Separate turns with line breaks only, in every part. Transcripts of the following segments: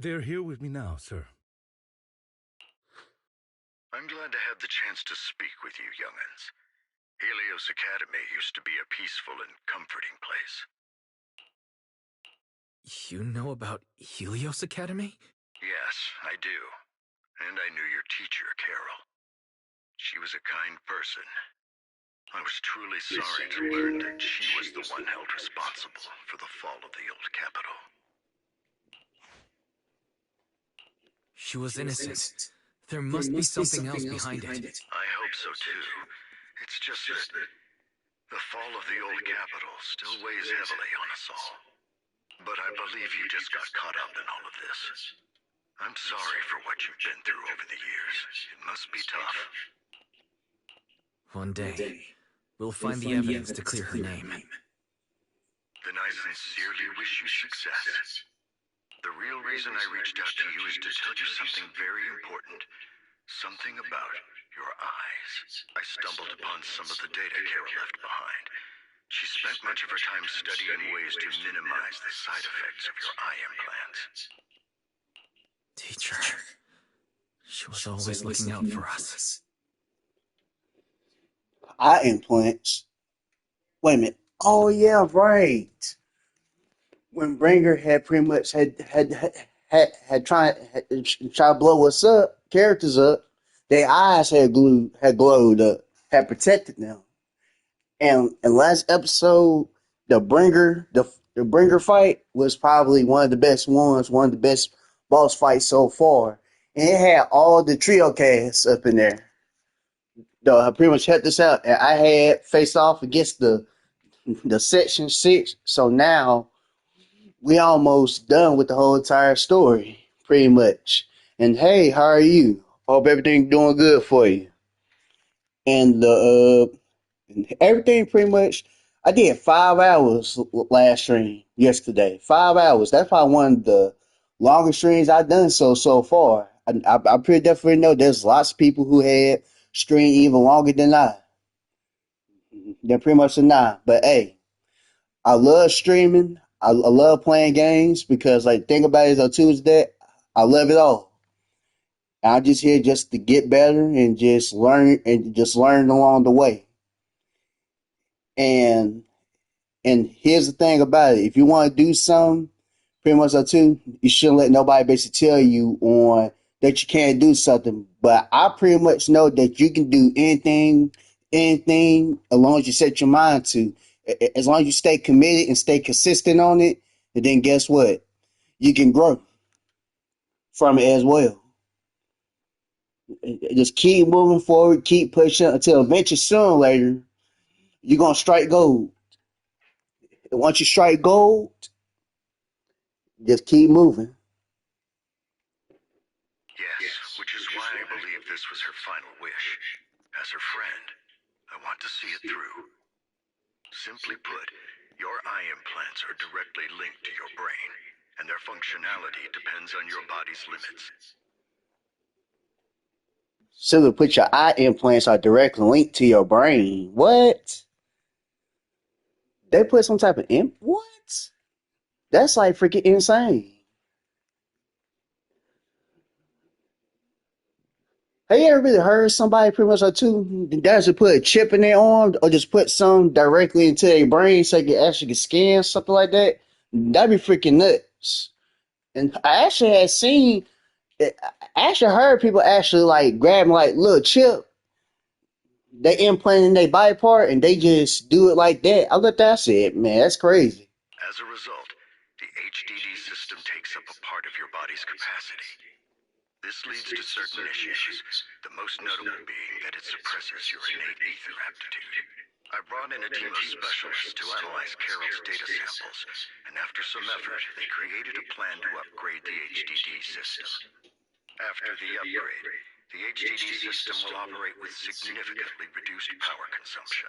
They're here with me now, sir.
I'm glad to have the chance to speak with you, young'uns. Helios Academy used to be a peaceful and comforting place.
You know about Helios Academy?
Yes, I do. And I knew your teacher, Carol. She was a kind person. I was truly sorry to learn that she was the one held responsible for the fall of the old capital.
She was innocent. There must be something else behind it.
I hope so too. It's just that the fall of the old capital still weighs heavily on us all. But I believe you just got caught up in all of this. I'm sorry for what you've been through over the years. It must be tough.
One day, we'll find the evidence to clear her name.
Then I sincerely wish you success. The real reason I reached out to you is to tell you something very important. Something about your eyes. I stumbled upon some of the data Carol left behind. She spent much of her time studying ways to minimize the side effects of your eye implants.
Teacher. She was always looking out for us.
Eye implants? Wait a minute. Oh yeah, right. When Bringer had pretty much tried to blow us up, characters up, their eyes had glowed up, had protected them. And in last episode, the Bringer fight was probably one of the best ones, one of the best boss fights so far. And it had all the trio casts up in there. Though I pretty much had this out, and I had faced off against the section 6. So now we almost done with the whole entire story, pretty much. And hey, how are you? Hope everything doing good for you. And the everything pretty much. I did 5 hours last stream yesterday. 5 hours. That's probably one of the longest streams I've done so far. I pretty definitely know there's lots of people who had streamed even longer than I. They're pretty much a nine. But hey, I love streaming. I love playing games because like think about it on Tuesday, I love it all. I'm just here just to get better and just learn along the way. And and here's the thing about it: if you want to do something, pretty much so too, you shouldn't let nobody basically tell you on that you can't do something. But I pretty much know that you can do anything, as long as you set your mind to. As long as you stay committed and stay consistent on it, and then guess what? You can grow from it as well. Just keep moving forward, keep pushing until eventually sooner or later you're gonna strike gold. And once you strike gold, just keep moving.
Yes, which is why I believe this was her final wish. As her friend, I want to see it through. Simply put, your eye implants are directly linked to your brain, and their functionality depends on your body's limits.
So to put your eye implants are directly linked to your brain. What? They put some type of what? That's like freaking insane. Have you ever really heard somebody pretty much like too that just put a chip in their arm or just put some directly into their brain so they can actually get scanned, something like that? That'd be freaking nuts. And I actually had seen, I actually heard people actually like grabbing like little chip, they implant in their body part and they just do it like that. I looked at that, I said, man, that's crazy.
As a result, the HDD system takes up a part of your body's capacity. This leads to certain issues, the most notable being that it suppresses your innate ether aptitude. I brought in a team of specialists to analyze Carol's data samples, and after some effort, they created a plan to upgrade the HDD system. After the upgrade, the HDD system will operate with significantly reduced power consumption,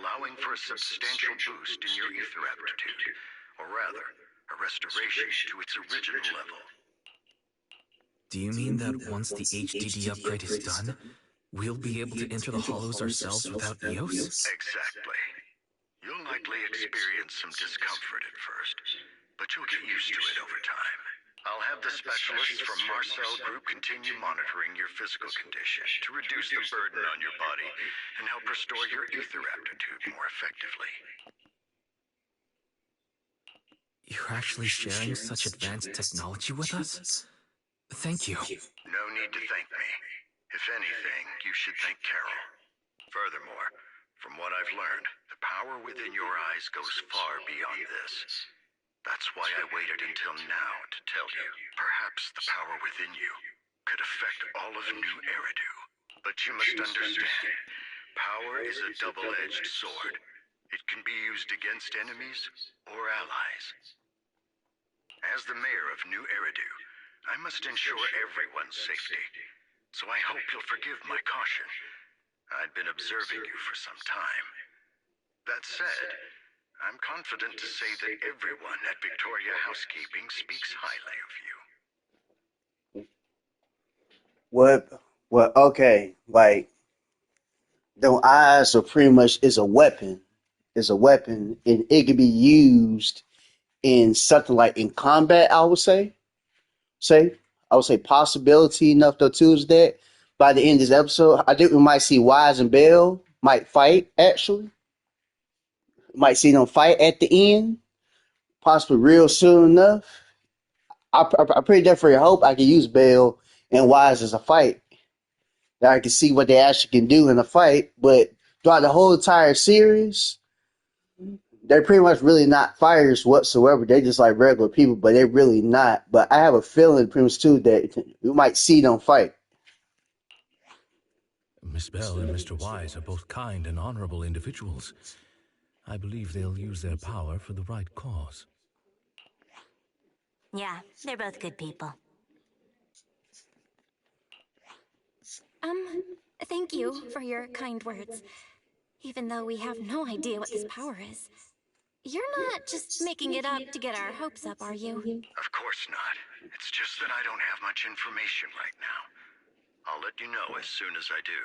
allowing for a substantial boost in your ether aptitude, or rather, a restoration to its original level.
Do you mean that once the HDD upgrade is done, we'll be able to enter the hollows ourselves without EOS?
Exactly. You'll likely experience some discomfort at first, but you'll get used to it over time. I'll have the specialists from Marcel Group continue monitoring your physical condition to reduce the burden on your body and help restore your ether aptitude more effectively.
You're actually sharing such advanced technology with us? Thank you.
No need to thank me. If anything, you should thank Carol. Furthermore, from what I've learned, the power within your eyes goes far beyond this. That's why I waited until now to tell you. Perhaps the power within you could affect all of New Eridu. But you must understand, power is a double-edged sword. It can be used against enemies or allies. As the mayor of New Eridu, I must ensure everyone's safety. So I hope you'll forgive my caution. I'd been observing you for some time. That said, I'm confident to say that everyone at Victoria Housekeeping speaks highly of you.
What, okay, like, them eyes are pretty much is a weapon. And it can be used in something like in combat, I would say. I would say possibility enough though too is that by the end of this episode, I think we might see Wise and Bell might fight actually. Might see them fight at the end, possibly real soon enough. I pretty definitely hope I can use Bell and Wise as a fight. That I can see what they actually can do in a fight. But throughout the whole entire series, they're pretty much really not fighters whatsoever. They're just like regular people, but they're really not. But I have a feeling, pretty much too, that we might see them fight.
Miss Bell and Mr. Wise are both kind and honorable individuals. I believe they'll use their power for the right cause.
Yeah, they're both good people.
Thank you for your kind words. Even though we have no idea what this power is. You're not just making it up to get our hopes up, are you?
Of course not. It's just that I don't have much information right now. I'll let you know as soon as I do.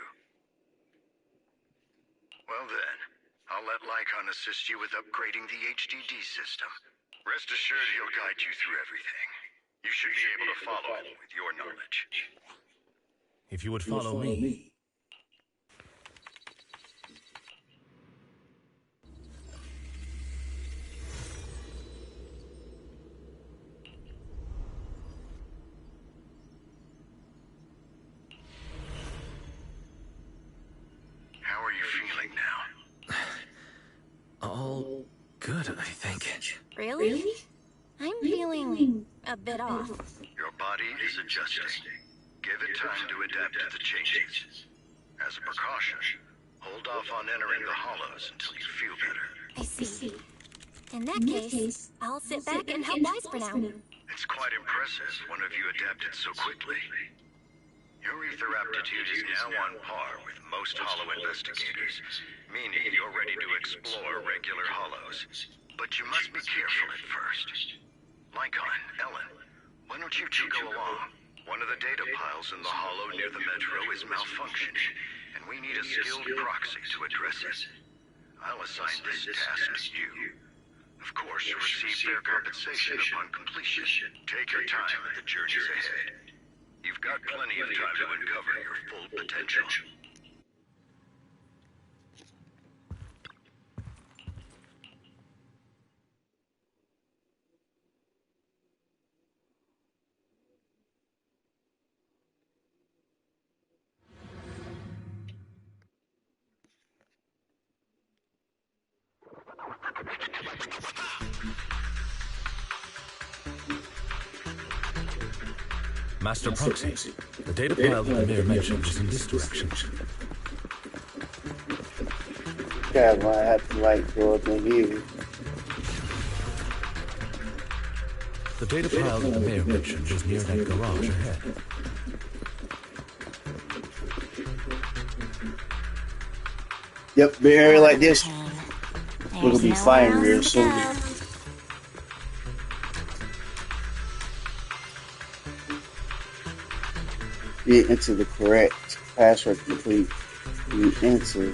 Well then, I'll let Lycon assist you with upgrading the HDD system. Rest assured he'll guide you through everything. You should be able to follow him with your knowledge.
If you would follow me.
How are you feeling now?
All good, I think.
Really? I'm feeling a bit off.
Your body is adjusting. Give it time to adapt to the changes. As a precaution, hold off on entering the hollows until you feel better.
I see. In that case, I'll sit back and help Wise for now.
It's quite impressive one of you adapted so quickly. Your ether aptitude is now on par with most hollow investigators, meaning you're ready to explore regular hollows. But you must be careful at first. Lycon, Ellen, why don't you two go along? One of the data piles in the hollow near the metro is malfunctioning, and we need a skilled proxy to address it. I'll assign this task to you. Of course, you'll receive fair compensation upon completion. Take your time at the journeys ahead. You've got plenty of time to uncover your full potential.
Master Proxy, the data file that the mayor mentioned is in this direction.
God, I have to like go up in here.
The data file that the mayor mentioned is near that garage ahead.
Yep, big area like this, we're gonna be
There's
fighting
nowhere
real
else to
soon.
go.
Get into the correct password complete. You enter.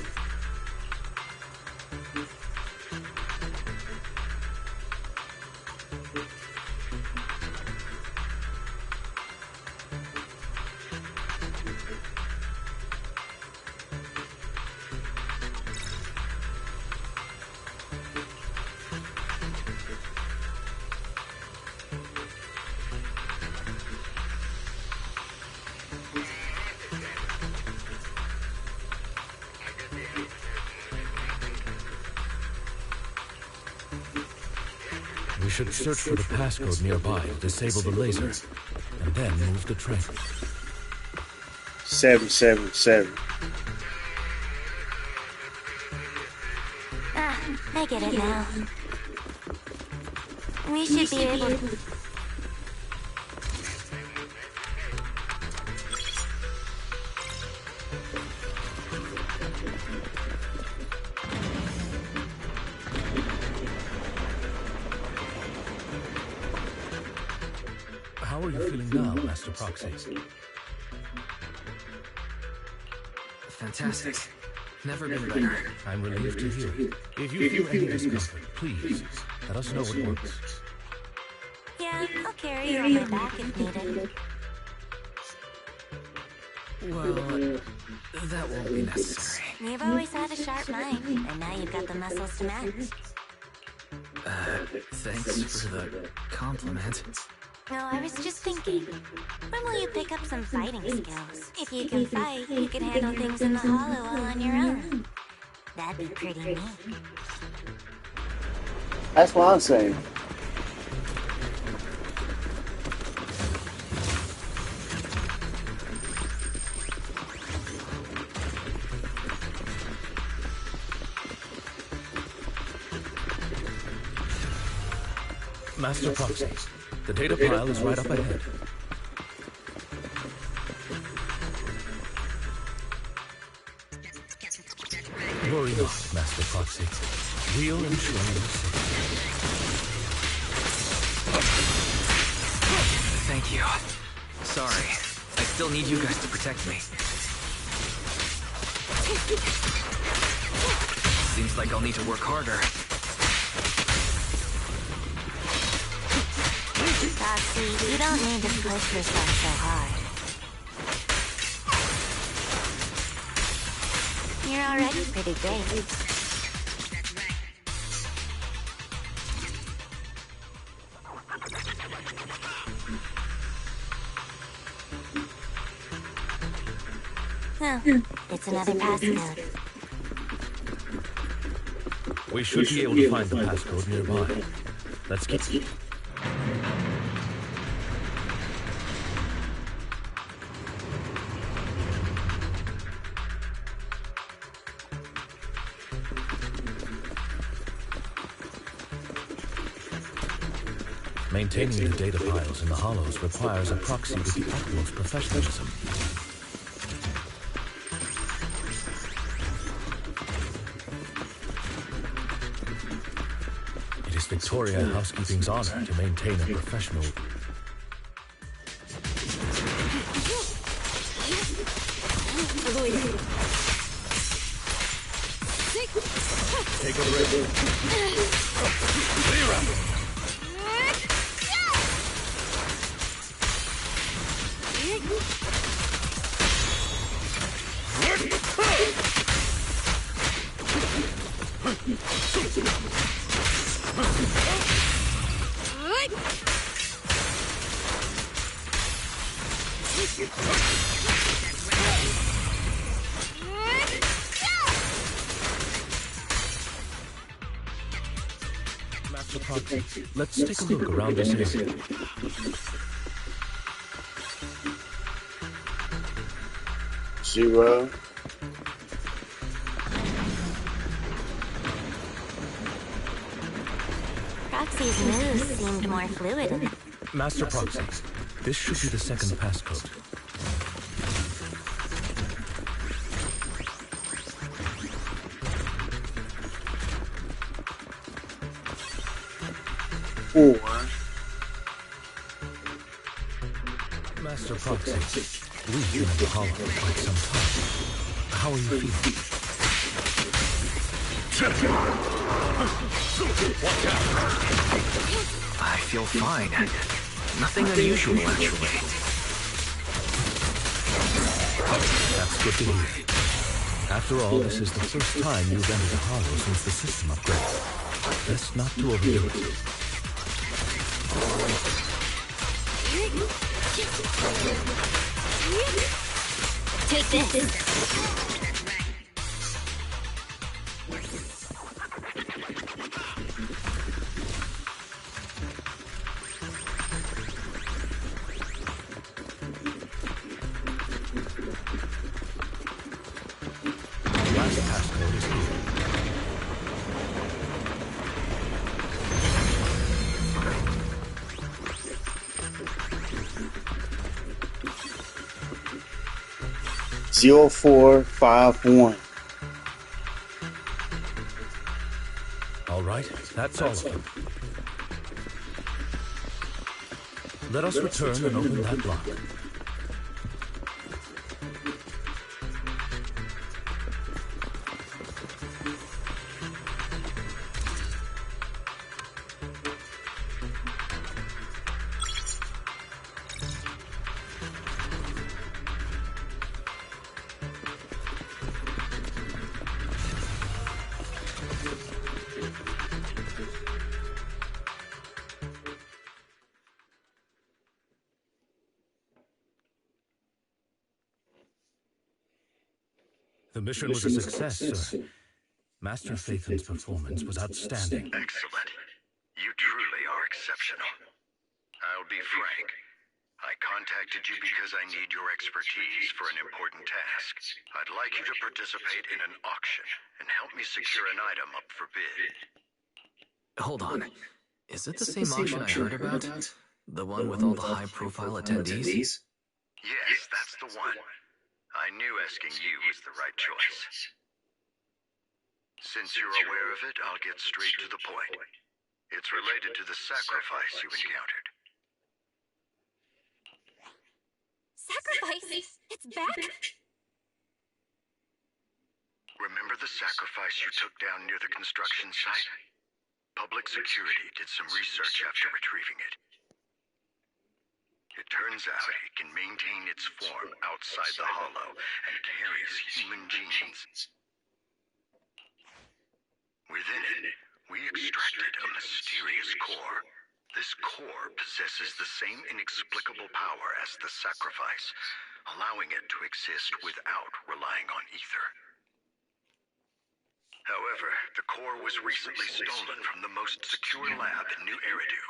We should search for the passcode nearby to disable the laser, and then move the train.
777.
Ah, I get it now. We should be able to...
How are you feeling now, Master Proxy?
Fantastic. Never been better.
I'm relieved to hear it. If you feel any discomfort, please let us know it works.
Yeah, I'll carry you on my back if needed.
Well, that won't be necessary.
You've always had a sharp mind, and now you've got the muscles to match.
Thanks for the compliment.
No, I was just thinking. When will you pick up some fighting skills? If you can fight, you can handle things in the hollow all on your own. That'd be pretty neat.
That's what I'm saying.
Master Proxy, the data pile is right up ahead. Worry not, Master Proxy. We'll ensure you're safe.
Thank you. Sorry. I still need you guys to protect me. Seems like I'll need to work harder.
Roxy, you don't need to push yourself so hard. You're already pretty great. Oh, it's another passcode.
We should be able to find the passcode nearby. Let's keep... Maintaining the data files in the hollows requires a proxy with the utmost professionalism. It is Victoria Housekeeping's honor to maintain a professional... Take a break. Zero. Master Proxy, let's take a look around this area.
Zero.
Proxy's moves seemed more fluid in it.
Master Proxy, this should be the second passcode.
Four.
Master Proxy, we've been in the hollow for quite some time. How are you feeling? Watch out!
I feel fine. Nothing unusual, actually.
That's good to hear. After all, this is the first time you've entered a hollow since the system upgrade. Best not to overdo it.
Take this.
0451.
All right, that's all of them. Let us return and open that lock. The mission was a success, sir. Master Phaethon's performance was outstanding.
Excellent. You truly are exceptional. I'll be frank. I contacted you because I need your expertise for an important task. I'd like you to participate in an auction and help me secure an item up for bid.
Hold on. Is it the same auction I heard about? The one with all the high-profile attendees?
Yes, that's the one. I knew asking you was the right choice. Since you're aware of it, I'll get straight to the point. It's related to the sacrifice you encountered.
Sacrifice? It's back?
Remember the sacrifice you took down near the construction site? Public security did some research after retrieving it. It turns out it can maintain its form outside the hollow and carries human genes. Within it, we extracted a mysterious core. This core possesses the same inexplicable power as the sacrifice, allowing it to exist without relying on ether. However, the core was recently stolen from the most secure lab in New Eridu.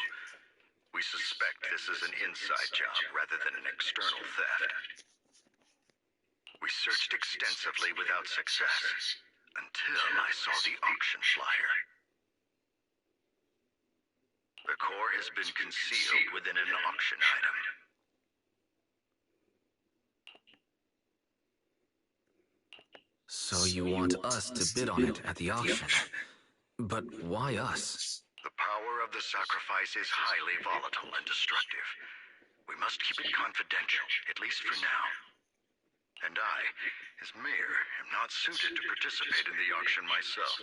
We suspect this is an inside job rather than an external theft. We searched extensively without success, until I saw the auction flyer. The core has been concealed within an auction item.
So you want us to bid on it at the auction. But why us?
The power of the sacrifice is highly volatile and destructive. We must keep it confidential, at least for now. And I, as mayor, am not suited to participate in the auction myself.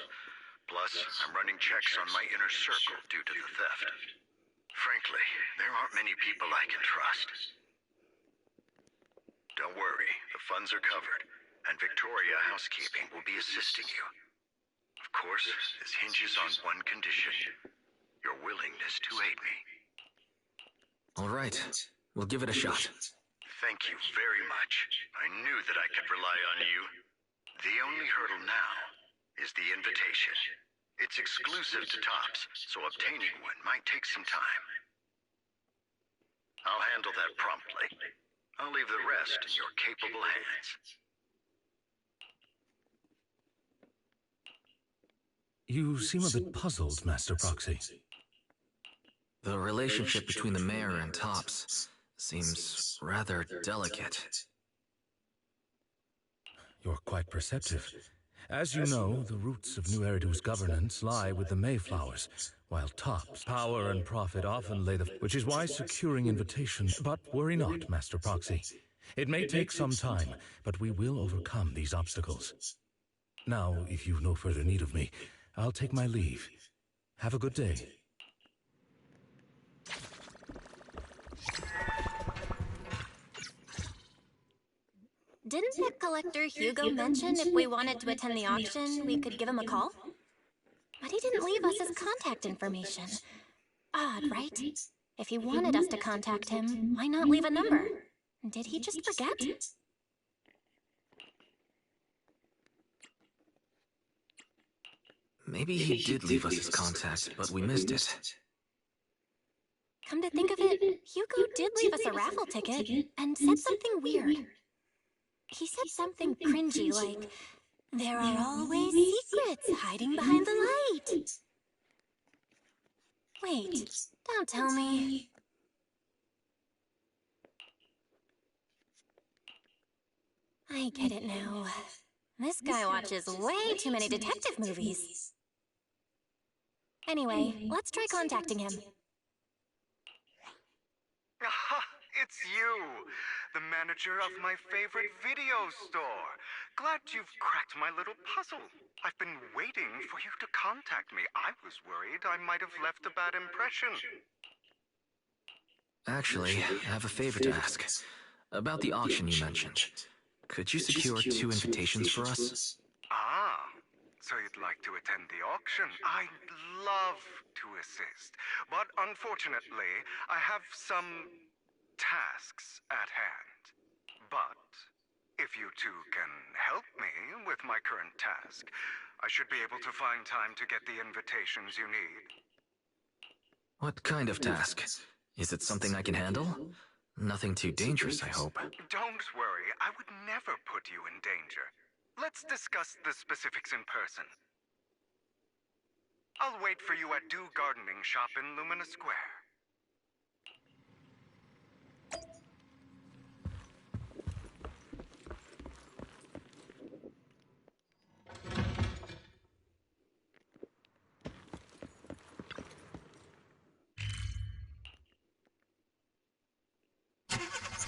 Plus, I'm running checks on my inner circle due to the theft. Frankly, there aren't many people I can trust. Don't worry, the funds are covered, and Victoria Housekeeping will be assisting you. Of course, this hinges on one condition: your willingness to aid me.
All right, we'll give it a shot.
Thank you very much. I knew that I could rely on you. The only hurdle now is the invitation. It's exclusive to Tops, so obtaining one might take some time. I'll handle that promptly. I'll leave the rest in your capable hands.
You seem a bit puzzled, Master Proxy.
The relationship between the mayor and Tops seems rather delicate.
You're quite perceptive. As you know, the roots of New Eridu's governance lie with the Mayflowers, while Tops' power and profit often lay which is why securing invitation. But worry not, Master Proxy. It may take some time, but we will overcome these obstacles. Now, if you've no further need of me, I'll take my leave. Have a good day.
Didn't the collector Hugo mention if we wanted to attend the auction, we could give him a call? But he didn't leave us his contact information. Odd, right? If he wanted us to contact him, why not leave a number? Did he just forget?
Maybe he did leave us his contact, but we missed it.
Come to think of it, Hugo did leave us a raffle ticket and said something weird. He said something cringy like, "There are always secrets hiding behind the light." Wait, don't tell me. I get it now. This guy watches way too many detective movies. Anyway, let's try contacting him.
Aha! It's you! The manager of my favorite video store. Glad you've cracked my little puzzle. I've been waiting for you to contact me. I was worried I might have left a bad impression.
Actually, I have a favor to ask. About the auction you mentioned. Could you secure 2 invitations for us?
Ah, so you'd like to attend the auction? I'd love to assist. But unfortunately, I have some tasks at hand. But if you two can help me with my current task, I should be able to find time to get the invitations you need.
What kind of task? Is it something I can handle? Nothing too dangerous, I hope.
Don't worry, I would never put you in danger. Let's discuss the specifics in person. I'll wait for you at Do Gardening Shop in Lumina Square.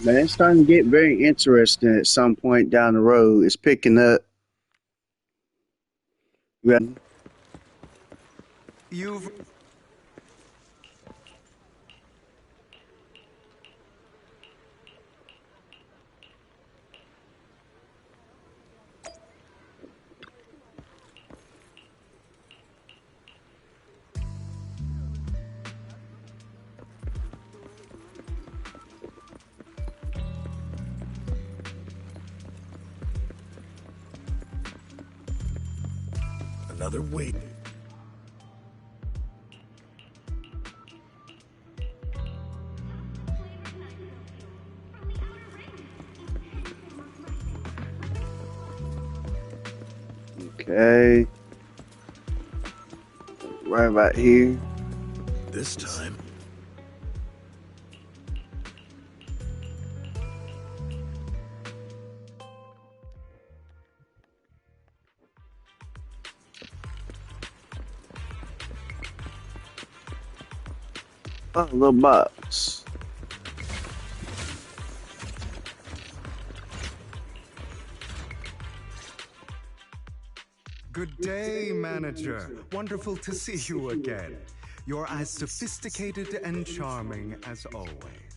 Man, it's starting to get very interesting at some point down the road. It's picking up.
You've...
Another wait.
Okay. Right about here.
This time.
Oh, little box.
Good day, manager. Wonderful to see you again. You're as sophisticated and charming as always.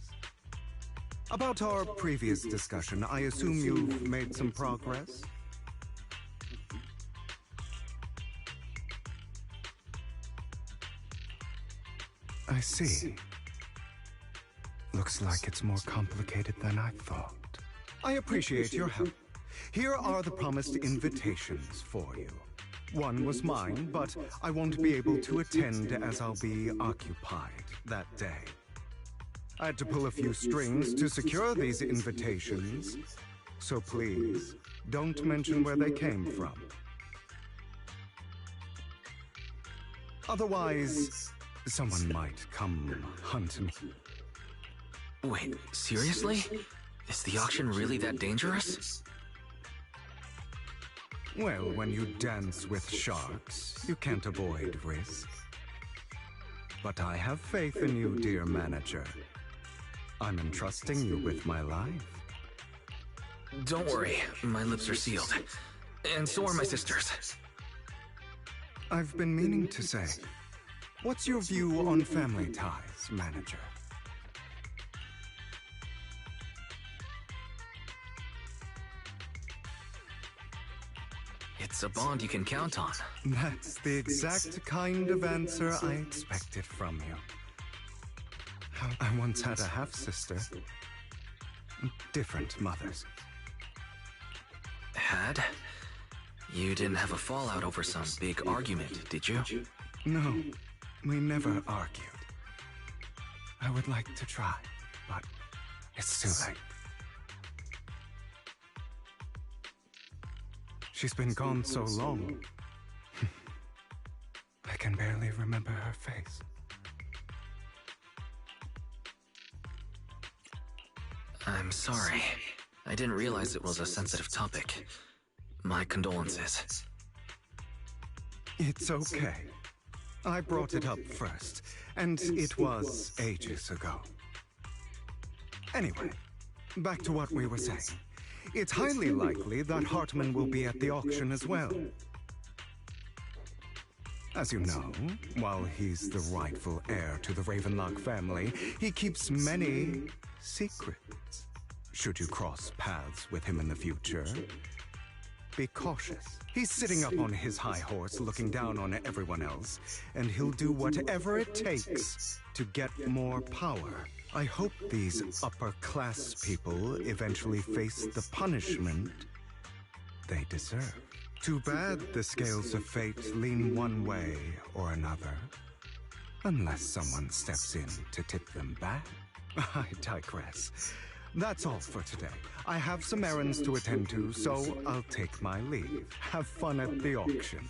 About our previous discussion, I assume you've made some progress? I see. Looks like it's more complicated than I thought. I appreciate your help. Here are the promised invitations for you. One was mine, but I won't be able to attend as I'll be occupied that day. I had to pull a few strings to secure these invitations, so please, don't mention where they came from. Otherwise, someone might come hunt me.
Wait, seriously? Is the auction really that dangerous?
Well, when you dance with sharks, you can't avoid risk. But I have faith in you, dear manager. I'm entrusting you with my life.
Don't worry, my lips are sealed. And so are my sisters.
I've been meaning to say, what's your view on family ties, manager?
It's a bond you can count on.
That's the exact kind of answer I expected from you. How I once had a half-sister. Different mothers.
Had? You didn't have a fallout over some big argument, did you?
No, we never argued. I would like to try, but it's too late. She's been gone so long. I can barely remember her face.
I'm sorry. I didn't realize it was a sensitive topic. My condolences.
It's okay. I brought it up first, and it was ages ago. Anyway, back to what we were saying. It's highly likely that Hartman will be at the auction as well. As you know, while he's the rightful heir to the Ravenlock family, he keeps many secrets. Should you cross paths with him in the future, be cautious. He's sitting up on his high horse looking down on everyone else, and he'll do whatever it takes to get more power. I hope these upper-class people eventually face the punishment they deserve. Too bad the scales of fate lean one way or another, unless someone steps in to tip them back. I digress. That's all for today. I have some errands to attend to, so I'll take my leave. Have fun at the auction.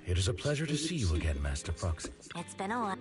It is a pleasure to see you again, Master Fox.
It's been a while.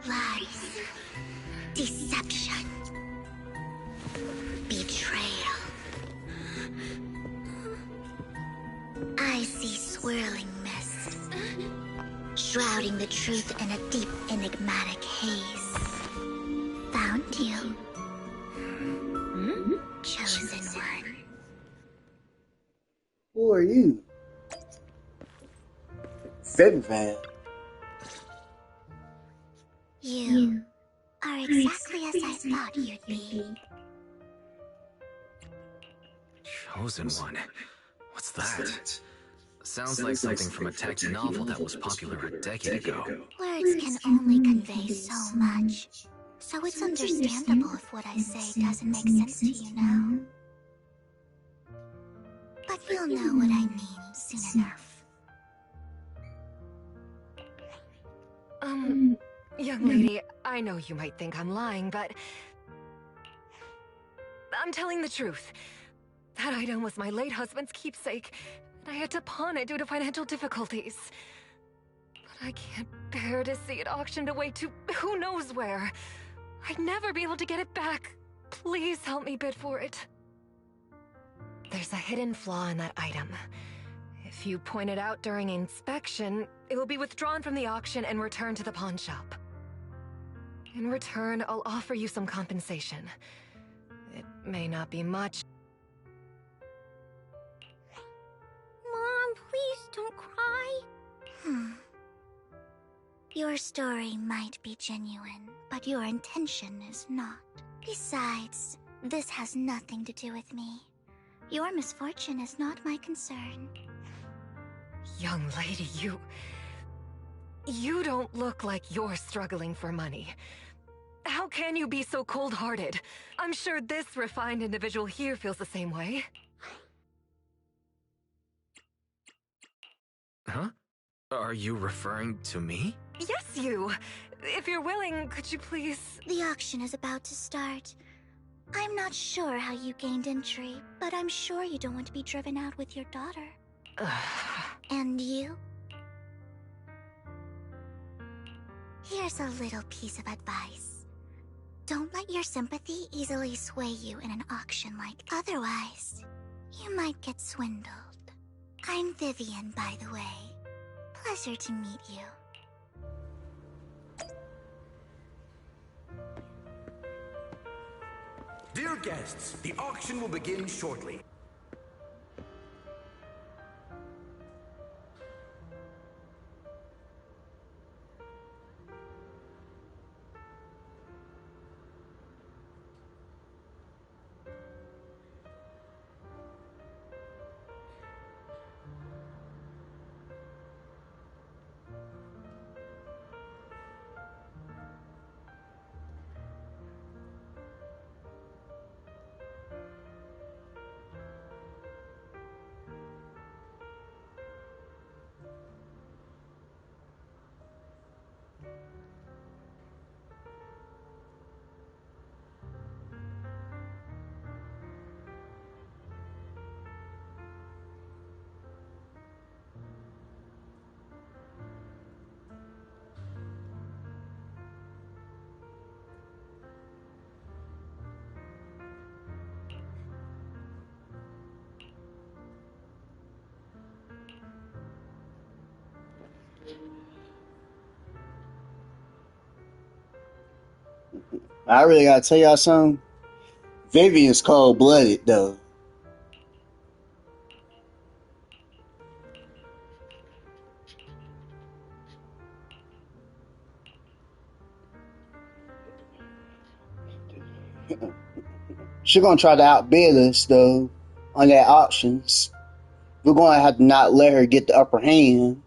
Lies. Deception. Betrayal. I see swirling mist, shrouding the truth in a deep, enigmatic haze. Found you. Chosen one.
Who are you? Febvan.
You are exactly as I thought you'd be.
Chosen one? What's that? Sounds like something from a tech novel that was popular a decade ago.
Words can only convey so much, so it's understandable if what I say doesn't make sense to you now. But you'll know what I mean soon enough.
Young lady, I know you might think I'm lying, but I'm telling the truth. That item was my late husband's keepsake, and I had to pawn it due to financial difficulties. But I can't bear to see it auctioned away to who knows where. I'd never be able to get it back. Please help me bid for it. There's a hidden flaw in that item. If you point it out during inspection, it will be withdrawn from the auction and returned to the pawn shop. In return, I'll offer you some compensation. It may not be much.
Mom, please don't cry. Your story might be genuine, but your intention is not. Besides, this has nothing to do with me. Your misfortune is not my concern.
Young lady, you don't look like you're struggling for money. How can you be so cold-hearted? I'm sure this refined individual here feels the same way.
Huh? Are you referring to me?
Yes, you! If you're willing, could you please...
The auction is about to start. I'm not sure how you gained entry, but I'm sure you don't want to be driven out with your daughter. And you? Here's a little piece of advice. Don't let your sympathy easily sway you in an auction like otherwise. You might get swindled. I'm Vivian, by the way. Pleasure to meet you.
Dear guests, the auction will begin shortly.
I really gotta tell y'all something. Vivian's cold-blooded, though. She's gonna try to outbid us, though, on that auctions. We're gonna have to not let her get the upper hand.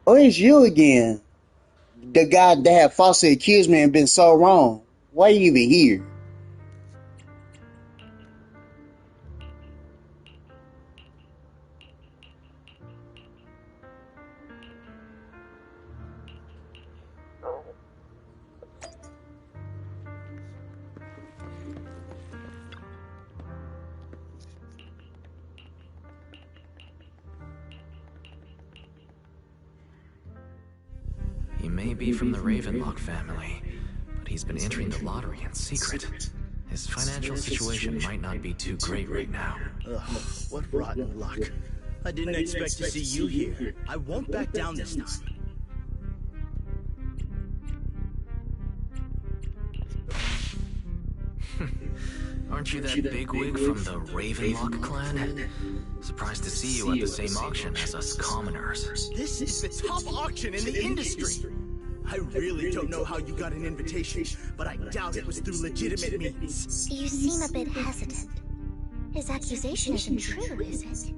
Oh, it's you again. The guy that had falsely accused me and been so wrong. Why are you even here?
He may be from the Ravenlock family, but he's been entering the lottery in secret. His financial situation might not be too great right now.
Ugh, what rotten luck. I didn't expect to see you here. I won't back down this time.
Aren't you that bigwig from the Ravenlock clan? Surprised to see you at the same auction as us commoners.
This is the top auction in the industry. I really don't know how you got an invitation, but I doubt it was through legitimate means.
You seem a bit hesitant. His accusation isn't true, is it?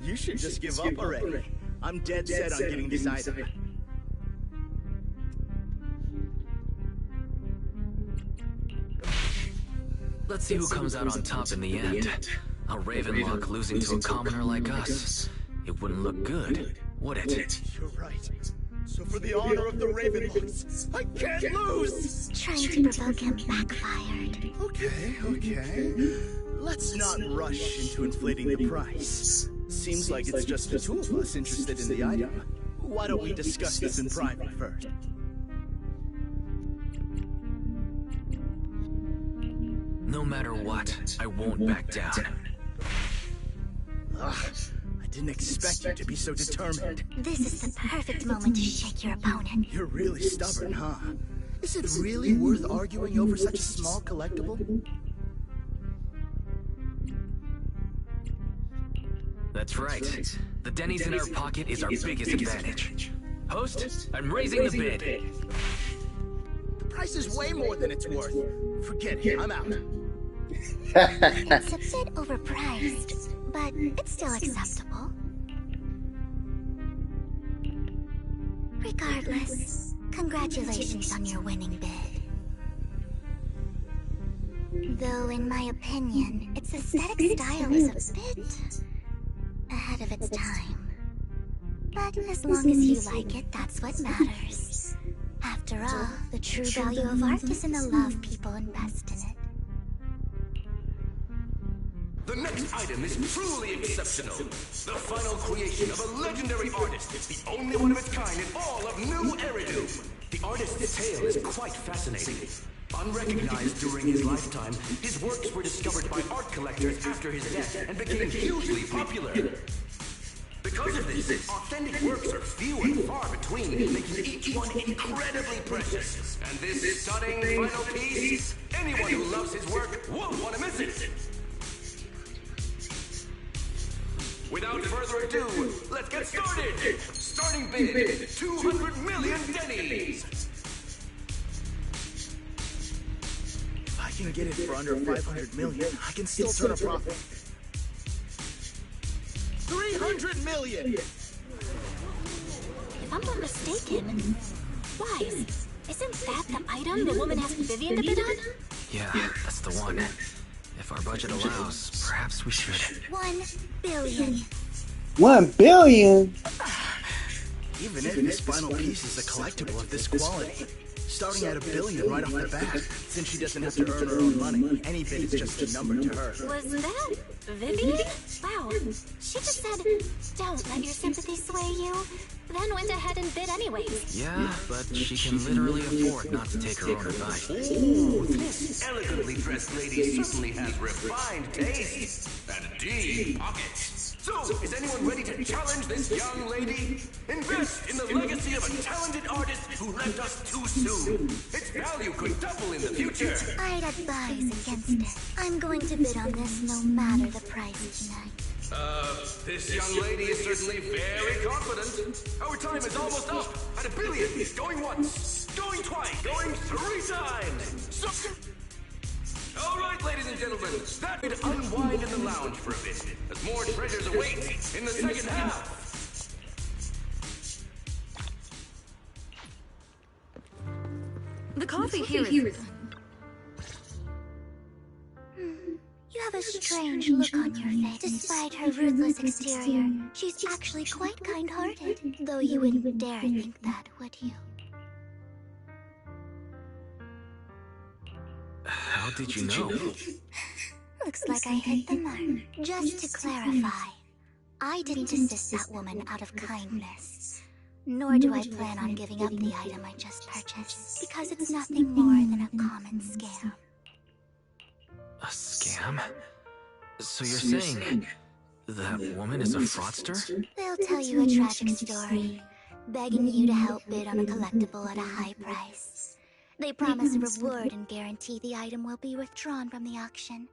You should just give up already. I'm dead set on getting this item.
Let's see who comes out on top in the end. A Ravenlock losing to a commoner like us. It wouldn't look good, would it?
You're right. So for the honor of the Ravenlocks, I can't lose!
Trying to provoke him backfired.
Okay. Let's not rush into inflating the price. Seems like it's just the two of us interested in the item. Why don't we discuss this in private first?
No matter what, I won't back down.
Ugh, I didn't expect you to be so determined.
This is the perfect moment to shake your opponent.
You're really stubborn, huh? Is it really worth arguing over such a small collectible?
That's right. The Denny's in our pocket is our biggest advantage. Host, I'm raising the bid.
The price is way more than it's worth. Forget it, I'm out.
It's a bit overpriced, but it's still acceptable. Regardless, congratulations on your winning bid. Though, in my opinion, its aesthetic style is a bit ahead of its time. But as long as you like it, that's what matters. After all, the true value of art is in the love people invest in it.
The next item is truly exceptional. The final creation of a legendary artist, the only one of its kind in all of New Eridu. The artist's tale is quite fascinating. Unrecognized during his lifetime, his works were discovered by art collectors after his death and became hugely popular. Because of this, authentic works are few and far between, making each one incredibly precious. And this stunning final piece, anyone who loves his work won't want to miss it. Without further ado, let's get started! Starting bid, 200 million Denny's!
If I can get it for under 500 million, I can still turn a profit. 300 million!
If I'm not mistaken, Wise, isn't that the item the woman asked Vivian to bid on?
Yeah, that's the one. If our budget allows, perhaps we should.
1 billion.
1 billion?
Even if this final piece is a collectible of this quality, starting at $1 billion right off the bat, since she doesn't have to earn her own money, any bid is just a number to her.
Was that Vivian? Wow, she just said, don't let your sympathy sway you, then went ahead and bid anyways.
Yeah, but she can literally afford not to take her own advice.
Ooh, this elegantly dressed lady certainly has refined taste and deep pockets. So, is anyone ready to challenge this young lady? Invest in the legacy of a talented artist who left us too soon. Its value could double in the future.
I'd advise against it. I'm going to bid on this no matter the price tonight.
This young lady is certainly very confident. Our time is almost up at $1 billion. Going once, going twice, going 3 times. So all right, ladies and gentlemen, that would unwind in the lounge for a bit, as more treasures await in the second half.
The coffee here is...
You have a strange look on your face. Despite her ruthless exterior, she's actually quite kind-hearted. Though you wouldn't dare think that, would you?
How did you know?
Looks like I hit the mark. Just to clarify, I didn't assist that woman out of kindness. Nor do I plan on giving up the item I just purchased, because it's nothing more than a common scam.
A scam? So you're saying that woman is a fraudster?
They'll tell you a tragic story, begging you to help bid on a collectible at a high price. They promise a reward and guarantee the item will be withdrawn from the auction,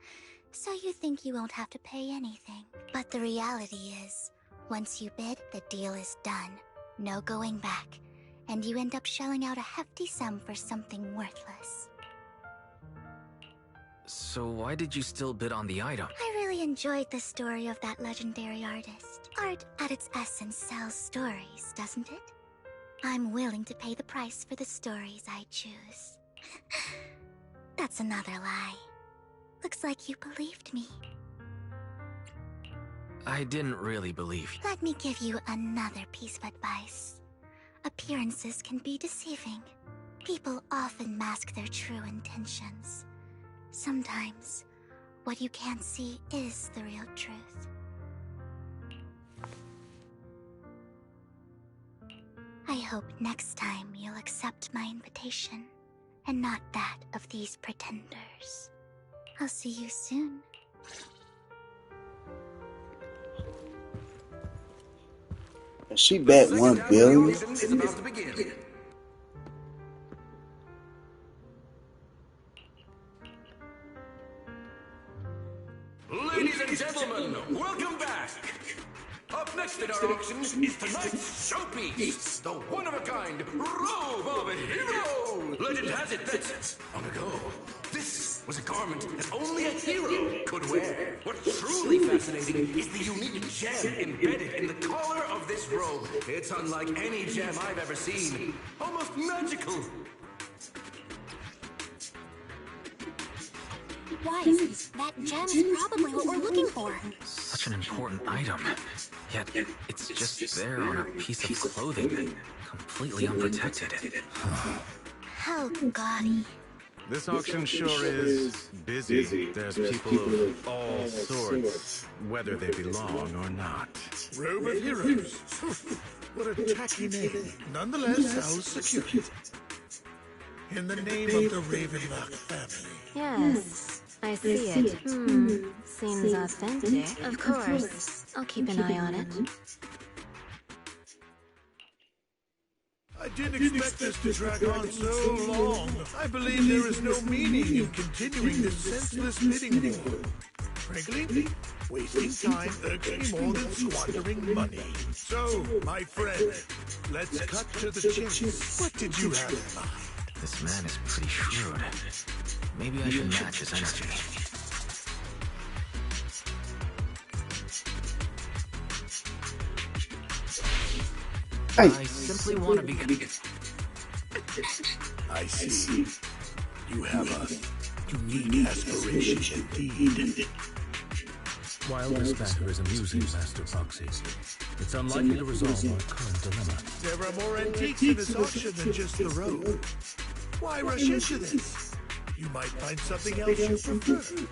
so you think you won't have to pay anything. But the reality is, once you bid, the deal is done. No going back, and you end up shelling out a hefty sum for something worthless.
So why did you still bid on the item?
I really enjoyed the story of that legendary artist. Art, at its essence, sells stories, doesn't it? I'm willing to pay the price for the stories I choose. That's another lie. Looks like you believed me.
I didn't really believe you.
Let me give you another piece of advice. Appearances can be deceiving. People often mask their true intentions. Sometimes, what you can't see is the real truth. I hope next time you'll accept my invitation, and not that of these pretenders. I'll see you soon.
She bet 1 billion.
Is about to begin.
Ladies and gentlemen, welcome back! Up next in our auction is tonight's showpiece, the one-of-a-kind Robe of a Hero! Legend has it that, long ago, this was a garment that only a hero could wear. What's truly fascinating is the unique gem embedded in the collar of this robe. It's unlike any gem I've ever seen. Almost magical.
Wise, that gem's probably what we're looking for.
Such an important item. Yet, it's just there on a piece of clothing, completely unprotected.
How gaudy.
This auction sure is busy. There's people of all sorts, whether they belong or not.
Robe of Heroes. What a tacky name. Nonetheless, I'll secure it. In the name of the Ravenlock family.
Yes, I see it. Seems authentic. Of course. I'll keep an eye on it.
I didn't expect this to drag on so long. I believe there is no meaning in continuing this senseless bidding war. Frankly, wasting time irks me more than squandering money. So, my friend, let's cut to the chase. What did you have in mind?
This man is pretty shrewd. Maybe I should match his energy. I simply want to be...
I see. You have a unique aspiration indeed.
While this matter is amusing, Master Foxy, it's unlikely to resolve our current dilemma.
There are more antiques in this auction than just the robe. Why rush into this? You might find something else you prefer.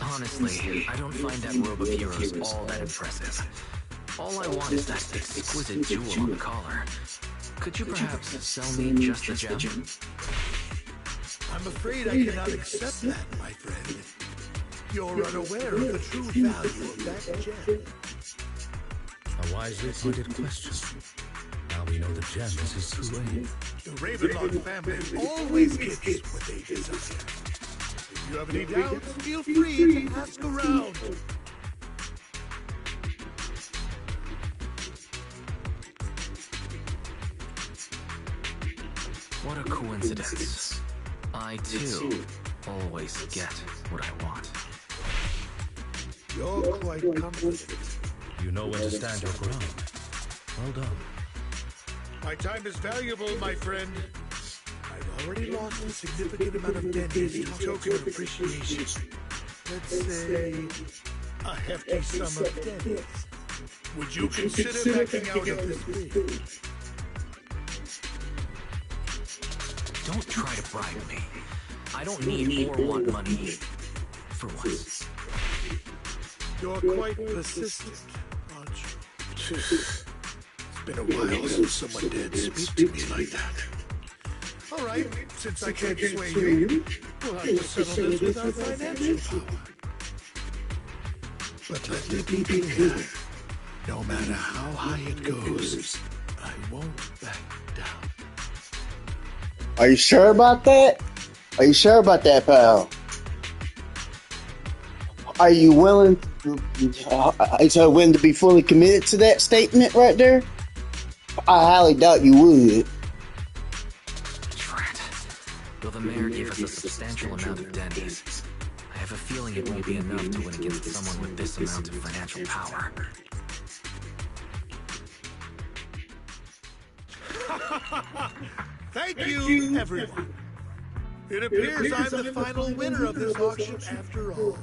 Honestly, I don't find that Robe of Heroes all that impressive. All I want is that exquisite jewel on the collar. Could you perhaps sell me just the gem?
I'm afraid I cannot accept that, my friend. You're unaware of the true value of that gem.
A wisely pointed question. Now we know the gem is his true aim.
The Ravenlock family always gets what they desire. If you have any doubts, feel free to ask around.
What a coincidence. I, too, always get what I want.
You're quite confident.
You know when to stand your ground. Well done.
My time is valuable, my friend. I've already lost a significant amount of dennies in token of appreciation. Let's say a hefty sum of dennies. Would you consider backing out of this bid?
Don't try to bribe me. I don't need or want money. For once.
You're quite persistent, aren't you? It's been a while since someone dared speak to me like that. All right, since I can't sway you, we'll have to settle this with our financial power. But let me be clear. No matter how high it goes, I won't back down.
Are you sure about that? Are you sure about that, pal? Are you willing to be fully committed to that statement right there? I highly doubt you would.
Drat. Though the mayor gave us a substantial amount of dennies, I have a feeling it won't be enough to win against someone with this amount of financial power.
Thank you, everyone. It appears I'm the final winner of this auction after all.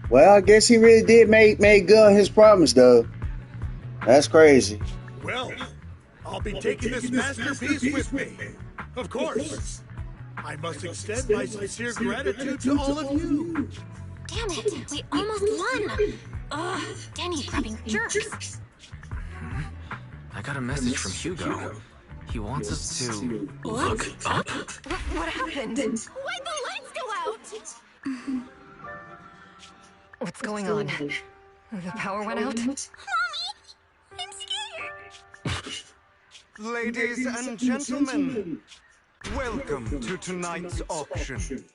Well, I guess he really did make good on his promise, though. That's crazy.
Well, I'll be taking this masterpiece with me. Of course. I must extend my sincere gratitude to all of you.
Damn it, we almost won! Ugh, Denny grabbing jerks.
I got a message from Hugo. He wants us to look up.
What happened?
Why'd the lights go out?
What's going on? The power went out?
Mommy, I'm scared.
Ladies and gentlemen, welcome to tonight's auction.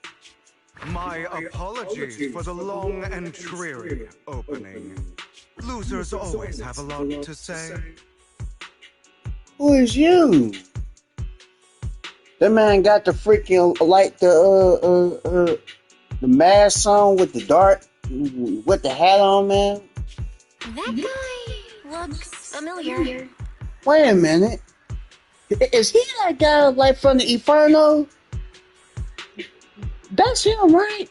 My apologies for the long and dreary opening. Losers always have a lot to say.
Who is you? That man got the freaking like the mask on with the dart with the hat on, man.
That guy looks familiar.
Wait a minute. Is he that guy like from the Inferno? That's him, right?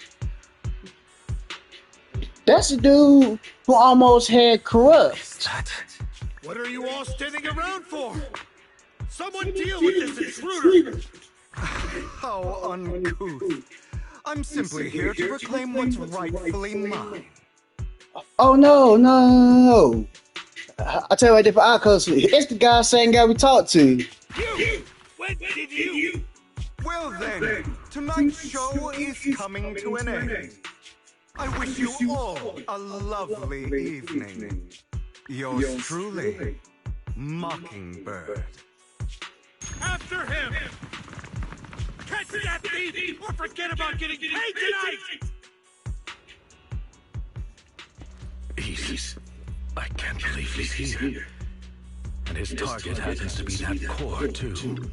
That's the dude who almost had Corrupt.
What are you all standing around for? Someone deal with this intruder!
How uncouth. I'm simply here to reclaim what's rightfully mine.
Oh, no. I'll tell you right there for our custody. It's the guy, same guy we talked to.
You! When did you?
Well then, tonight's show is coming to an end. I wish you all a lovely evening. Yours truly, Mockingbird.
After him! Catch that thief or forget about getting paid tonight!
I can't believe he's here. And his target happens to be that core, too.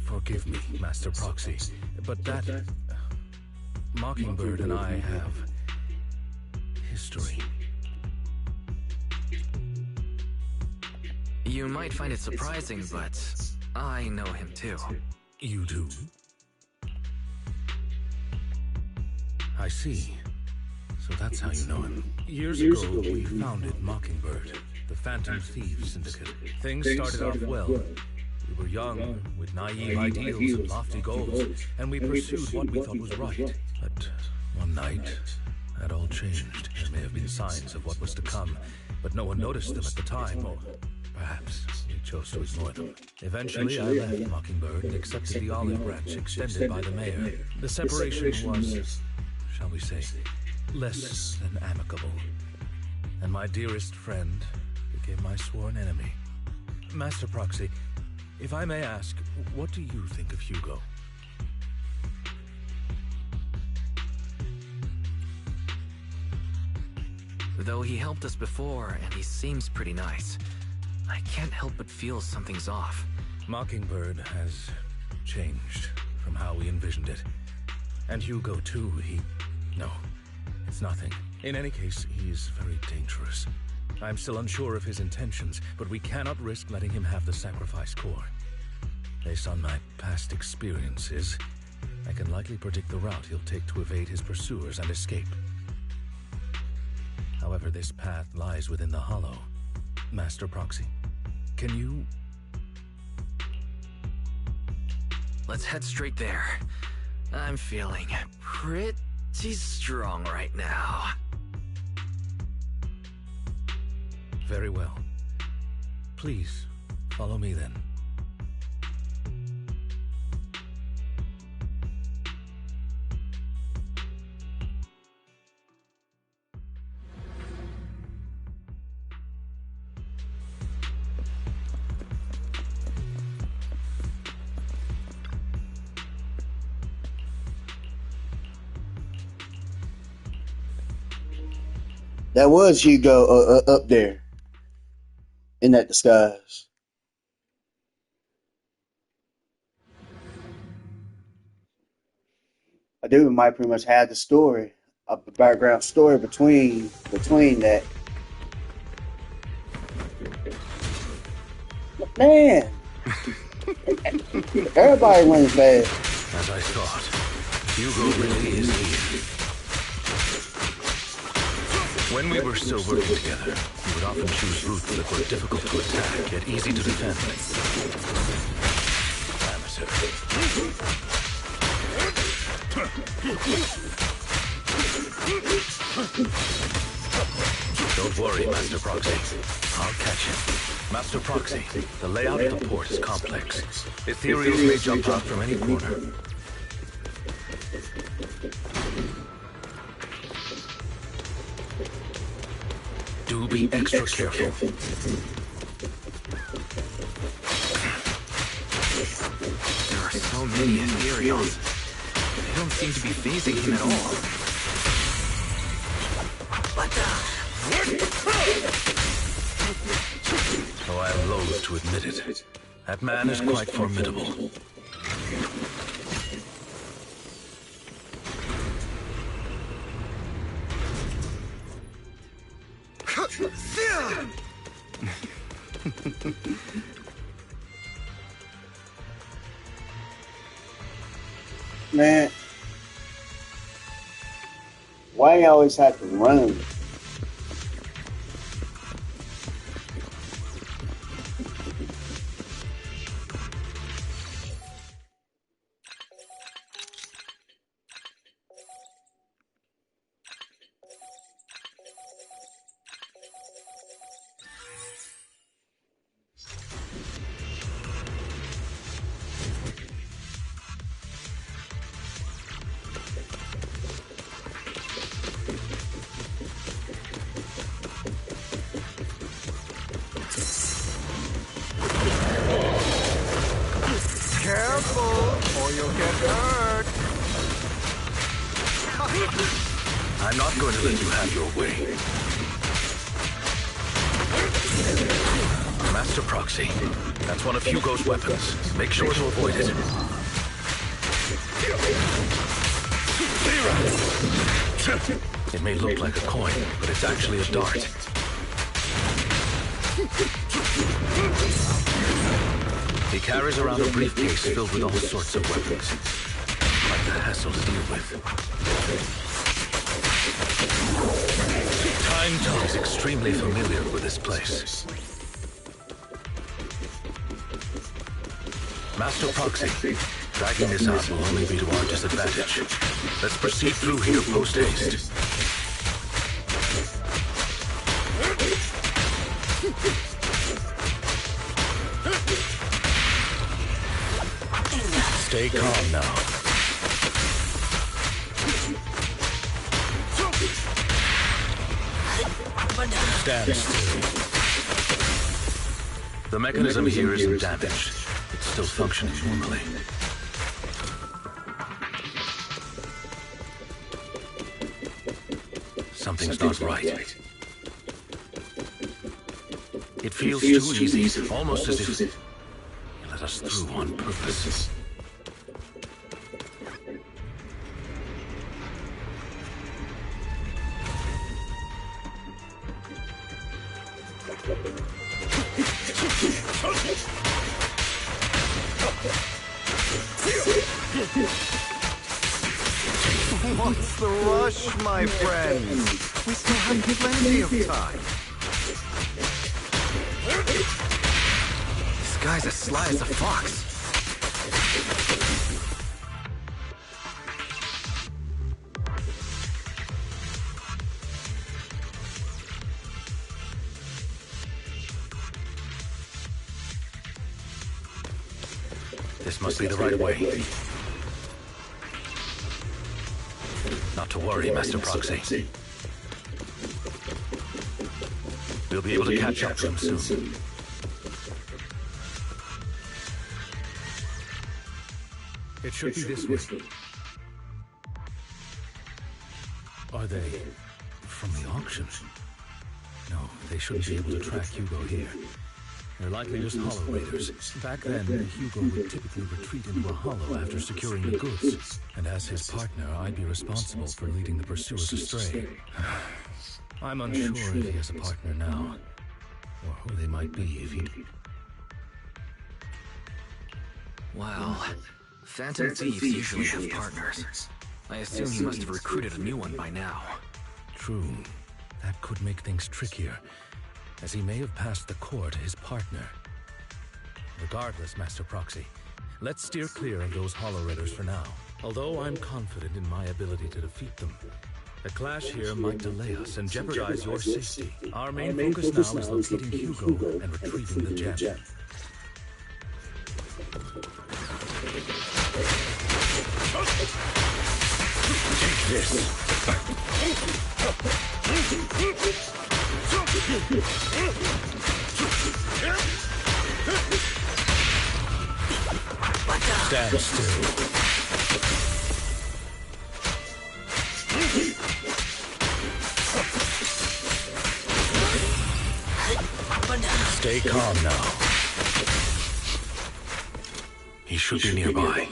Forgive me, Master Proxy, but that... Mockingbird and I have... history.
You might find it surprising, but I know him too.
You do? I see. So that's how you know him. Years ago, we founded Mockingbird, the Phantom Thieves Syndicate. Things started off well. We were young, with naive ideals and lofty goals, and we pursued what we thought was right. But one night, that all changed. There may have been signs of what was to come, but no one noticed them at the time, or perhaps we chose to ignore them. Eventually, I left Mockingbird and accepted the olive branch extended by the mayor. The separation was, shall we say, less than amicable. And my dearest friend became my sworn enemy. Master Proxy, if I may ask, what do you think of Hugo?
Though he helped us before, and he seems pretty nice, I can't help but feel something's off.
Mockingbird has changed from how we envisioned it. And Hugo, too, No, it's nothing. In any case, he's very dangerous. I'm still unsure of his intentions, but we cannot risk letting him have the sacrifice core. Based on my past experiences, I can likely predict the route he'll take to evade his pursuers and escape. However, this path lies within the Hollow. Master Proxy, can you...
Let's head straight there. I'm feeling pretty strong right now.
Very well. Please, follow me then.
That was Hugo up there in that disguise. I do might pretty much have the story, a background story between that. Man, everybody went bad.
As I thought, Hugo really is here. When we were still working together, we would often choose routes that were difficult to attack, yet easy to defend. Amateur. Don't worry, Master Proxy. I'll catch him. Master Proxy, the layout of the port is complex. Ethereals may jump out from any corner. Do be extra careful.
There are so many ethereals. They don't seem to be phasing him at all. What the?
Though I am loath to admit it, that man is quite formidable.
Man, why you always have to run?
I'm not going to let you have your way. Master Proxy, that's one of Hugo's weapons. Make sure to avoid it. It may look like a coin, but it's actually a dart. He carries around a briefcase filled with all sorts of weapons. Quite the hassle to deal with. Time Tongue is extremely familiar with this place. Master Proxy, dragging this out will only be to our disadvantage. Let's proceed through here post-haste. Stay calm now. Stand still. The mechanism here isn't damaged. It's still functioning normally. Something's not right. It feels too easy, almost as if you let us through on purpose.
What's the rush, my friends? We still have plenty of time.
This guy's as sly as a fox.
This must be the right way. Not to worry, Master Proxy. We'll be able to catch up to him soon. It should be this way. Are they from the auction? No, they shouldn't be able to track Hugo here. They're likely just hollow raiders. Back then, Hugo would typically retreat into a hollow after securing the goods. And as his partner, I'd be responsible for leading the pursuers astray. I'm unsure if he has a partner now, or who they might be if he...
Well, Phantom Thieves usually have partners. I assume he must have recruited a new one by now.
True. That could make things trickier, as he may have passed the core to his partner. Regardless, Master Proxy, let's steer clear of those hollow raiders for now. Although I'm confident in my ability to defeat them, the clash here might delay us and jeopardize your safety. Our main focus now is locating Hugo and retrieving the gem. Take this. Stand still. Stay calm now.
He should be nearby.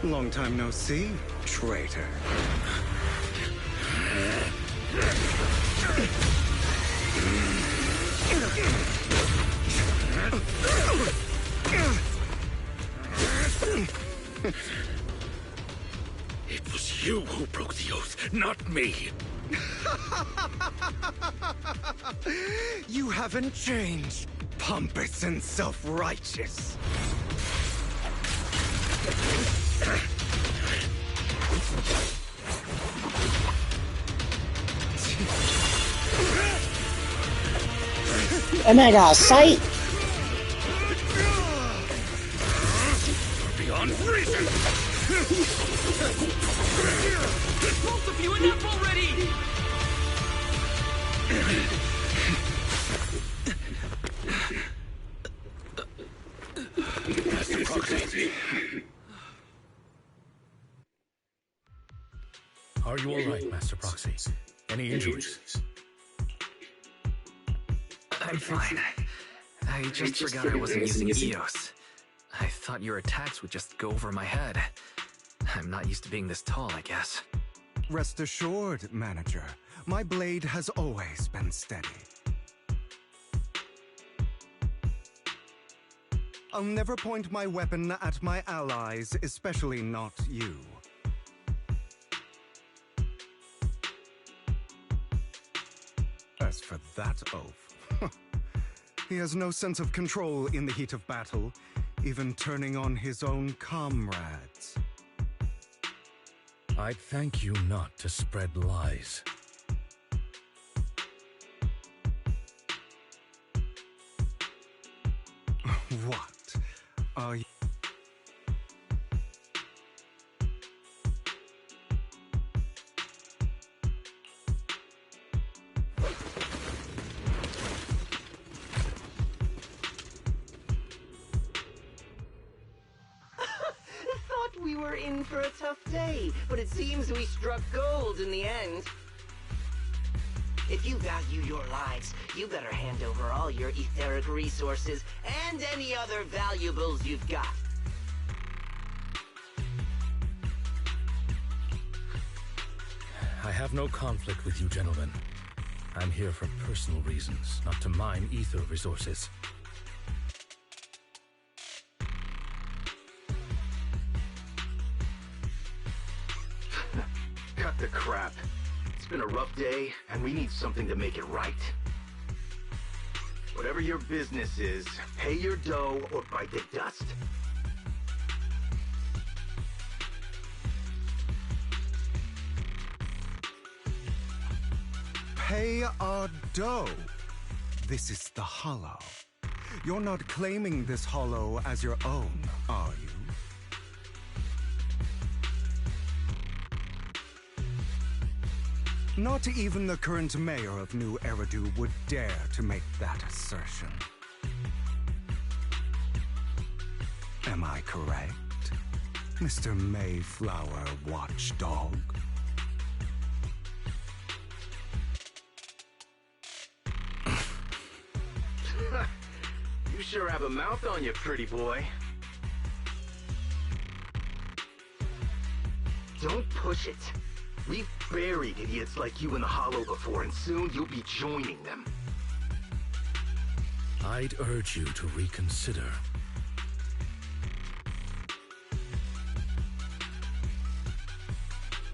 Long time no see, traitor.
It was you who broke the oath, not me.
You haven't changed, pompous and self-righteous.
And I got a sight.
Beyond reason.
Both of you, enough already!
Master Proxy.
Are you all right, Master Proxy? Any injuries?
I'm fine. I just forgot I wasn't using EOS. I thought your attacks would just go over my head. I'm not used to being this tall, I guess.
Rest assured, Manager. My blade has always been steady. I'll never point my weapon at my allies, especially not you. As for that oath, he has no sense of control in the heat of battle, even turning on his own comrades.
I'd thank you not to spread lies.
What? Are you...
Thought we were in for a tough day, but it seems we struck gold in the end. If you value your lives, you better hand over all your etheric resources and any other valuables you've got.
I have no conflict with you, gentlemen. I'm here for personal reasons, not to mine ether resources.
Cut the crap. It's been a rough day, and we need something to make it right. Whatever your business is, pay your dough or bite the dust.
Pay our dough. This is the Hollow. You're not claiming this Hollow as your own, are you? Not even the current mayor of New Eridu would dare to make that assertion. Am I correct, Mr. Mayflower Watchdog?
You sure have a mouth on you, pretty boy. Don't push it. We've buried idiots like you in the Hollow before, and soon you'll be joining them.
I'd urge you to reconsider.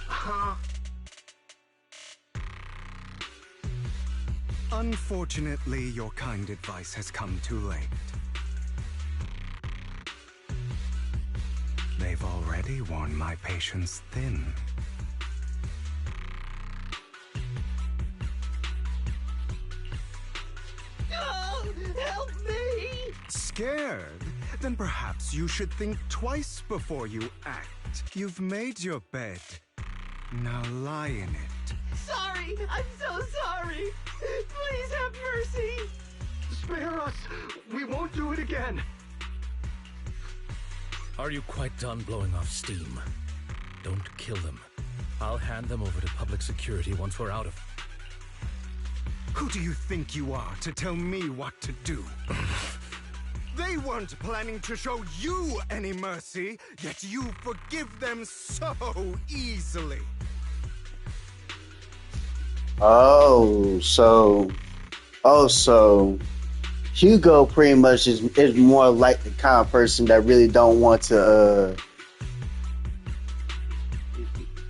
Huh?
Unfortunately, your kind advice has come too late. They've already worn my patience thin.
Oh, help me!
Scared? Then perhaps you should think twice before you act. You've made your bed. Now lie in it.
Sorry! I'm so sorry! Please have mercy!
Spare us! We won't do it again!
Are you quite done blowing off steam? Don't kill them. I'll hand them over to public security once we're out of...
Who do you think you are to tell me what to do? They weren't planning to show you any mercy, yet you forgive them so easily.
So Hugo pretty much is more like the kind of person that really don't want to,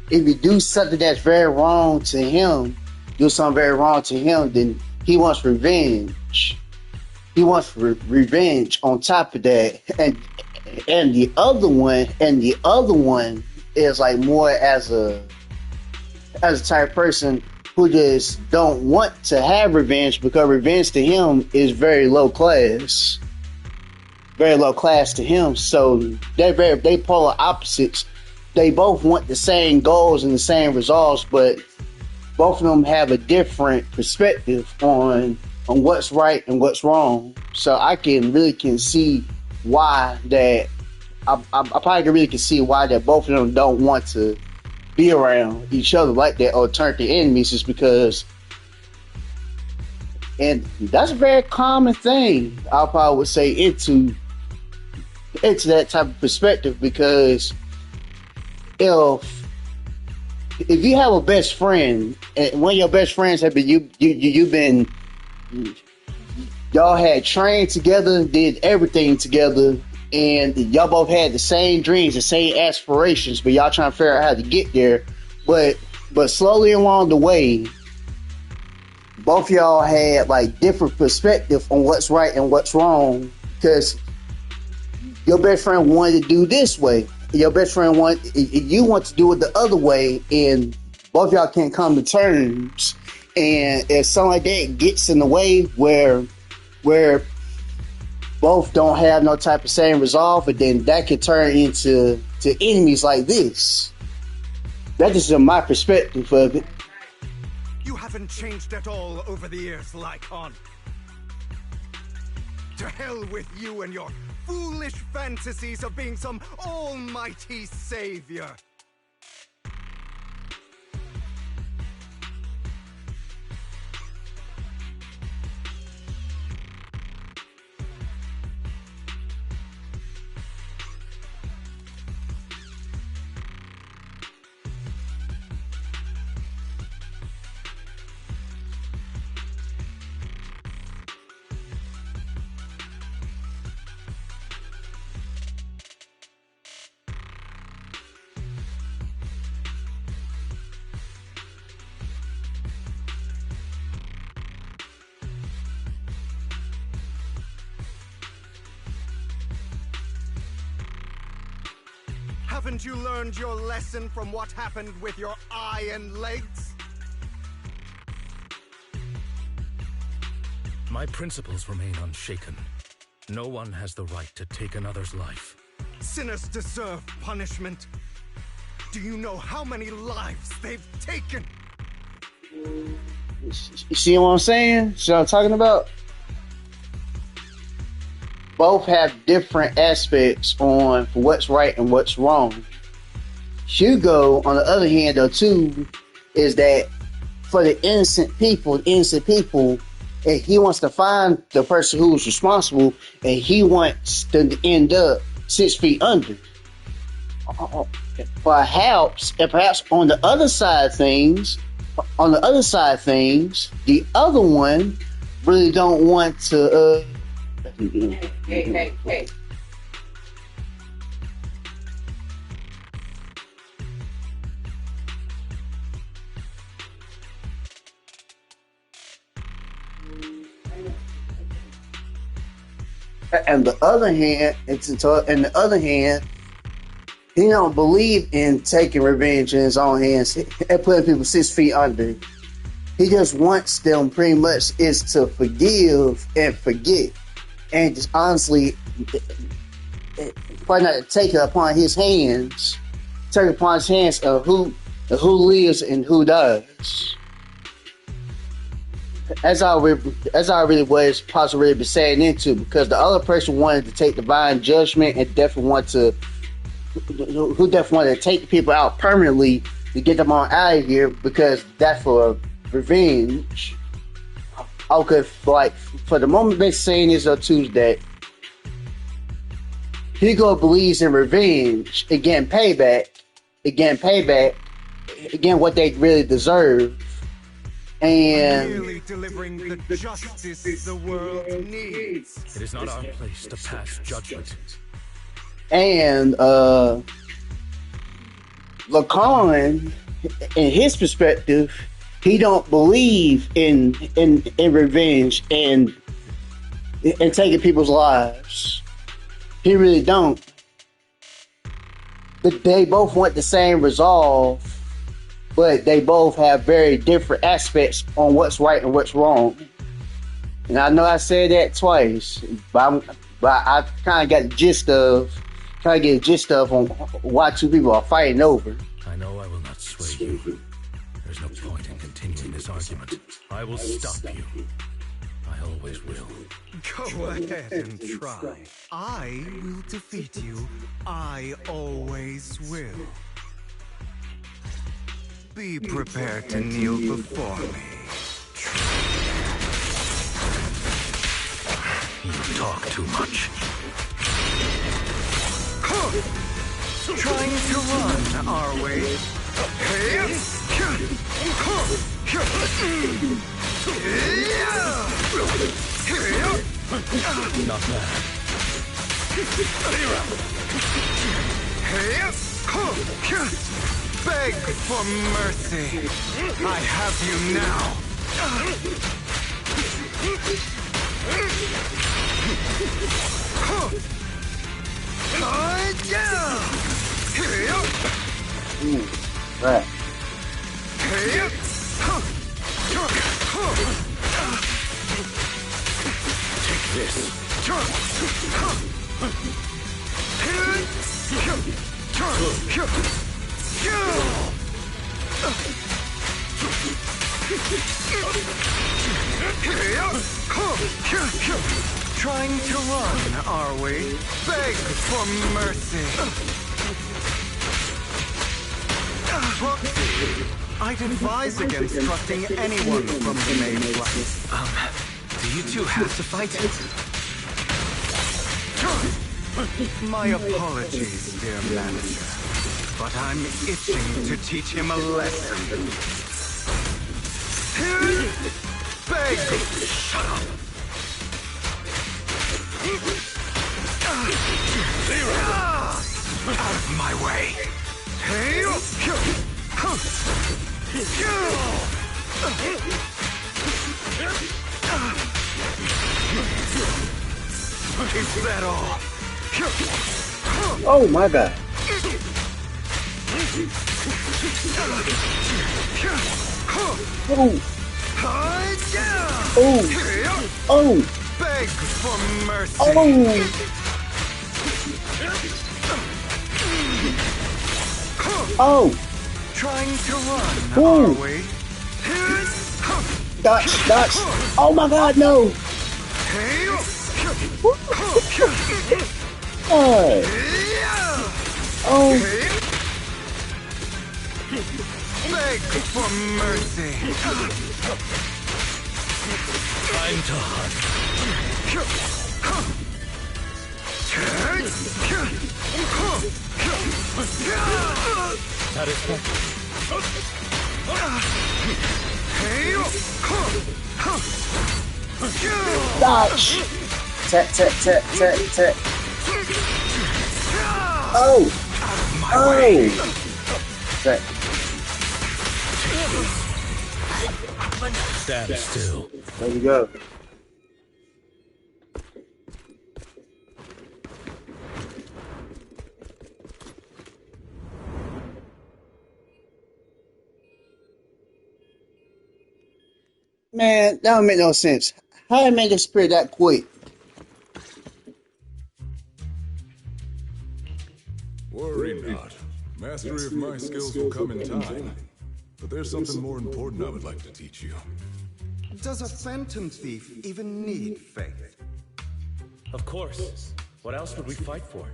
if you do something that's very wrong to him, then he wants revenge. He wants revenge on top of that, and the other one is like more as a type of person who just don't want to have revenge, because revenge to him is very low class to him. So they polar opposites. They both want the same goals and the same results, but both of them have a different perspective on what's right and what's wrong. So I really can see why that. I probably really can see why that both of them don't want to be around each other like that or turn to enemies, is because, and that's a very common thing, I probably would say, into that type of perspective, because if you have a best friend and one of your best friends have been y'all had trained together, did everything together, and y'all both had the same dreams, the same aspirations, but y'all trying to figure out how to get there. But slowly along the way, both y'all had like different perspective on what's right and what's wrong, because your best friend wanted to do this way, your best friend you want to do it the other way, and both y'all can't come to terms. And if something like that gets in the way where both don't have no type of same resolve, but then that could turn into enemies like this. That's just my perspective of it.
You haven't changed at all over the years, Lycon. To hell with you and your foolish fantasies of being some almighty savior. Haven't you learned your lesson from what happened with your eye and legs?
My principles remain unshaken. No one has the right to take another's life.
Sinners deserve punishment. Do you know how many lives they've taken?
You see what I'm saying? See what I'm talking about? Both have different aspects on what's right and what's wrong. Hugo, on the other hand, though, too, is that for the innocent people, and he wants to find the person who's responsible, and he wants to end up 6 feet under. Perhaps on the other side of things, the other one really don't want to. Hey. And the other hand, He don't believe in taking revenge in his own hands and putting people 6 feet under. He just wants them pretty much is to forgive and forget. And just honestly, probably not to take it upon his hands. Take it upon his hands of who lives and who does. As I really was possibly been saying into, because the other person wanted to take divine judgment and definitely wanted to take people out permanently to get them on out of here because that's for revenge. Okay, like for the moment they're saying this on Tuesday, Hugo believes in revenge, again payback, again what they really deserve. And
merely delivering the justice the world needs.
It is not our place to pass judgment.
And Lacan, in his perspective, he don't believe in revenge and taking people's lives. He really don't. They both want the same resolve, but they both have very different aspects on what's right and what's wrong. And I know I said that twice, but I kind of got the gist of, on why two people are fighting over.
I know I will not sway you. There's no point in continuing this argument. I will stop you. I always will.
Go ahead and try. I will defeat you. I always will. Be prepared to kneel before me.
You talk too much.
Trying to run, are we?
Not bad.
Beg for mercy. I have you now.
Right.
Take this.
Trying to run, are we? Beg for mercy. I'd advise against trusting anyone from the Mayflight.
Do you two have to fight?
My apologies, dear manager, but I'm itching to teach him a lesson. Beg!
Shut up! Out of my way!
Is that all?
Oh my god. Oh. Oh. Oh.
Beg for mercy.
Oh.
Trying to run, are we?
Dutch. Oh my god, no. Oh.
Beg for mercy.
Time to hunt.
Dutch. Tap. Oh. Right.
Stand still.
There you go. Man, that don't make no sense. How did man disappear that quick?
Worry not. Mastery of my skills will come in time. But there's something more important I would like to teach you.
Does a phantom thief even need faith?
Of course. What else would we fight for?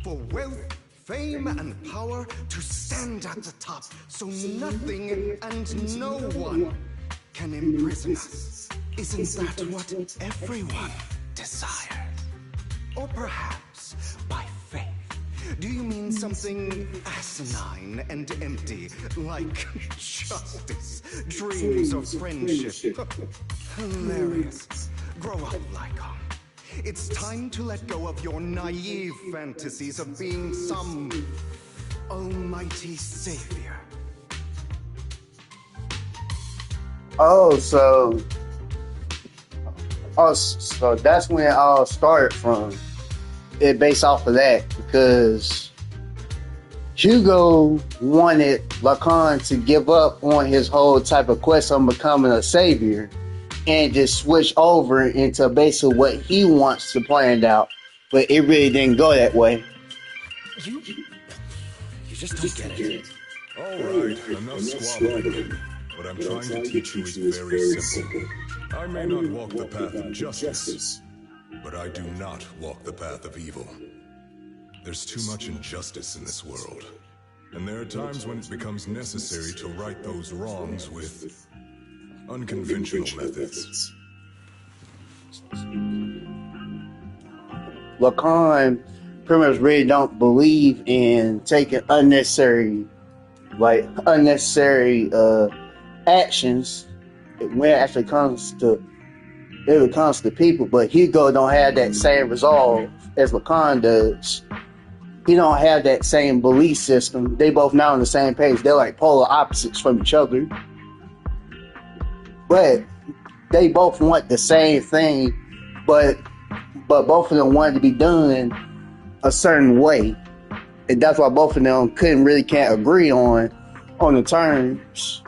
For wealth, fame, and power to stand at the top so nothing and no one can imprison us. Isn't that what everyone desires? Or perhaps by faith, do you mean something asinine and empty, like justice, dreams of friendship? Hilarious. Grow up, Lycon. It's time to let go of your naive fantasies of being some almighty savior.
So that's when it all started from. It based off of that because Hugo wanted Lacan to give up on his whole type of quest on becoming a savior and just switch over into basically what he wants to plan out. But it really didn't go that way.
You just don't get it.
All right, enough squabbling. What I'm trying to teach you is very simple. I may not walk the path of justice, but I do not walk the path of evil. There's too much injustice in this world, and there are times when it becomes necessary to right those wrongs with unconventional methods.
Lacan pretty much really don't believe in taking unnecessary actions when it actually comes to people, but Hugo don't have that same resolve as Lacan does. He don't have that same belief system. They both not on the same page. They're like polar opposites from each other. But they both want the same thing, but both of them wanted to be done a certain way. And that's why both of them can't agree on the terms.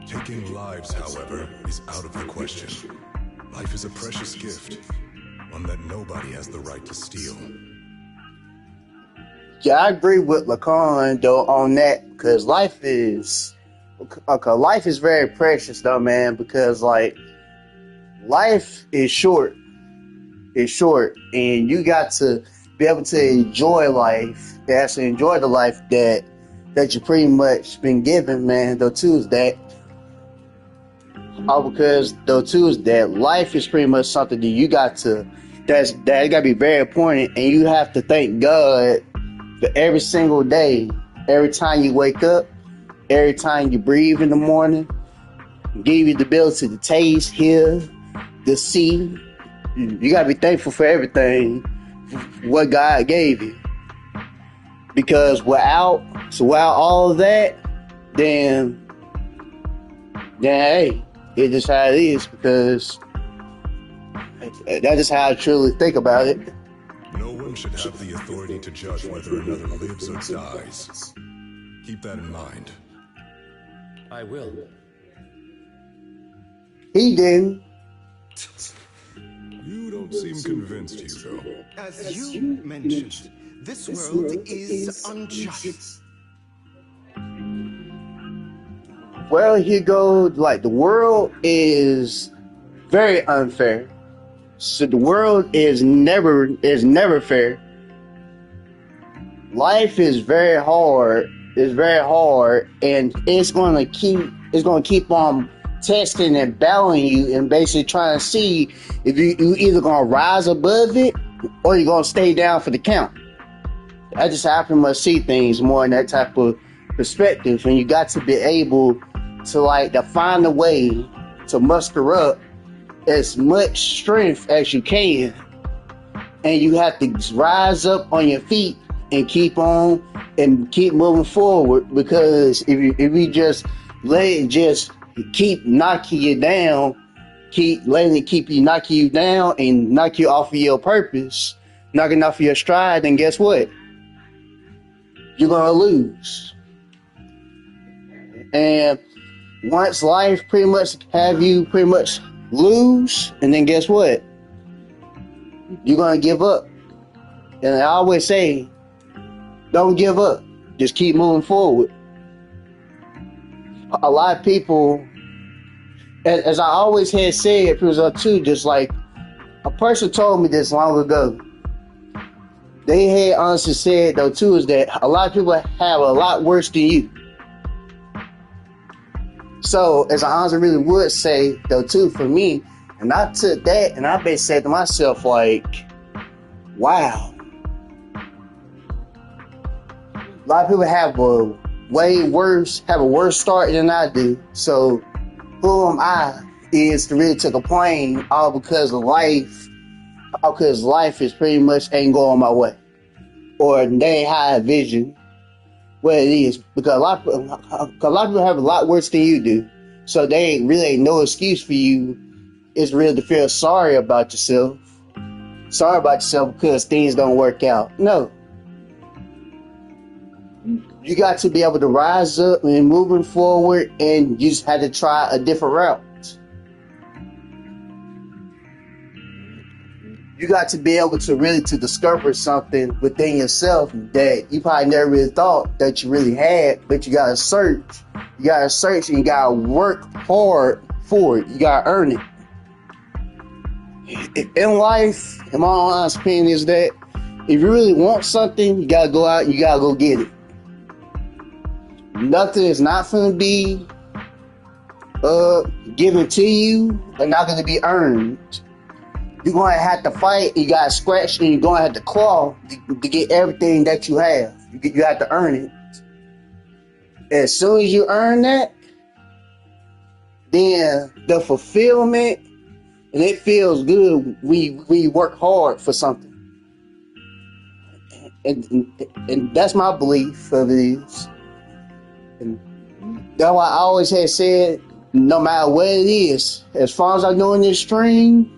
Taking lives, however, is out of the question. Life is a precious gift, one that nobody has the right to steal.
Yeah, I agree with Lacan though on that, because life is very precious though, man, because like life is short. It's short, and you got to be able to enjoy life. You have to enjoy the life that you pretty much been given, man. Though too is that life is pretty much something that you got to gotta be very important, and you have to thank God for every single day, every time you wake up, every time you breathe in the morning, give you the ability to taste, hear, to see. You gotta be thankful for everything, what God gave you. Because without all of that, then hey, it's just how it is, because that's just how I truly think about it.
No one should have the authority to judge whether another lives or dies. Keep that in mind.
I will.
He didn't.
You don't seem convinced, Hugo.
As you mentioned, this world is unjust.
Well, Hugo, like the world is very unfair. So the world is never fair. Life is very hard. It's very hard, and it's gonna keep on testing and battling you, and basically trying to see if you either gonna rise above it or you're gonna stay down for the count. I just happen to see things more in that type of perspective, and you got to be able to find a way to muster up as much strength as you can, and you have to rise up on your feet and keep moving forward, because if you just let it just keep knocking you down, knocking you down and knock you off of your purpose, knocking off of your stride, then guess what? You're gonna lose. And once life pretty much have you pretty much lose, and then guess what? You're gonna give up. And I always say, don't give up. Just keep moving forward. A lot of people, as I always had said, it was up too, just like a person told me this long ago. They had honestly said though too, is that a lot of people have a lot worse than you. So as I honestly really would say though too, for me, and I took that and I basically said to myself like, wow. A lot of people have a worse start than I do. So who am I is to really to complain all because life is pretty much ain't going my way. Or they ain't high vision what it is. Because a lot of people have a lot worse than you do. So they ain't no excuse for you. It's really to feel sorry about yourself. Sorry about yourself because things don't work out. No. You got to be able to rise up and moving forward, and you just had to try a different route. You got to be able to really to discover something within yourself that you probably never really thought that you really had, but you gotta search. You gotta search and you gotta work hard for it. You gotta earn it. In life, in my honest opinion, is that if you really want something, you gotta go out and you gotta go get it. Nothing is not going to be given to you and not going to be earned. You're going to have to fight, you got to scratch, and you're going to have to claw to get everything that you have. You have to earn it. As soon as you earn that, then the fulfillment, and it feels good when you work hard for something. And that's my belief of it is. And that's why I always had said, no matter what it is, as far as I'm doing this stream,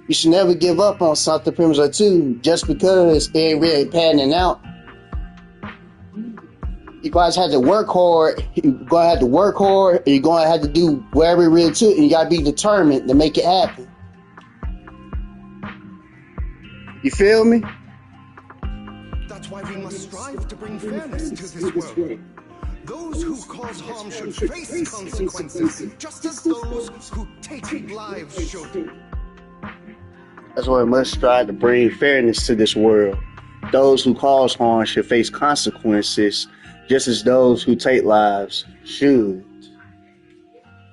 you should never give up on something pretty much or two just because it ain't really panning out. You guys have to work hard. You're going to have to work hard, and you're going to have to do whatever it really to, and you got to be determined to make it happen. You feel me?
That's why we must strive to bring fairness to this world. Those who cause harm should face consequences, just as those who take lives should.
That's why we must strive to bring fairness to this world. Those who cause harm should face consequences, just as those who take lives should.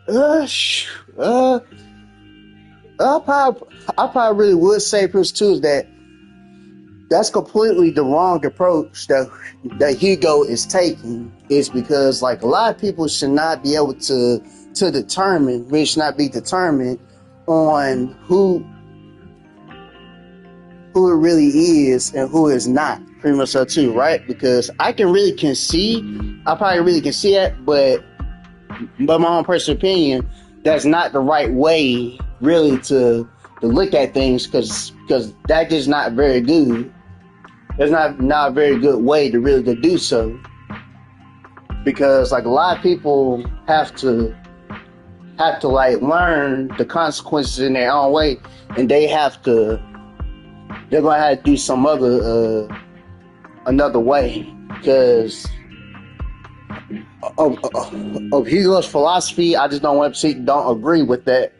I probably really would say, Prince, too, is that that's completely the wrong approach that Hugo is taking. Is because like a lot of people should not be able to determine, we should not be determined on who it really is and who is not, pretty much so too, right? Because I probably really can see it, but my own personal opinion, that's not the right way really to look at things, because that is not very good. It's not a very good way to really to do so, because like a lot of people have to like learn the consequences in their own way, and they're gonna have to do some another way, because of Hugo's philosophy. I just don't agree with that.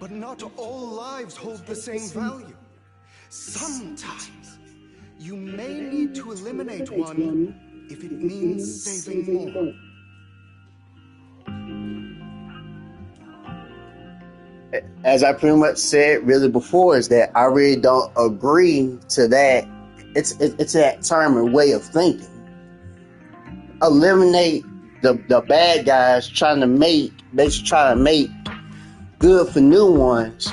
But not all lives hold the same value. Sometimes you may need to eliminate one if it means saving more.
As I pretty much said really before, is that I really don't agree to that. It's that term and way of thinking. Eliminate the bad guys trying to make good for new ones.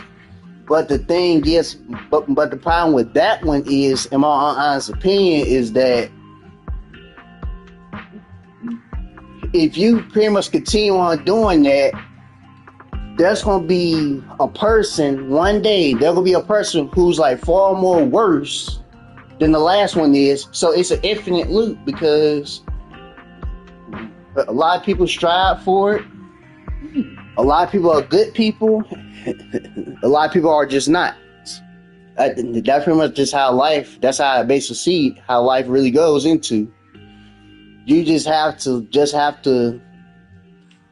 But the thing is, but the problem with that one is, in my honest opinion, is that if you pretty much continue on doing that, there's going to be a person, one day, there's going to be a person who's like far more worse than the last one is. So it's an infinite loop because a lot of people strive for it. A lot of people are good people. A lot of people are just not. That's pretty much just how life. That's how I basically see how life really goes into. You just have to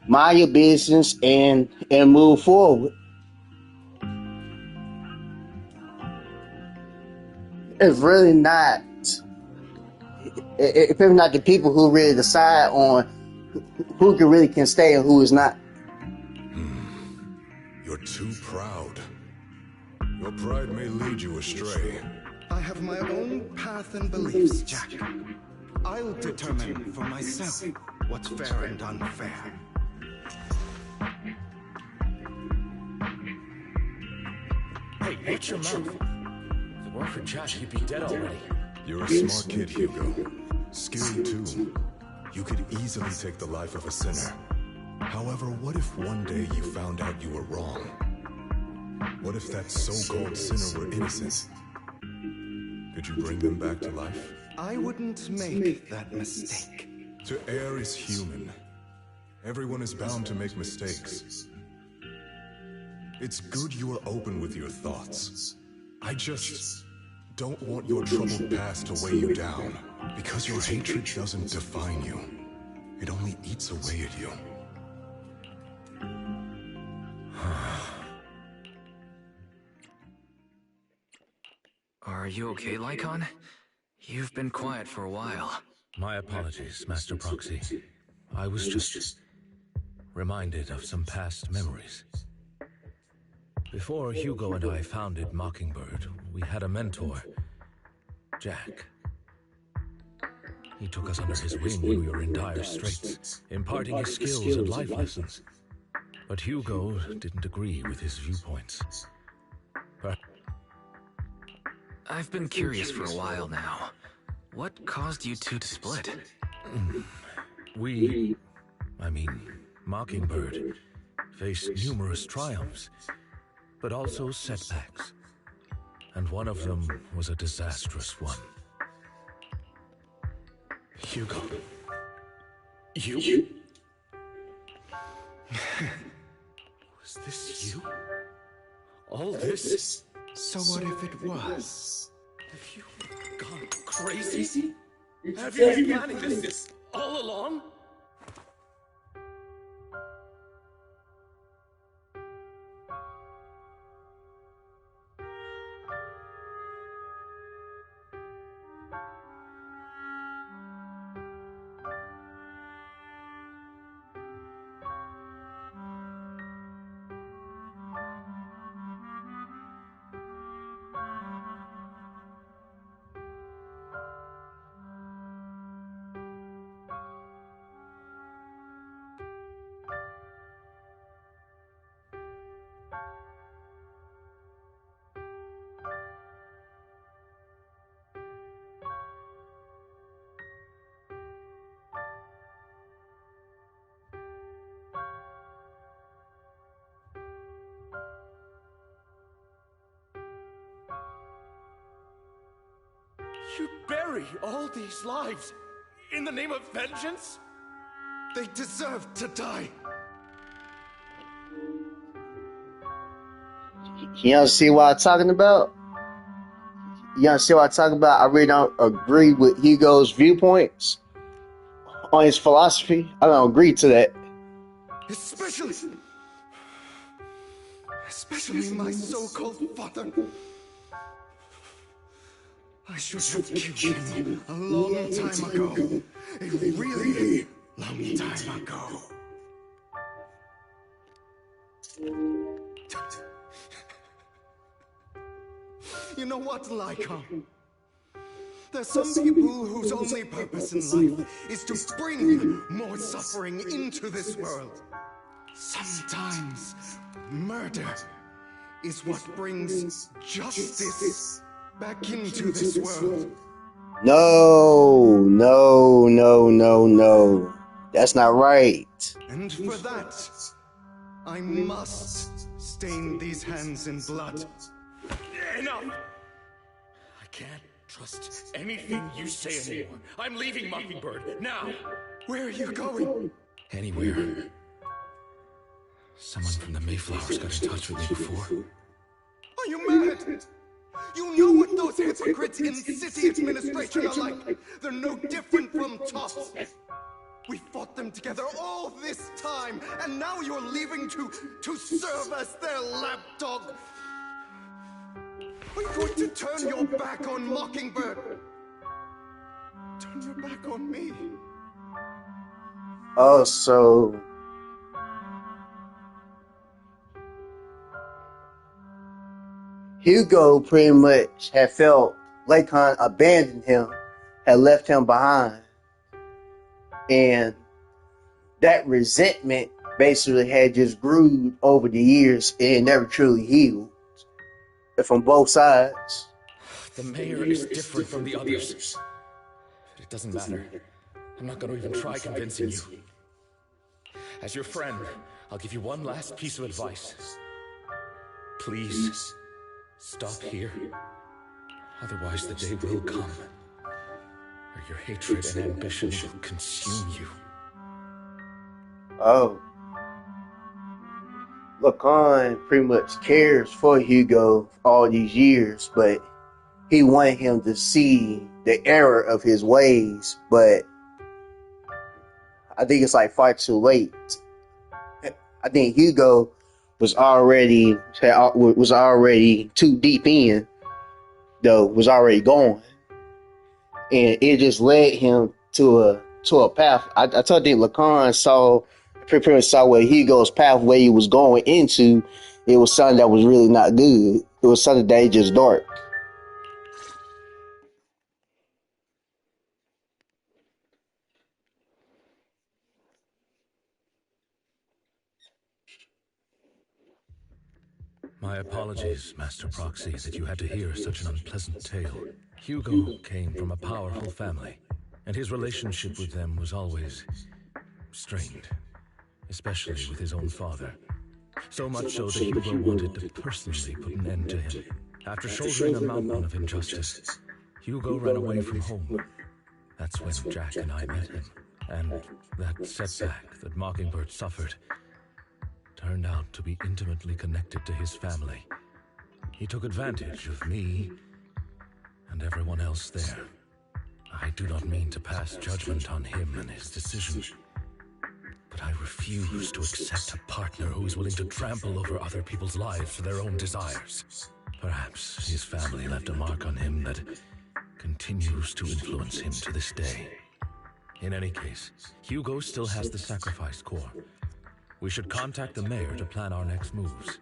mind your business and move forward. It's really not. It's really not the people who really decide on who can stay and who is not.
You're too proud. Your pride may lead you astray.
I have my own path and beliefs, Jack. I'll determine for myself what's fair and unfair.
Hey, watch your mouth. If it weren't for Jack, you'd be dead already.
You're a smart kid, Hugo. Skilled too. You could easily take the life of a sinner. However, what if one day you found out you were wrong? What if that so-called sinner were innocent? Could you bring them back to life?
I wouldn't make that mistake.
To err is human. Everyone is bound to make mistakes. It's good you are open with your thoughts. I just don't want your troubled past to weigh you down. Because your hatred doesn't define you. It only eats away at you.
Are you okay, Lycon? You've been quiet for a while.
My apologies, Master Proxy. I was just reminded of some past memories. Before Hugo and I founded Mockingbird, we had a mentor, Jack. He took us under his wing when we were in dire straits, imparting his skills and life lessons. But Hugo didn't agree with his viewpoints.
I've been curious for a while now. What caused you two to split?
Mockingbird, faced numerous triumphs, but also setbacks. And one of them was a disastrous one.
Hugo. You?
Was this you? All this?
So what if it was?
Have you gone crazy? Have you been planning this all along? You bury all these lives in the name of vengeance?
They deserve to die.
You see what I'm talking about? You see what I'm talking about? I really don't agree with Hugo's viewpoints on his philosophy. I don't agree to that.
Especially my so-called father. I should have killed him a long time ago. A really long time ago. You know what, Lycon? There's some people whose only purpose in life is to bring more suffering into this world. Sometimes murder is what brings justice back into this world.
No. That's not right.
And for that, I must stain these hands in blood.
Enough! I can't
trust anything you say anymore. I'm leaving Mockingbird, now! Where are you going?
Anywhere. Someone from the Mayflowers got in touch with me before.
Are you mad? You know what those hypocrites in city administration are like. They're no different from tops. We fought them together all this time, and now you're leaving to serve as their lapdog. Are you going to turn your back on Mockingbird? Turn your back on me?
Oh, so Hugo pretty much had felt Lakon abandoned him, had left him behind, and that resentment basically had just brewed over the years and never truly healed from both sides.
The mayor is different from the others. But it doesn't matter. I'm not going to even try convincing you. As your friend, I'll give you one last piece of advice. Please, stop here. Otherwise, the day will come where your hatred and ambition will consume you.
Oh. Lacan pretty much cares for Hugo all these years, but he wanted him to see the error of his ways, but I think it's like far too late. I think Hugo was already too deep in, though, was already gone, and it just led him to a path. I think Lacan pretty much saw where Hugo's pathway he was going into. It was something that was really not good. It was something that just dark.
My apologies, Master Proxy, that you had to hear such an unpleasant tale. Hugo came from a powerful family, and his relationship with them was always strained, especially with his own father. So much so that Hugo wanted to personally put an end to him. After shouldering a mountain of injustice, Hugo ran away from home. That's when Jack and I met him, and that setback that Mockingbird suffered turned out to be intimately connected to his family. He took advantage of me and everyone else there. I do not mean to pass judgment on him and his decision, but I refuse to accept a partner who is willing to trample over other people's lives for their own desires. Perhaps his family left a mark on him that continues to influence him to this day. In any case, Hugo still has the sacrifice core. We should contact the mayor to plan our next moves.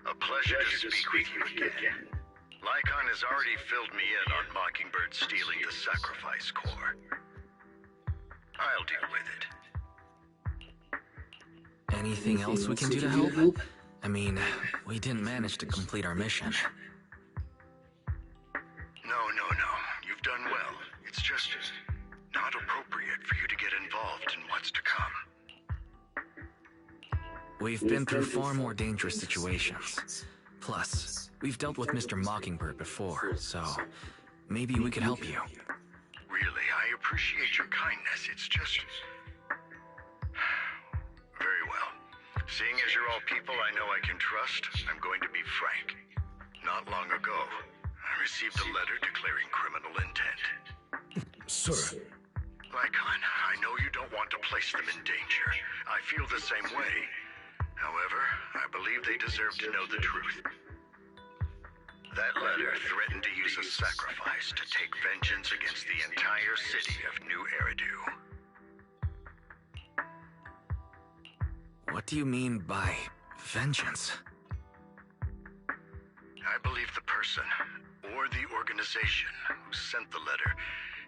A pleasure to speak with you again. Lycon has already filled me in on Mockingbird stealing the sacrifice core. I'll deal with it.
Anything else we can do to help? I mean, we didn't manage to complete our mission.
No. You've done well. It's just not appropriate for you to get involved in what's to come.
We've been through far more dangerous situations. Plus, we've dealt with Mr. Mockingbird before, so maybe we could help you.
Really, I appreciate your kindness. It's just... Very well. Seeing as you're all people I know I can trust, I'm going to be frank. Not long ago, I received a letter declaring criminal intent.
Sir.
Lycon, I know you don't want to place them in danger. I feel the same way. However, I believe they deserve to know the truth. That letter threatened to use a sacrifice to take vengeance against the entire city of New Eridu.
What do you mean by vengeance?
I believe the person, or the organization, who sent the letter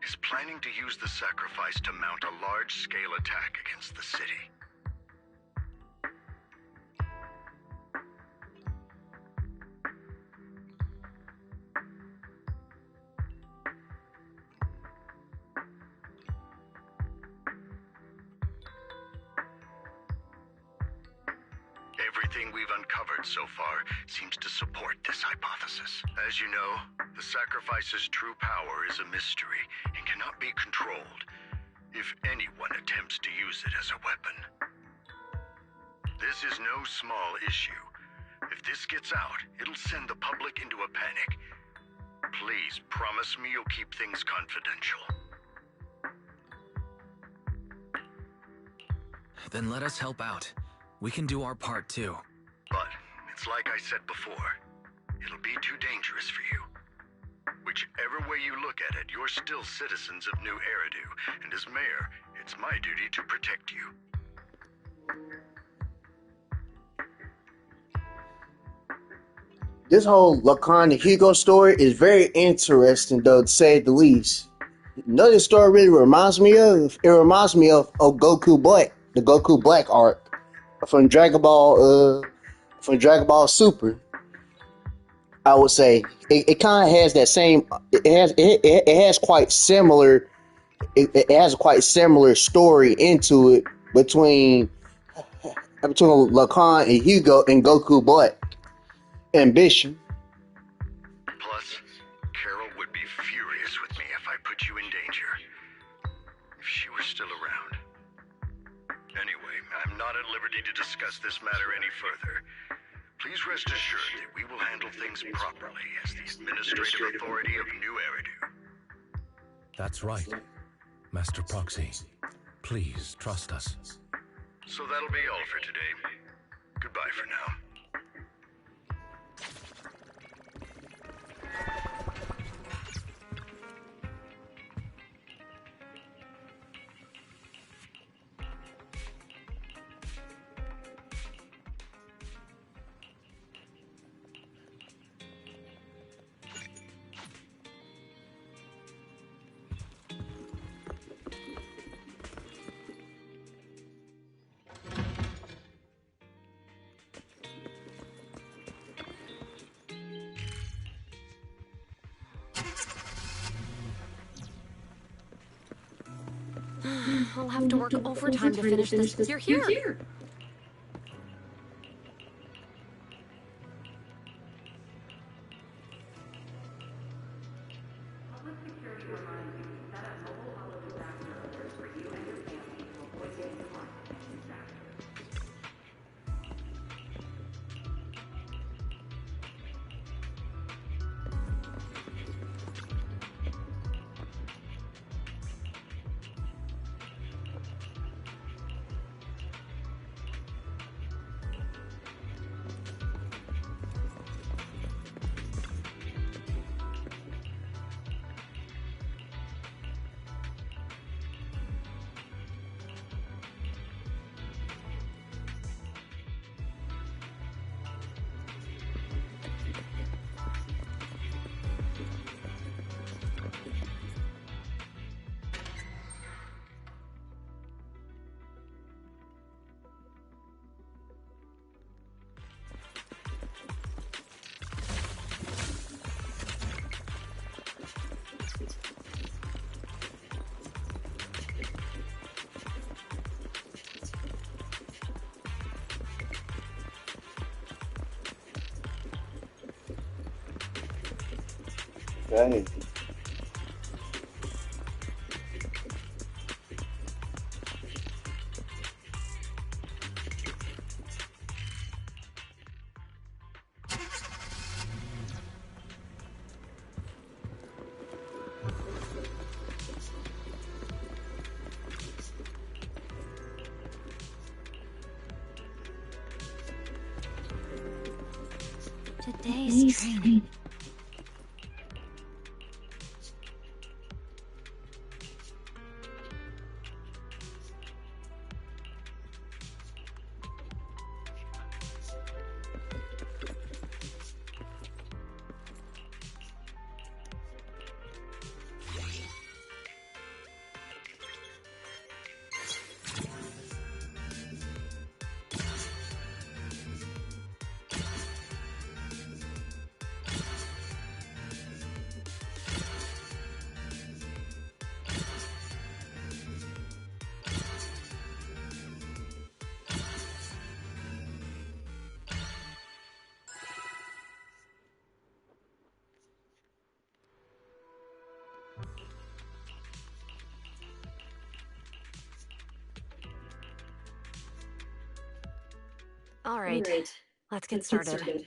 is planning to use the sacrifice to mount a large-scale attack against the city. Everything we we've uncovered so far seems to support this hypothesis. As you know, the sacrifice's true power is a mystery and cannot be controlled if anyone attempts to use it as a weapon. This is no small issue. If this gets out, it'll send the public into a panic. Please promise me you'll keep things confidential.
Then let us help out. We can do our part too.
But it's like I said before, it'll be too dangerous for you. Whichever way you look at it, you're still citizens of New Eridu, and as mayor, it's my duty to protect you.
This whole Lacan and Hugo story is very interesting, though, to say the least. You know, this story really reminds me of? It reminds me of Goku Black, the Goku Black arc from Dragon Ball Super. I would say it kind of has that same. It has quite similar. It has a quite similar story into it between Lacan and Hugo and Goku Black. Ambition.
Plus, Carol would be furious with me if I put you in danger. If she were still around. Anyway, I'm not at liberty to discuss this matter any further. Please rest assured that we will handle things properly as the administrative authority of New Eridu.
That's right, Master Proxy. Please trust us.
So that'll be all for today. Goodbye for now.
I'll have to work overtime to finish this. You're here!
Okay.
Today's training.
All right, let's get started.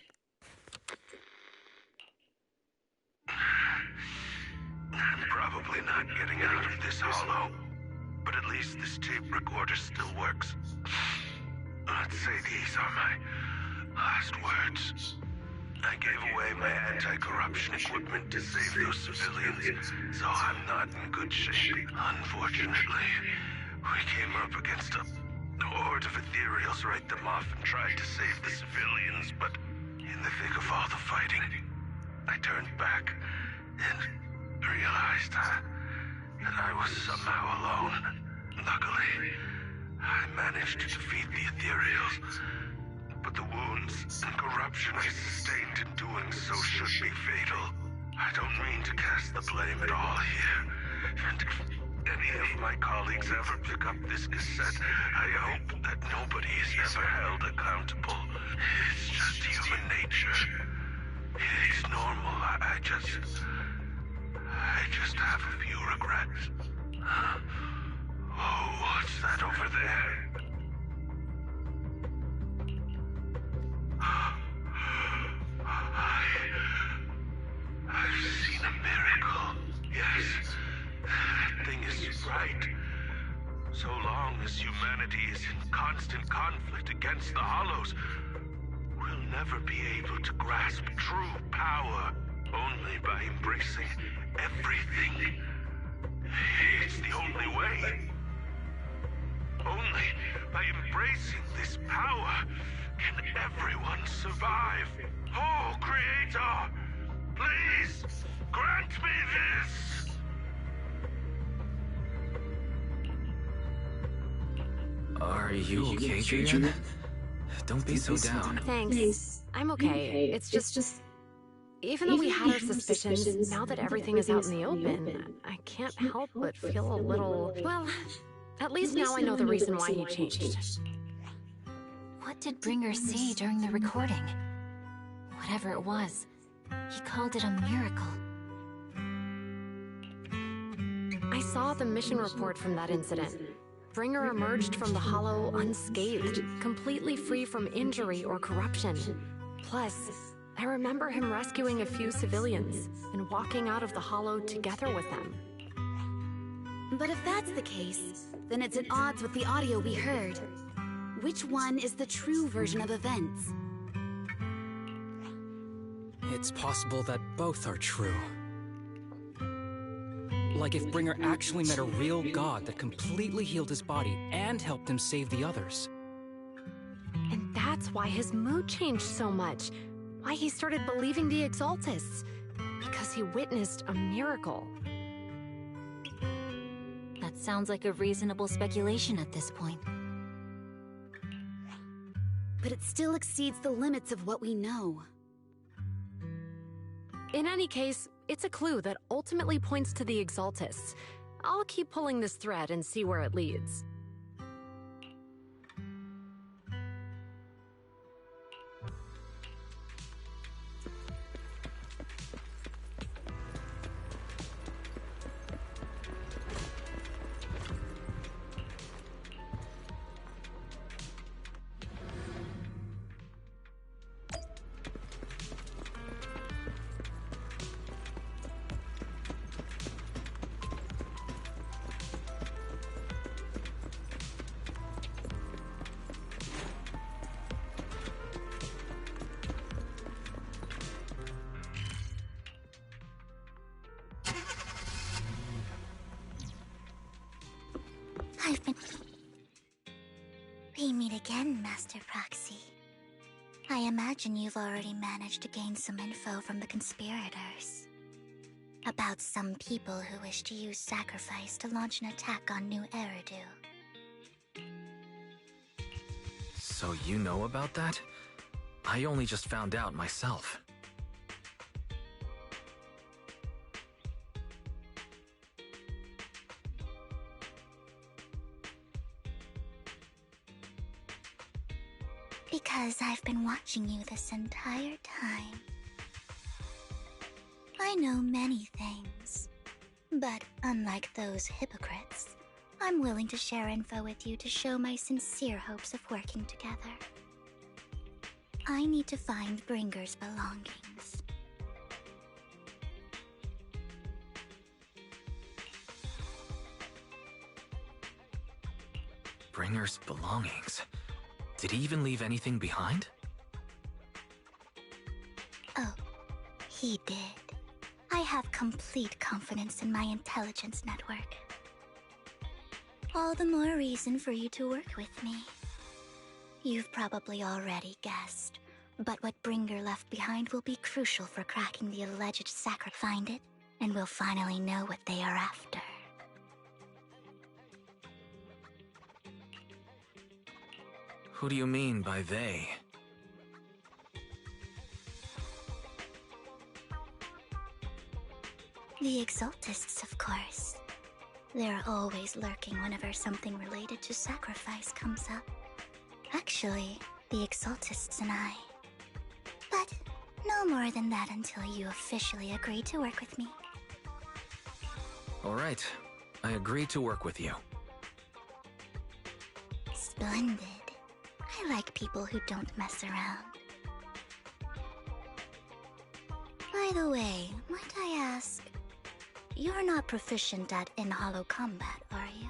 I'm probably not getting out of this hollow, but at least this tape recorder still works. Let's say these are my last words. I gave away my anti-corruption equipment to save those civilians, so I'm not in good shape. Unfortunately, we came up against a horde of ethereals, write them off, and tried to save the civilians, but in the thick of all the fighting, I turned back and realized that I was somehow alone. Luckily, I managed to defeat the ethereals, but the wounds and corruption I sustained in doing so should be fatal. I don't mean to cast the blame at all here, and if any of my colleagues ever pick up this cassette, I hope that nobody is ever held accountable. It's just human nature. It's normal. I just have a few regrets. Oh, what's that over there? I've seen a miracle. Yes, that thing is right. So long as humanity is in constant conflict against the Hollows, we'll never be able to grasp true power. Only by embracing everything. It's the only way. Only by embracing this power can everyone survive. Oh, Creator, please grant me this.
Are you okay, Julian? Don't be so down.
Thanks. I'm okay. It's just... Even though we had our suspicions, now that everything is out in the open, I can't help but feel a little... Well, at least now I know the reason why he changed.
What did Bringer see during the recording? Whatever it was, he called it a miracle.
I saw the mission report from that incident. Bringer emerged from the Hollow unscathed, completely free from injury or corruption. Plus, I remember him rescuing a few civilians and walking out of the Hollow together with them.
But if that's the case, then it's at odds with the audio we heard. Which one is the true version of events?
It's possible that both are true. Like if Bringer actually met a real god that completely healed his body and helped him save the others.
And that's why his mood changed so much. Why he started believing the Exaltists. Because he witnessed a miracle.
That sounds like a reasonable speculation at this point.
But it still exceeds the limits of what we know.
In any case, it's a clue that ultimately points to the Exaltists. I'll keep pulling this thread and see where it leads.
I've been... We meet again, Master Proxy. I imagine you've already managed to gain some info from the conspirators. About some people who wish to use sacrifice to launch an attack on New Eridu.
So you know about that? I only just found out myself.
Because I've been watching you this entire time. I know many things, but unlike those hypocrites, I'm willing to share info with you to show my sincere hopes of working together. I need to find Bringer's belongings.
Bringer's belongings? Did he even leave anything behind?
Oh, he did. I have complete confidence in my intelligence network. All the more reason for you to work with me. You've probably already guessed, but what Bringer left behind will be crucial for cracking the alleged sacrifice. Find it, and we'll finally know what they are after.
Who do you mean by they?
The Exaltists, of course. They're always lurking whenever something related to sacrifice comes up. Actually, the Exaltists and I. But no more than that until you officially agree to work with me.
All right, I agree to work with you.
Splendid. I like people who don't mess around. By the way, might I ask, you're not proficient at in-hollow combat, are you?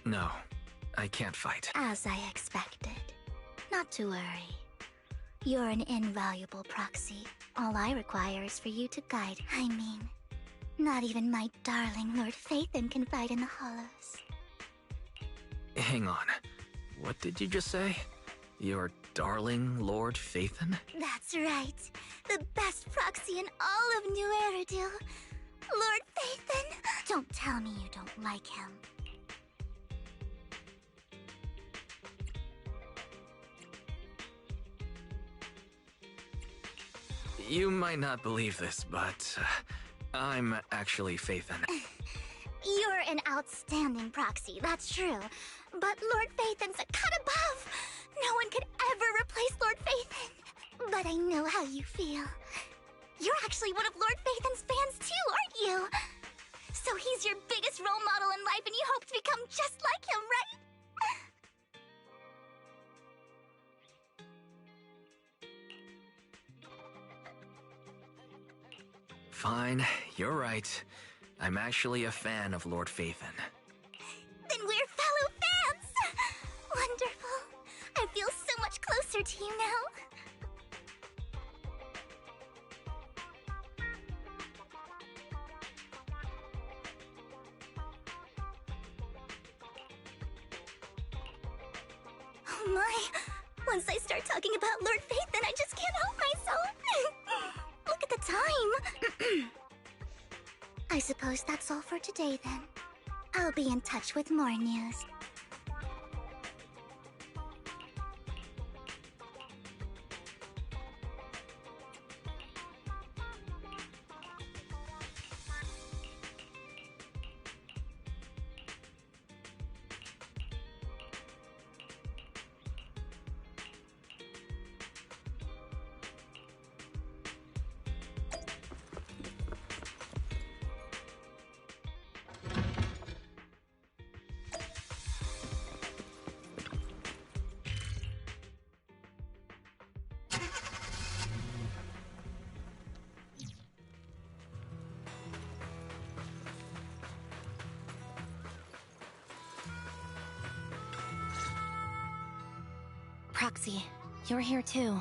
No, I can't fight.
As I expected. Not to worry. You're an invaluable proxy. All I require is for you to guide. I mean, not even my darling Lord Phaethon can fight in the hollows.
Hang on. What did you just say? Your darling Lord Phaethon?
That's right. The best proxy in all of New Eridil. Lord Phaethon. Don't tell me you don't like him.
You might not believe this, but I'm actually Phaethon.
You're an outstanding proxy, that's true. But Lord Phaethon's a cut above. No one could ever replace Lord Phaethon. But I know how you feel. You're actually one of Lord Phaethon's fans too, aren't you? So he's your biggest role model in life and you hope to become just like him, right?
Fine, you're right. I'm actually a fan of Lord Phaethon.
Then we're fellow fans! Wonderful. I feel so much closer to you now. Oh my! Once I start talking about Lord Phaethon, I just can't help myself! Look at the time! I suppose that's all for today then. I'll be in touch with more news. Proxy, you're here too.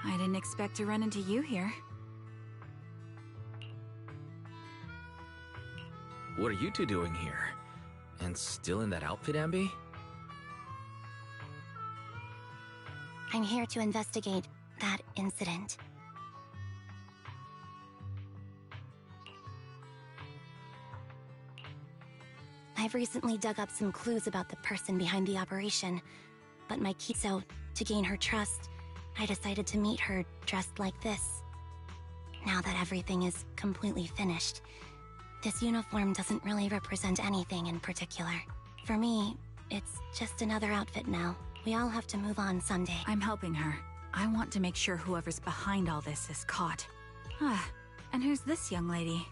I didn't expect to run into you here.
What are you two doing here? And still in that outfit, Ambi?
I'm here to investigate that incident. I've recently dug up some clues about the person behind the operation, but my key, so to gain her trust, I decided to meet her dressed like this. Now that everything is completely finished, this uniform doesn't really represent anything in particular. For me, it's just another outfit now. We all have to move on someday.
I'm helping her. I want to make sure whoever's behind all this is caught. Ah, and who's this young lady?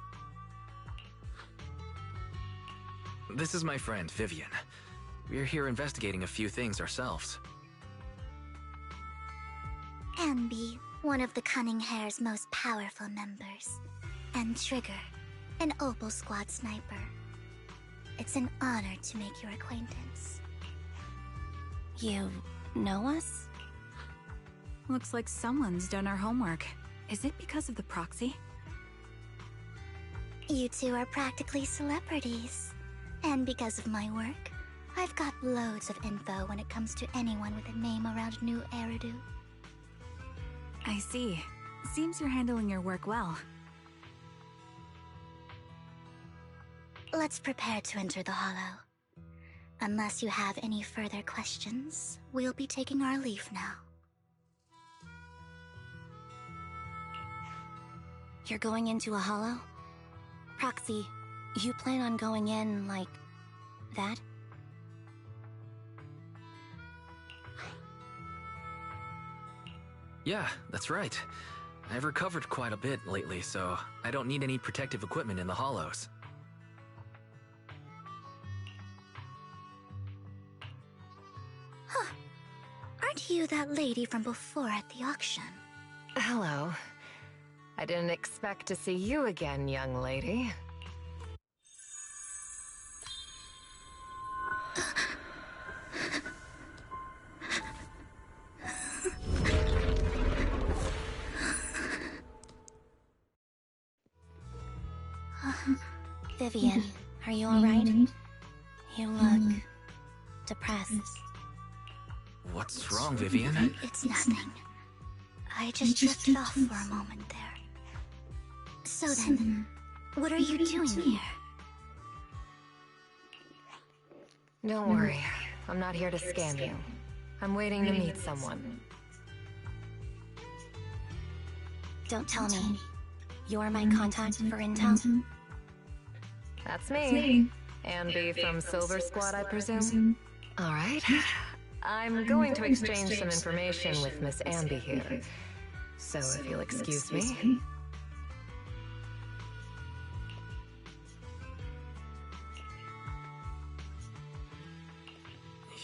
This is my friend, Vivian. We're here investigating a few things ourselves.
Ambi, one of the Cunning Hair's most powerful members. And Trigger, an Opal Squad sniper. It's an honor to make your acquaintance.
You know us? Looks like someone's done our homework. Is it because of the proxy?
You two are practically celebrities. And because of my work, I've got loads of info when it comes to anyone with a name around New Eridu.
I see. Seems you're handling your work well.
Let's prepare to enter the Hollow. Unless you have any further questions, we'll be taking our leave now.
You're going into a Hollow? Proxy, you plan on going in like that?
Yeah, that's right. I've recovered quite a bit lately, so I don't need any protective equipment in the hollows.
Huh. Aren't you that lady from before at the auction?
Hello. I didn't expect to see you again, young lady.
Vivian, are you alright? You look depressed.
What's wrong, Vivian?
It's nothing. I just drifted off for a moment there. So then, what are you doing here?
Don't worry. I'm not here to scam you. I'm waiting to meet someone.
Don't tell me. You're my contact for intel?
That's me. Ambi from Silver Squad, I presume? Alright. I'm going to exchange some information with Miss Ambi here. So if you'll excuse me.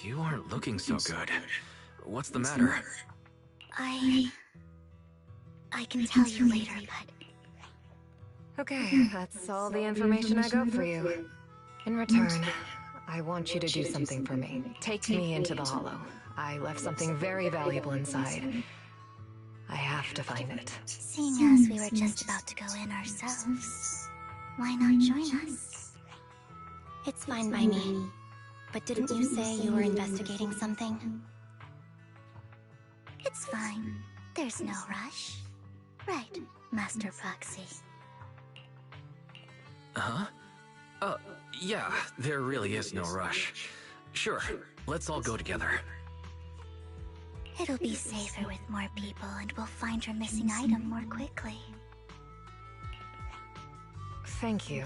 You aren't looking so good. What's the matter?
I can tell you later, but...
Okay, that's all the information I got for you. In return, I want you to do something for me. Take me into the Hollow. I left something very valuable inside. I have to find it.
Seeing as we were just about to go in ourselves, why not join us?
It's fine by me. But didn't you say you were investigating something?
It's fine. There's no rush. Right, Master Proxy.
Huh? Yeah, there really is no rush. Sure, let's all go together.
It'll be safer with more people and we'll find your missing item more quickly.
Thank you.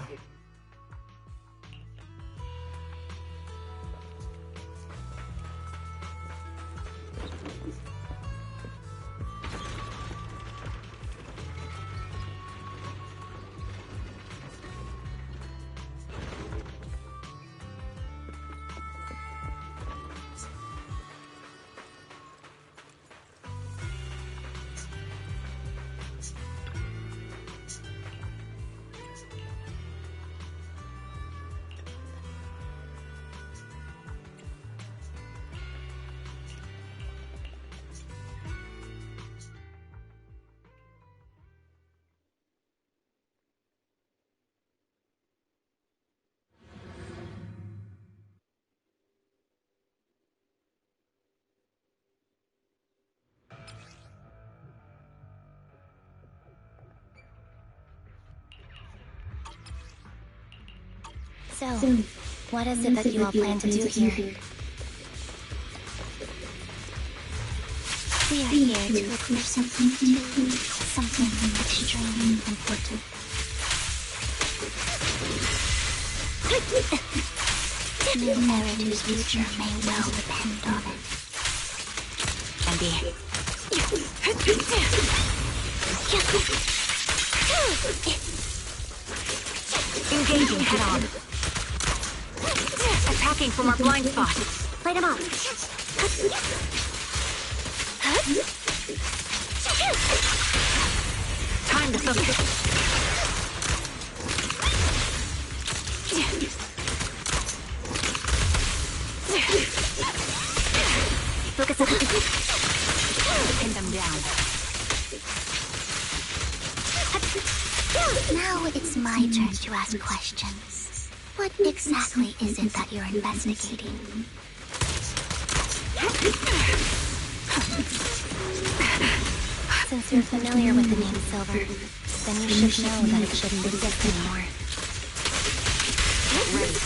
So, what is it that you all plan to do here?
We are here to look for something extremely important. New Eridu's future may well depend on it.
Ambi.
Engaging head on.
attacking from our blind spot.
Light him up.
Time to focus.
Focus up.
Pin them down.
Now it's my turn to ask questions. What exactly is it that you're investigating?
Since you're familiar with the name Silver, then you should know that it shouldn't exist anymore.
Ready.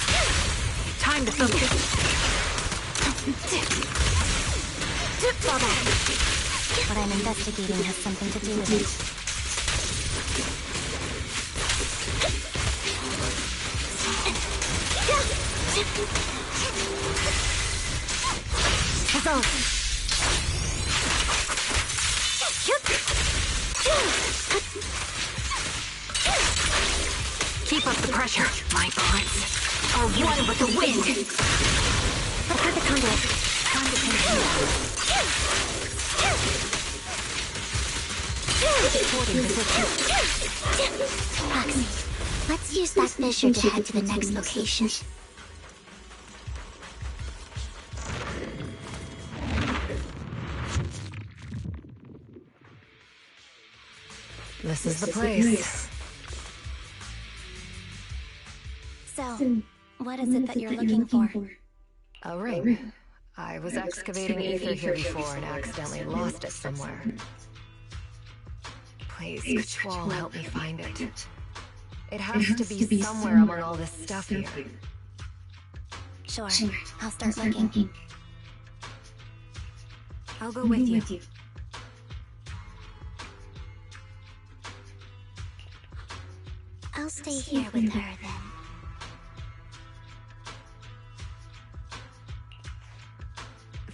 Time to focus.
Fall back. What I'm investigating has something to do with it.
Dissolve. Keep up the pressure. My bullets are one with the wind.
A perfect conduit.
Time to pin him down. Supporting position.
Proxy, let's use that fissure to head to the next location.
This is the place.
So, what is it that you're looking for?
A ring. I was excavating ether here before and accidentally lost it somewhere. Please, could you all help me find it? It has to be somewhere among all this stuff here.
Sure, I'll start looking.
I'll go with you.
I'll stay here with her then.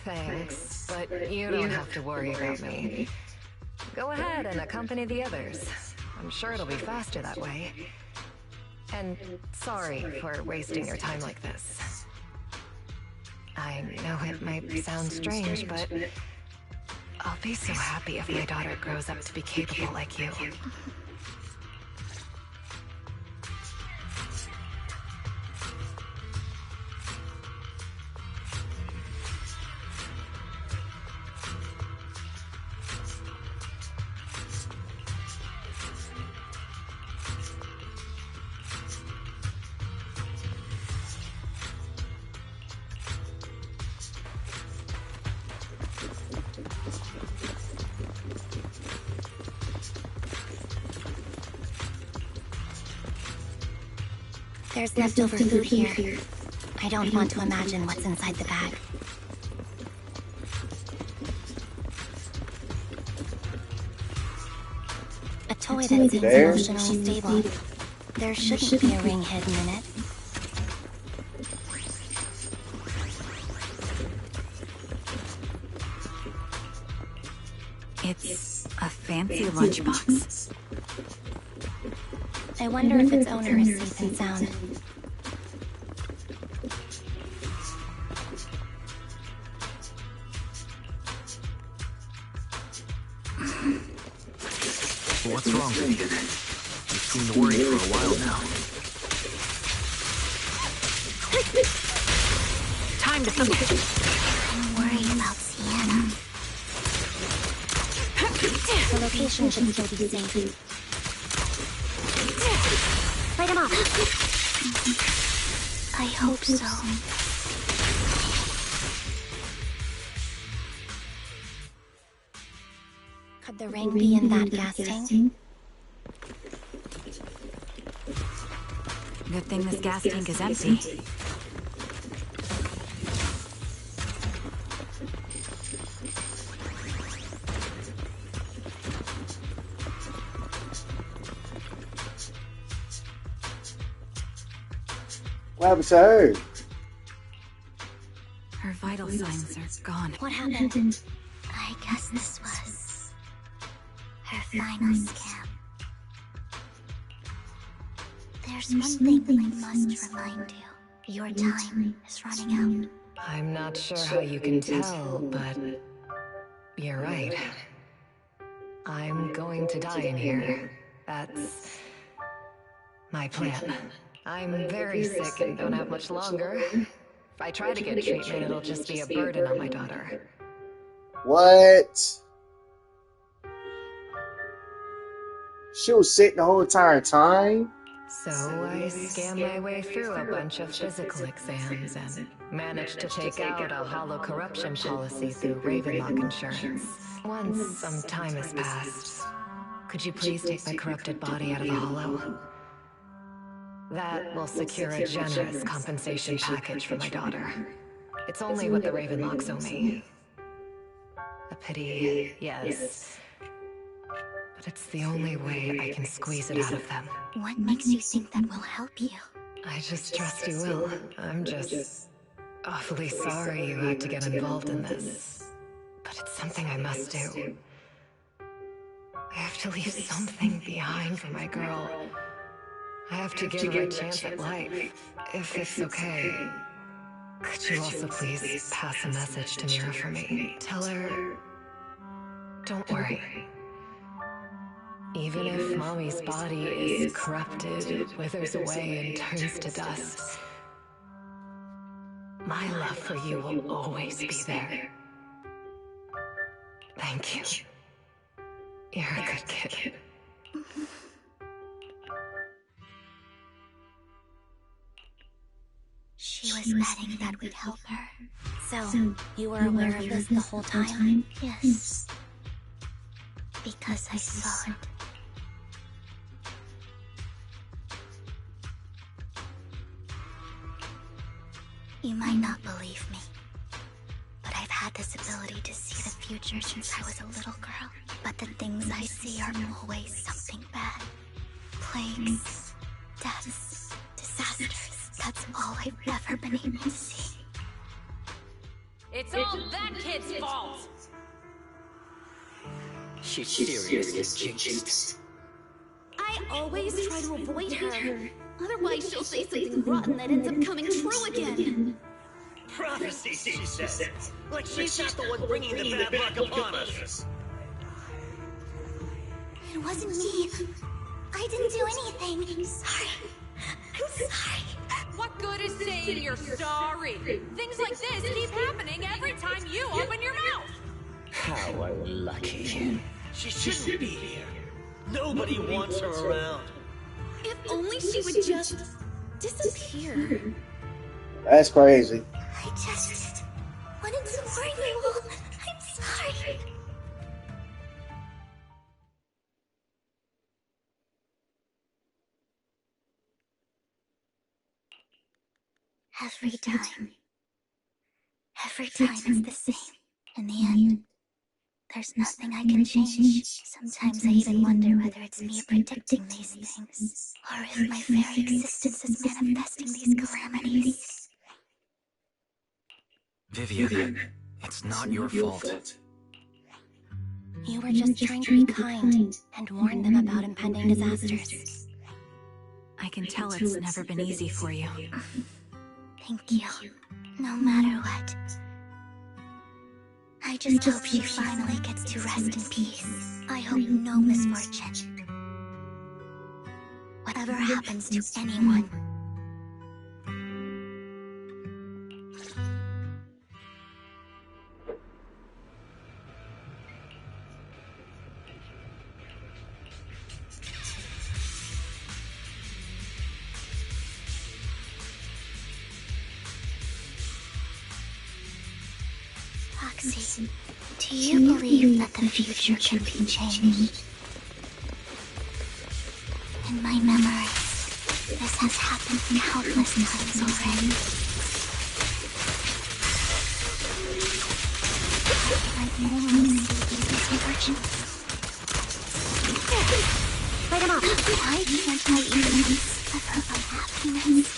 Thanks, but you don't have to worry about me. Go ahead and accompany the others. I'm sure it'll be faster that way. And sorry for wasting your time like this. I know it might sound strange, but I'll be so happy if my daughter grows up to be capable like you.
There's leftover food here. I don't want to imagine what's inside the bag. A toy that seems emotionally stable. There shouldn't be a ring hidden in it.
It's a fancy lunchbox.
I wonder if its owner is safe and sound.
What's wrong, Vivian? You seem worried for a while now.
Time to focus.
I'm worried about Sienna.
The location should still be safe. Light him up.
I hope so.
Could the ring be in that gas tank?
Good thing this gas tank is empty.
What happened to her?
Her vital signs are gone.
What happened?
I guess this was her final scan. There's one thing I must remind you. Your time is running out.
I'm not sure how you can tell, but you're right. I'm going to die in here. That's my plan. I'm very sick and don't have much longer. If I try to get treatment, it'll just be a burden on my daughter.
What? She was sick the whole entire time?
So I scammed my way through a bunch of physical exams and managed to take out a hollow corruption policy through Ravenlock Insurance. Once some time has passed, could you please take my corrupted body out of the hollow? That will secure a generous compensation package for my daughter. It's only what the Ravenlocks owe me. A pity, yes. But it's the only way I can squeeze it out of them.
What makes you think that will help you?
I just trust you will. I'm just awfully sorry you had to get involved in this. But it's something I must do. I have to leave something behind for my girl. I have to give her a chance at life, if it's okay. Could you also please pass a message to Mira for me? Tell her, don't worry. Even if Mommy's body is corrupted, withers away, and turns to dust, my love for you will always be there. Thank you. You're a good kid.
She was betting that we'd help her. So, you were aware of this the whole time? Yes. Because I saw it. You might not believe me, but I've had this ability to see the future since I was a little girl. But the things I see are always something bad. Plagues, deaths, disasters. That's all I've ever been able to see.
It's all that kid's fault!
She's seriously jinxed.
I always try to avoid her. Otherwise, she'll say something rotten that ends up coming true again.
Prophecy, she says. Like she's not the one bringing the bad luck upon us.
It wasn't me. I didn't do anything. Sorry. I'm sorry.
What good is saying you're sorry? Things like this keep happening every time you open your mouth.
How unlucky. She shouldn't be here. Nobody wants her around.
If only she would just disappear.
That's crazy.
I just wanted to warn you all. I'm sorry. Every time is the same. In the end, there's nothing I can change. Sometimes I even wonder whether it's me predicting these things, or if my very existence is manifesting these calamities.
Vivian, it's not your fault.
You were just trying to be kind and warn them about impending disasters.
I can tell it's never been easy for you.
Thank you. No matter what. I just hope she finally gets to rest in peace. I hope no misfortune. Whatever happens to anyone. Foxy, do you believe that the future can be changed? In my memory, this has happened countless times already. I only see these misfortunes. Break them up! Why can't I even suffer from happiness?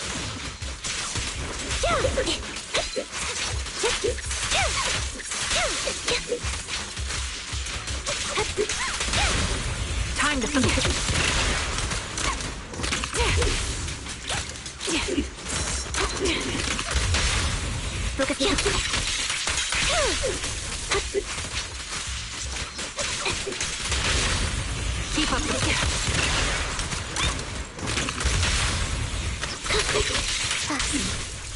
Time to finish.
Focus here.
Keep up the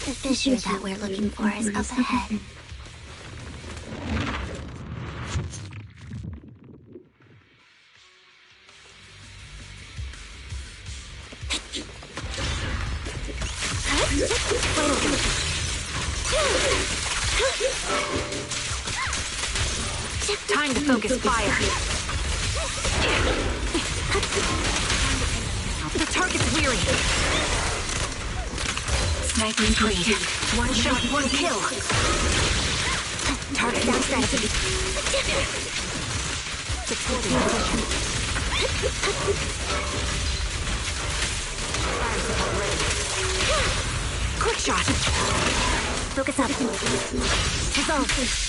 The fissure that we're looking for is up ahead.
Time to focus fire. The target's weary. Sniper's greed. One shot, one kill.
Target down strategy.
Supporting position. Fire support ready. Quick shot.
Focus up.
Dissolve.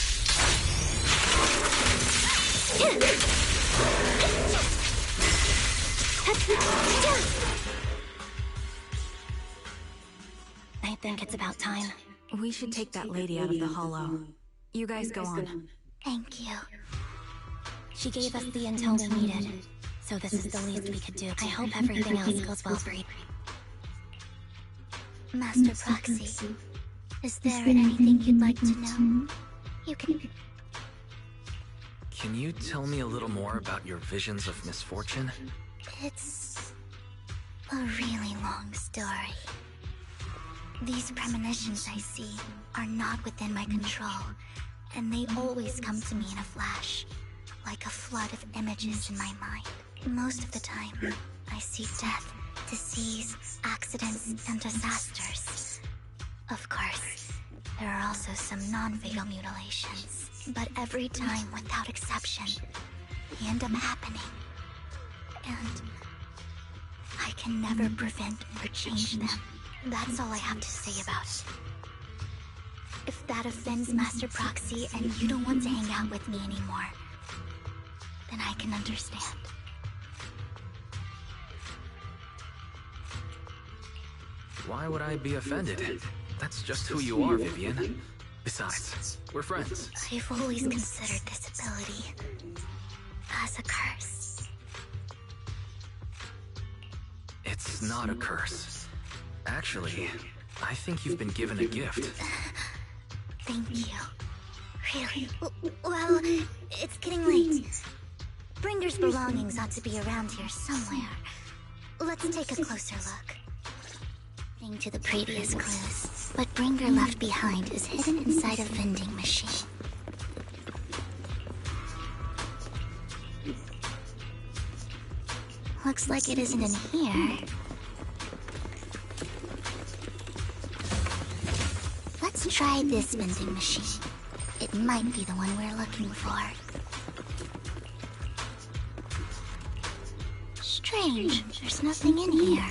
I think it's about time.
We should take that lady out of the hollow. You guys go on.
Thank you.
She gave us the intel we needed, so this is the least we could do. I hope everything else goes well for you.
Master Proxy, is there anything you'd like to know? You can...
Can you tell me a little more about your visions of misfortune?
It's a really long story. These premonitions I see are not within my control, and they always come to me in a flash, like a flood of images in my mind. Most of the time, I see death, disease, accidents, and disasters. Of course, there are also some non-fatal mutilations, but every time, without exception, they end up happening. And I can never prevent or change them. That's all I have to say about it. If that offends Master Proxy and you don't want to hang out with me anymore, then I can understand.
Why would I be offended? That's just who you are, Vivian. Besides, we're friends.
I've always considered this ability as a curse.
It's not a curse. Actually, I think you've been given a gift.
Thank you. Really? Well, it's getting late. Bringer's belongings ought to be around here somewhere. Let's take a closer look. According to the previous clues, what Bringer left behind is hidden inside a vending machine. Looks like it isn't in here. Let's try this vending machine. It might be the one we're looking for. Strange, there's nothing in here.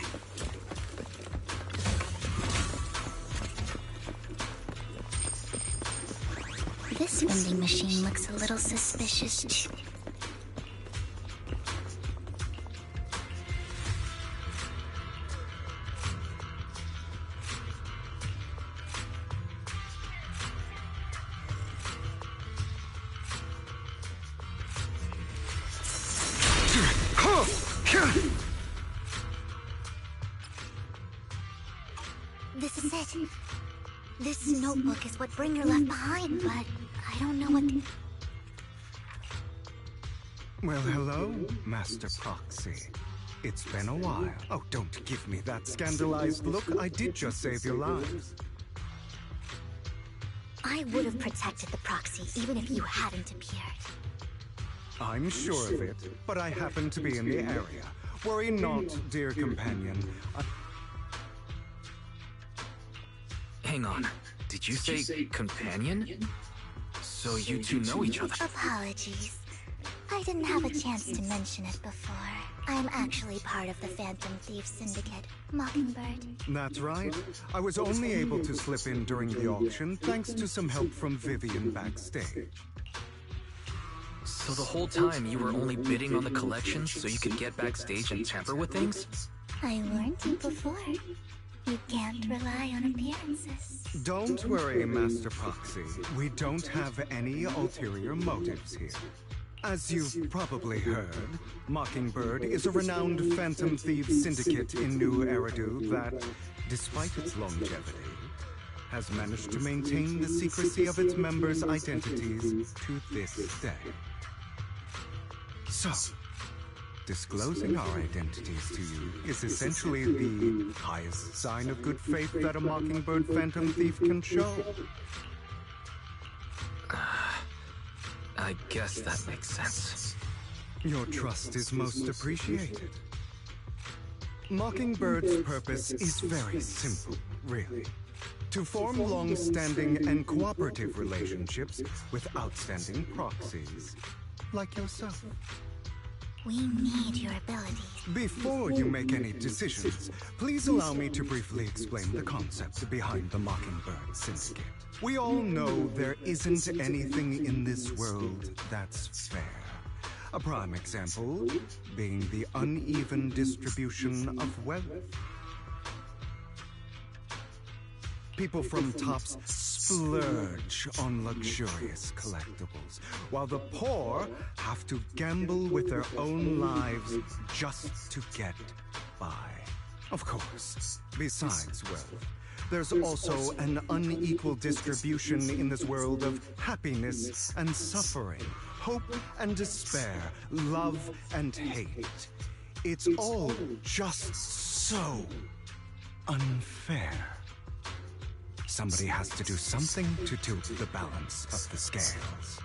This vending machine looks a little suspicious too. This is it. This notebook is what Bringer left behind, but I don't know what the...
Well, hello, Master Proxy. It's been a while. Oh, don't give me that scandalized look. I did just save your lives.
I would have protected the Proxy even if you hadn't appeared.
I'm sure of it, but I happen to be in the area. Worry not, dear companion.
Hang on. Did you say companion? So you two know each other?
Apologies. I didn't have a chance to mention it before. I'm actually part of the Phantom Thief Syndicate, Mockingbird.
That's right. I was only able to slip in during the auction thanks to some help from Vivian backstage.
So the whole time you were only bidding on the collection so you could get backstage and tamper with things?
I warned you before. You can't rely on appearances.
Don't worry, Master Proxy. We don't have any ulterior motives here. As you've probably heard, Mockingbird is a renowned phantom thieves syndicate in New Eridu that, despite its longevity, has managed to maintain the secrecy of its members' identities to this day. So, disclosing our identities to you is essentially the highest sign of good faith that a Mockingbird phantom thief can show.
I guess that makes sense.
Your trust is most appreciated. Mockingbird's purpose is very simple, really. To form long-standing and cooperative relationships with outstanding proxies, like yourself.
We need your abilities.
Before you make any decisions, please allow me to briefly explain the concept behind the Mockingbird Syndicate. We all know there isn't anything in this world that's fair. A prime example being the uneven distribution of wealth. People from tops splurge on luxurious collectibles, while the poor have to gamble with their own lives just to get by. Of course, besides wealth, there's also an unequal distribution in this world of happiness and suffering, hope and despair, love and hate. It's all just so unfair. Somebody has to do something to tilt the balance of the scales.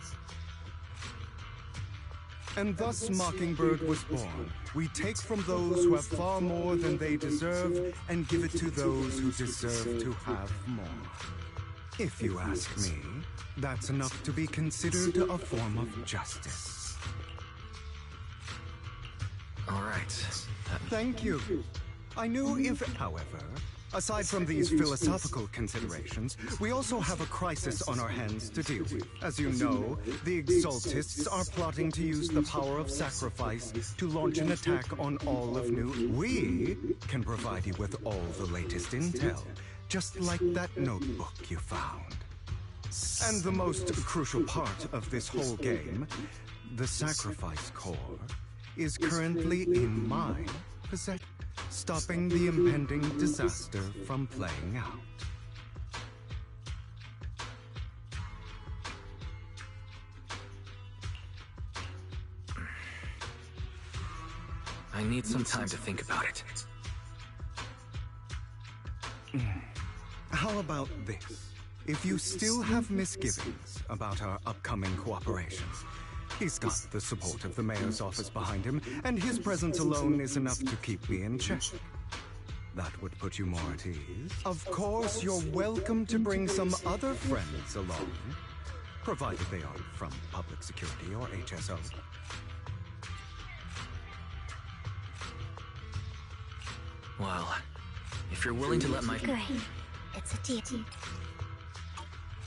And thus Mockingbird was born. We take from those who have far more than they deserve and give it to those who deserve to have more. If you ask me, that's enough to be considered a form of justice.
All right.
Thank you. I knew if, however, aside from these philosophical considerations, we also have a crisis on our hands to deal with. As you know, the Exaltists are plotting to use the power of sacrifice to launch an attack on all of New. We can provide you with all the latest intel, just like that notebook you found. And the most crucial part of this whole game, the sacrifice core, is currently in my possession, stopping the impending disaster from playing out.
I need some time to think about it.
How about this? If you still have misgivings about our upcoming cooperation, he's got the support of the mayor's office behind him, and his presence alone is enough to keep me in check. That would put you more at ease. Of course, you're welcome to bring some other friends along, provided they aren't from public security or HSO.
Well, if you're willing to let my...
Great. It's a deal.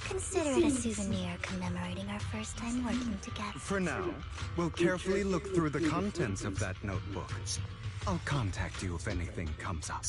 Consider it a souvenir commemorating our first time working together.
For now, we'll carefully look through the contents of that notebook. I'll contact you if anything comes up.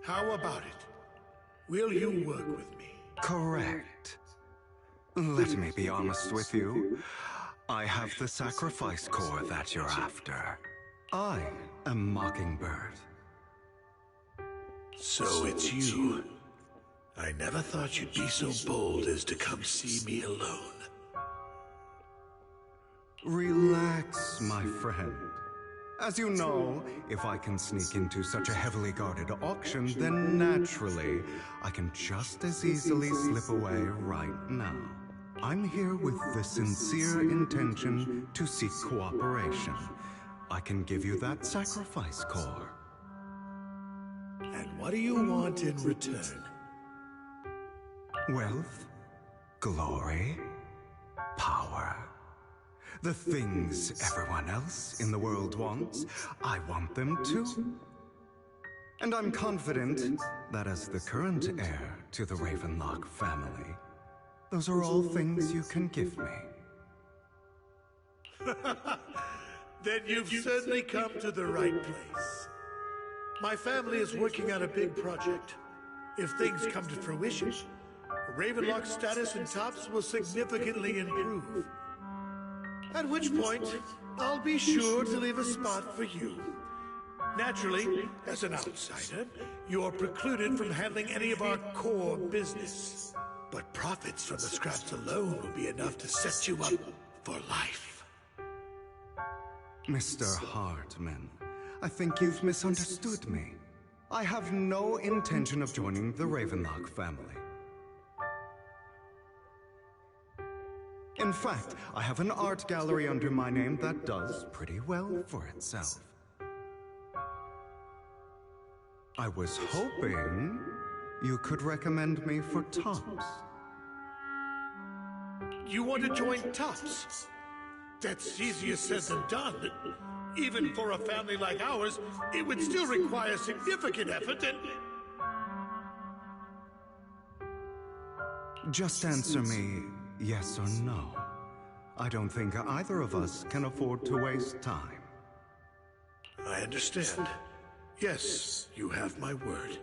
How about it? Will you work with me?
Correct. Let me be honest with you. I have the sacrifice core that you're after. I am Mockingbird.
So it's you. I never thought you'd be so bold as to come see me alone.
Relax, my friend. As you know, if I can sneak into such a heavily guarded auction, then naturally, I can just as easily slip away right now. I'm here with the sincere intention to seek cooperation. I can give you that sacrifice core.
And what do you want in return?
Wealth, glory, power. The things everyone else in the world wants, I want them too. And I'm confident that as the current heir to the Ravenlock family, those are all things you can give me.
Then you've certainly come to the right place. My family is working on a big project. If things come to fruition, Ravenlock's status in Tops will significantly improve. At which point, I'll be sure to leave a spot for you. Naturally, as an outsider, you're precluded from handling any of our core business. But profits from the scraps alone will be enough to set you up for life.
Mr. Hartman, I think you've misunderstood me. I have no intention of joining the Ravenlock family. In fact, I have an art gallery under my name that does pretty well for itself. I was hoping you could recommend me for Tops.
You want to join Tops? That's easier said than done. Even for a family like ours, it would still require significant effort and...
Just answer me yes or no. I don't think either of us can afford to waste time.
I understand. Yes, you have my word.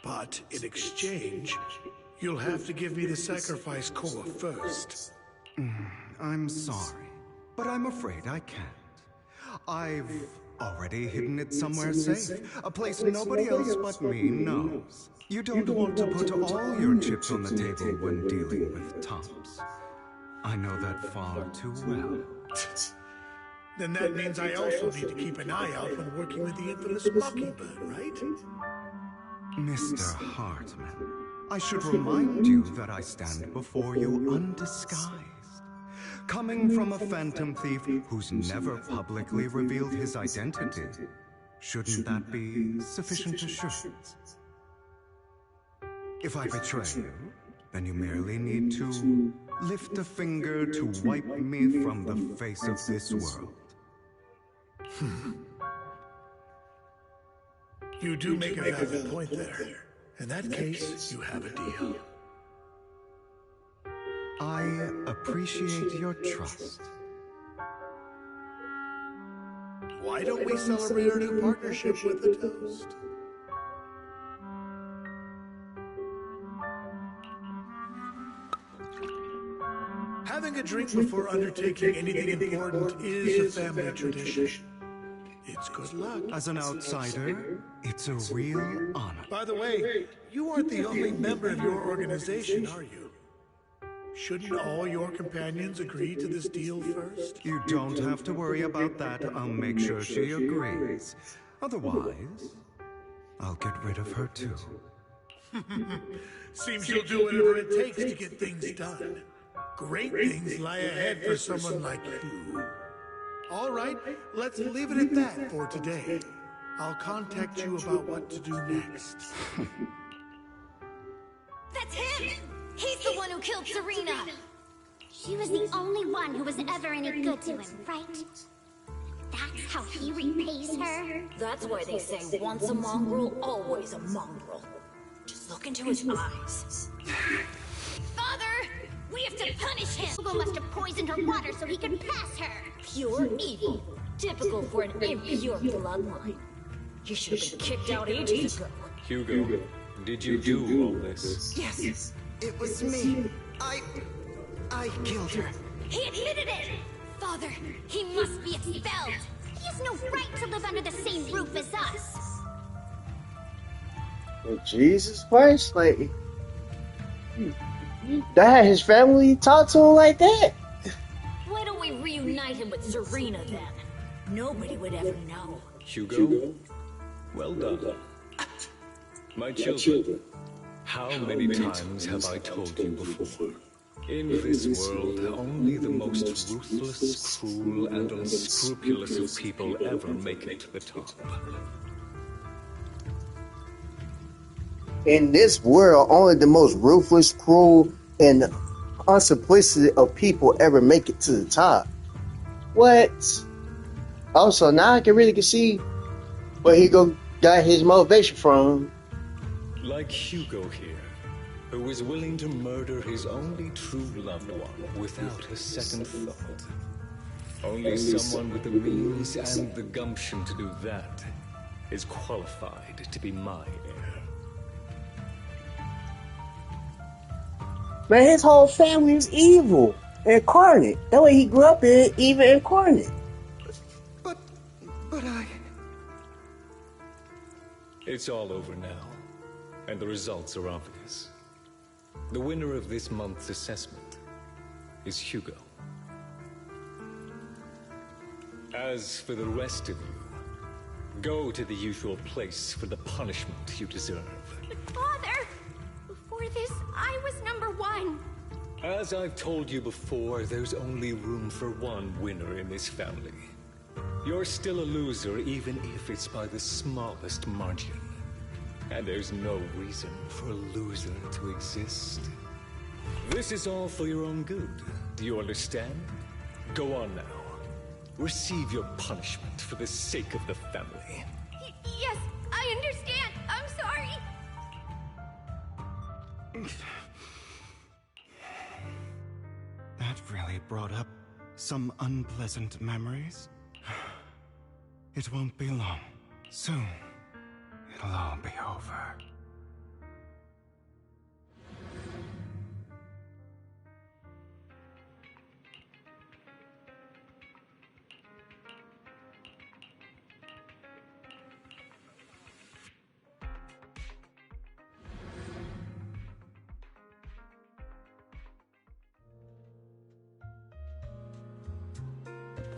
But in exchange, you'll have to give me the sacrifice core first.
I'm sorry, but I'm afraid I can't. I've already hidden it somewhere safe, a place nobody else but me knows. You don't want to put all your chips on the table when dealing with Tops. I know that far too well.
Then that means I also need to keep an eye out when working with the infamous Mockingbird, right?
Mr. Hartman, I should remind you that I stand before you undisguised. Coming from a phantom thief who's never publicly revealed his identity, shouldn't that be sufficient assurance? If I betray you, then you merely need to lift a finger to wipe me from the face of this world.
You do make a valid point there. In that case, you have a deal.
I appreciate your trust.
Why don't we celebrate our new partnership with a toast? Having a drink before undertaking anything important is a family tradition. It's good luck.
As an outsider, it's a real honor.
By the way, you aren't the only member of your organization, are you? Shouldn't all your companions agree to this deal first?
You don't have to worry about that. I'll make sure she agrees. Otherwise, I'll get rid of her too.
Seems you'll do whatever it takes to get things done. Great things lie ahead for someone like you. All right, let's leave it at that for today. I'll contact you about what to do next.
That's him! He's the one who killed Serena! She was the only one who was ever any good to him, right? That's how he repays her?
That's why they say once a mongrel, always a mongrel. Just look into his eyes.
Father! We have to punish him! Hugo must have poisoned her water so he could pass her!
Pure evil. Typical for an impure bloodline. You should have been kicked out ages ago.
Hugo, did you do all this?
Yes, it was me. I killed her.
He admitted it! Father, he must be expelled! He has no right to live under the same roof as us!
Well, Jesus Christ, like, that his family talk to him like that?
Why don't we reunite him with Serena then? Nobody would ever know.
Hugo? Well done. My children, how many times have I told you before? In this world, only the most ruthless, cruel, and unscrupulous of people ever make it to the top.
In this world, only the most ruthless, cruel, and unsolicited of people ever make it to the top. What? Also, now I can really see where he got his motivation from.
Like Hugo here, who was willing to murder his only true loved one without a second thought. Only someone with the means and the gumption to do that is qualified to be my heir.
Man, his whole family is evil. Incarnate. That way he grew up in, even incarnate.
But I...
It's all over now, and the results are obvious. The winner of this month's assessment is Hugo. As for the rest of you, go to the usual place for the punishment you deserve.
Father! Before this, I was number one.
As I've told you before, there's only room for one winner in this family. You're still a loser, even if it's by the smallest margin. And there's no reason for a loser to exist. This is all for your own good. Do you understand? Go on now. Receive your punishment for the sake of the family.
Yes, I understand. I'm sorry.
That really brought up some unpleasant memories. It won't be long. Soon, it'll all be over.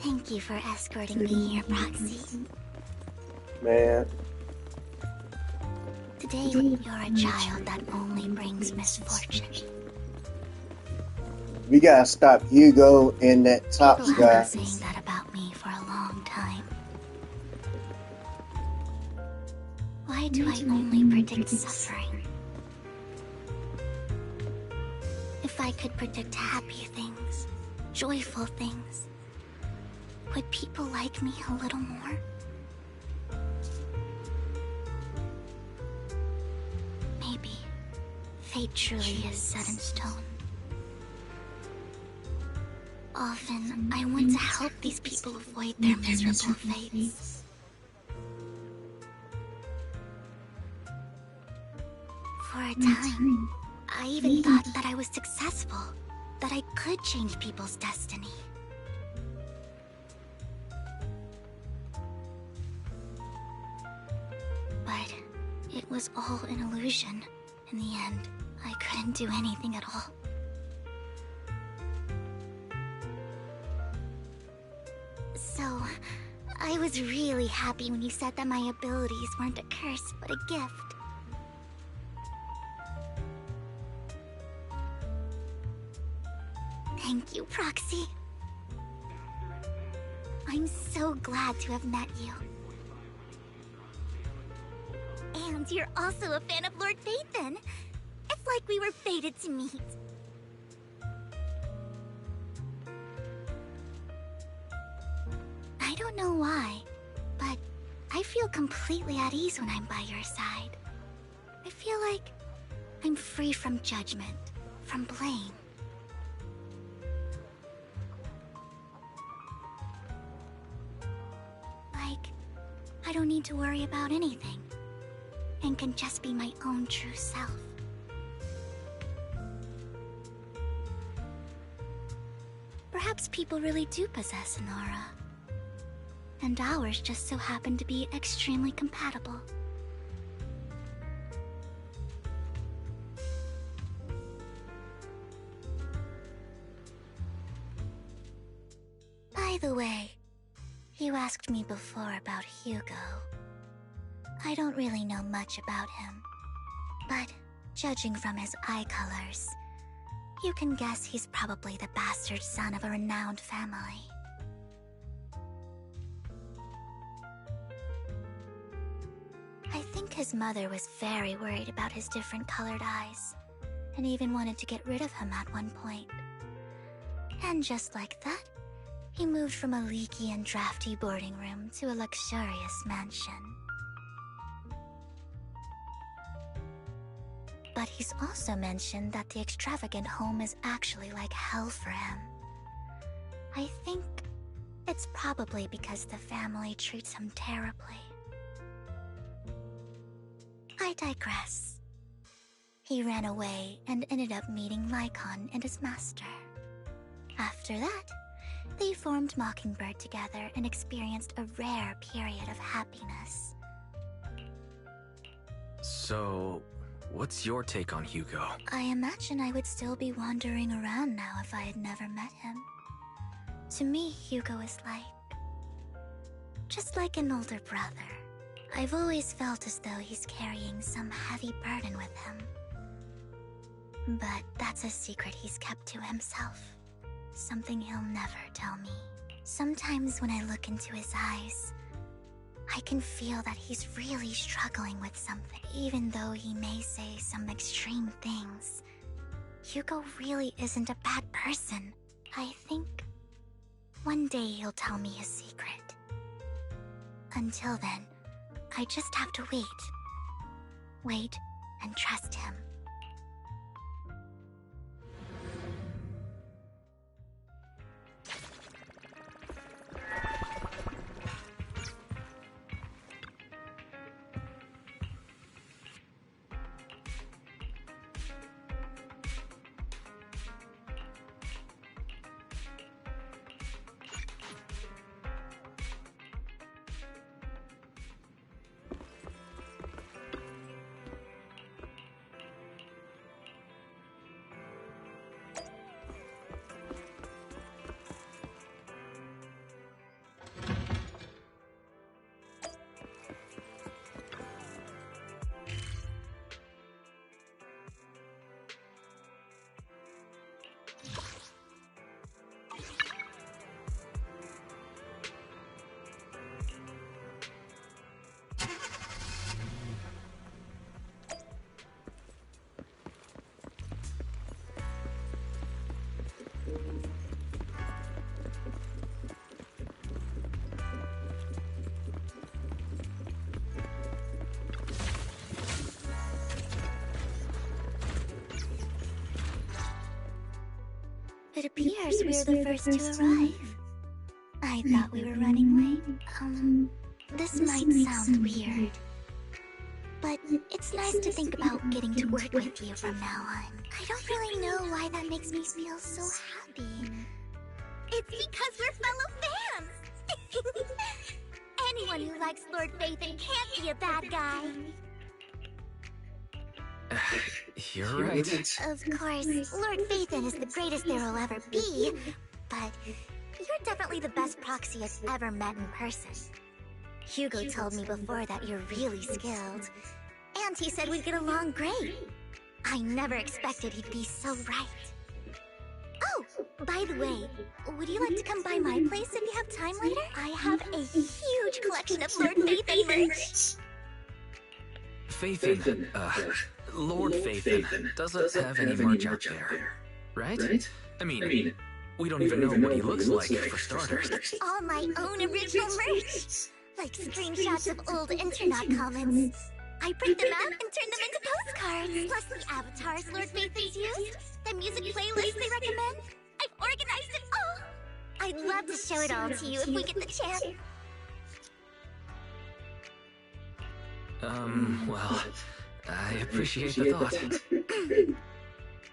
Thank you for escorting me here, Proxy.
Man.
Today, you're a child that only brings misfortune.
We gotta stop Hugo and that Tops
People
guy.
have been saying that about me for a long time. Why do I only predict suffering? If I could predict happy things, joyful things, would people like me a little more? Maybe fate truly is set in stone. Often, I want to help these people avoid their miserable fates. For a time, I even thought that I was successful, that I could change people's destiny. But it was all an illusion. In the end, I couldn't do anything at all. So, I was really happy when you said that my abilities weren't a curse, but a gift. Thank you, Proxy. I'm so glad to have met you. And you're also a fan of Lord Phaethon. It's like we were fated to meet. I don't know why, but I feel completely at ease when I'm by your side. I feel like I'm free from judgment, from blame. Like, I don't need to worry about anything, and can just be my own true self. Perhaps people really do possess an aura, and ours just so happen to be extremely compatible. By the way, you asked me before about Hugo. I don't really know much about him, but judging from his eye colors, you can guess he's probably the bastard son of a renowned family. I think his mother was very worried about his different colored eyes, and even wanted to get rid of him at one point. And just like that, he moved from a leaky and drafty boarding room to a luxurious mansion. But he's also mentioned that the extravagant home is actually like hell for him. I think it's probably because the family treats him terribly. I digress. He ran away and ended up meeting Lycon and his master. After that, they formed Mockingbird together and experienced a rare period of happiness.
So, what's your take on Hugo?
I imagine I would still be wandering around now if I had never met him. To me, Hugo is just like an older brother. I've always felt as though he's carrying some heavy burden with him. But that's a secret he's kept to himself. Something he'll never tell me. Sometimes when I look into his eyes, I can feel that he's really struggling with something. Even though he may say some extreme things, Hugo really isn't a bad person. I think one day he'll tell me his secret. Until then, I just have to wait. Wait and trust him. It appears we're the first to arrive. I thought we were running late. This might sound weird, but it's nice to think about getting to work with you from now on. I don't really know why that makes me feel so happy. It's because we're fellow fans! Anyone who likes Lord Phaethon can't be a bad guy.
You're right.
Of course, Lord Phaethon is the greatest there will ever be, but you're definitely the best proxy I've ever met in person. Hugo told me before that you're really skilled, and he said we'd get along great. I never expected he'd be so right. Oh, by the way, would you like to come by my place if you have time later? I have a huge collection of Lord Phaethon merch.
Phaethon, Lord Phaethon doesn't have any merch out there, right? I mean, we don't even know what he looks like, for starters.
All my own original merch, like screenshots of old internet comments. I print them out and turn them into postcards, plus the avatars Lord Phaethon's used, the music playlist they recommend. I've organized it all. I'd love to show it all to you if we get the chance.
Well, I appreciate the thought.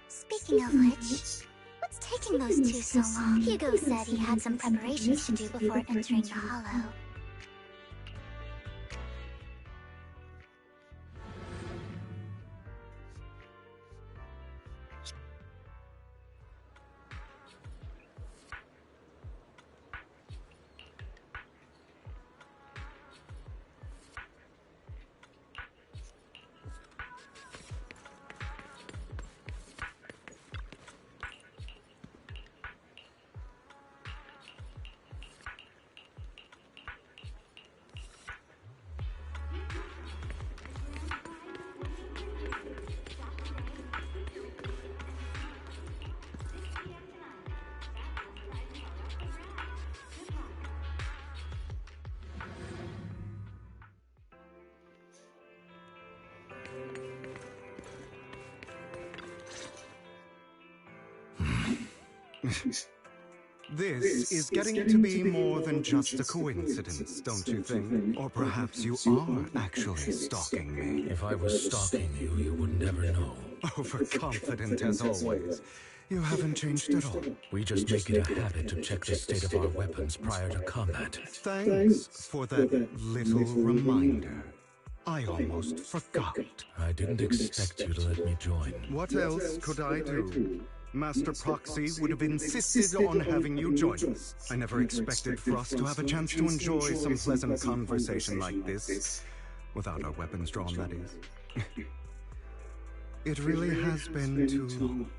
Speaking of which, what's taking those two so long? Hugo said he had some preparations to do before entering the Hollow.
This is getting to be more than just a coincidence, don't you think? Or perhaps you are actually stalking me.
If I was stalking you, you would never know.
Overconfident as always. You haven't changed at all.
We just make it a habit to check the state of our weapons prior to combat.
Thanks for that little reminder. I almost forgot.
I didn't expect you to let me join.
What else could I do? Master Proxy would have insisted on having you join us. I never expected for us to have a chance to enjoy some pleasant conversation like this. Without our weapons drawn, that is. It really has been too long.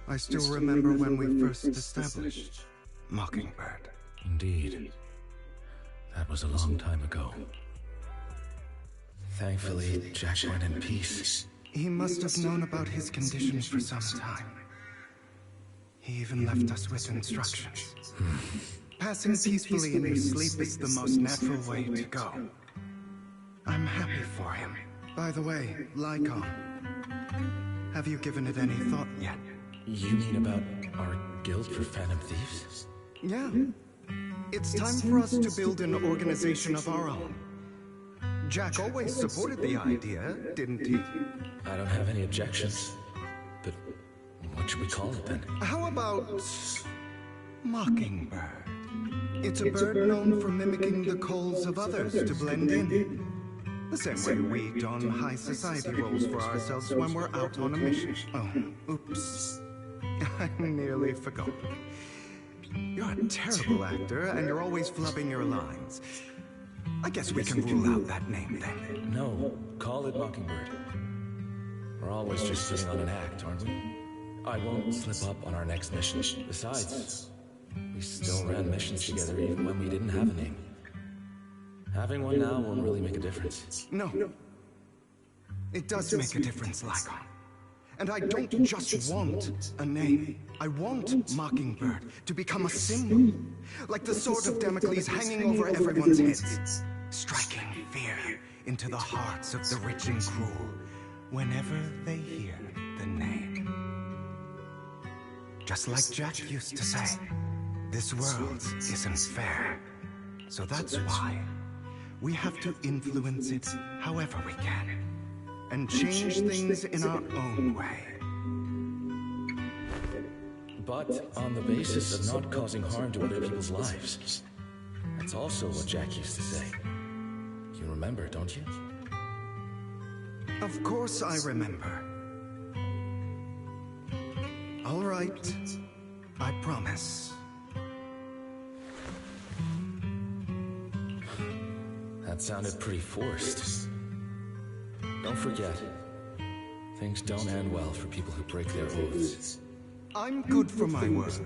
I still remember when we first established Mockingbird.
Indeed. That was a long time ago. Thankfully, Jack went in peace.
He must have known about his condition for some time. He even left us with instructions. Passing peacefully in your sleep is the most natural way to go. I'm happy for him. By the way, Lycon, have you given it any thought yet?
You mean about our guild for Phantom Thieves?
Yeah. It's time for us to build an organization of our own. Jack always supported the idea, didn't he?
I don't have any objections. But what should we call it then?
How about Mockingbird? It's a bird known for mimicking the calls of others to blend in. The same way we don high society roles for ourselves when we're out on a mission. Oh, oops. I nearly forgot. You're a terrible actor, and you're always flubbing your lines. I guess we can rule out that name then.
No, call it Mockingbird. We're always just sitting on an act, aren't we? I won't slip up on our next mission. Besides, we still ran missions together even when we didn't have a name. Having one now won't really make a difference.
No. It does make a difference, Lycon. And I don't just want a name. I want Mockingbird to become a symbol. Like the sword of Damocles hanging over everyone's heads. Striking fear into the hearts of the rich and cruel whenever they hear the name. Just like Jack used to say, this world isn't fair. So that's why we have to influence it however we can. And change things in our own way.
But on the basis of not causing harm to other people's lives. That's also what Jack used to say. You remember, don't you?
Of course I remember. All right. I promise.
That sounded pretty forced. Don't forget, things don't end well for people who break their oaths.
I'm good for my word.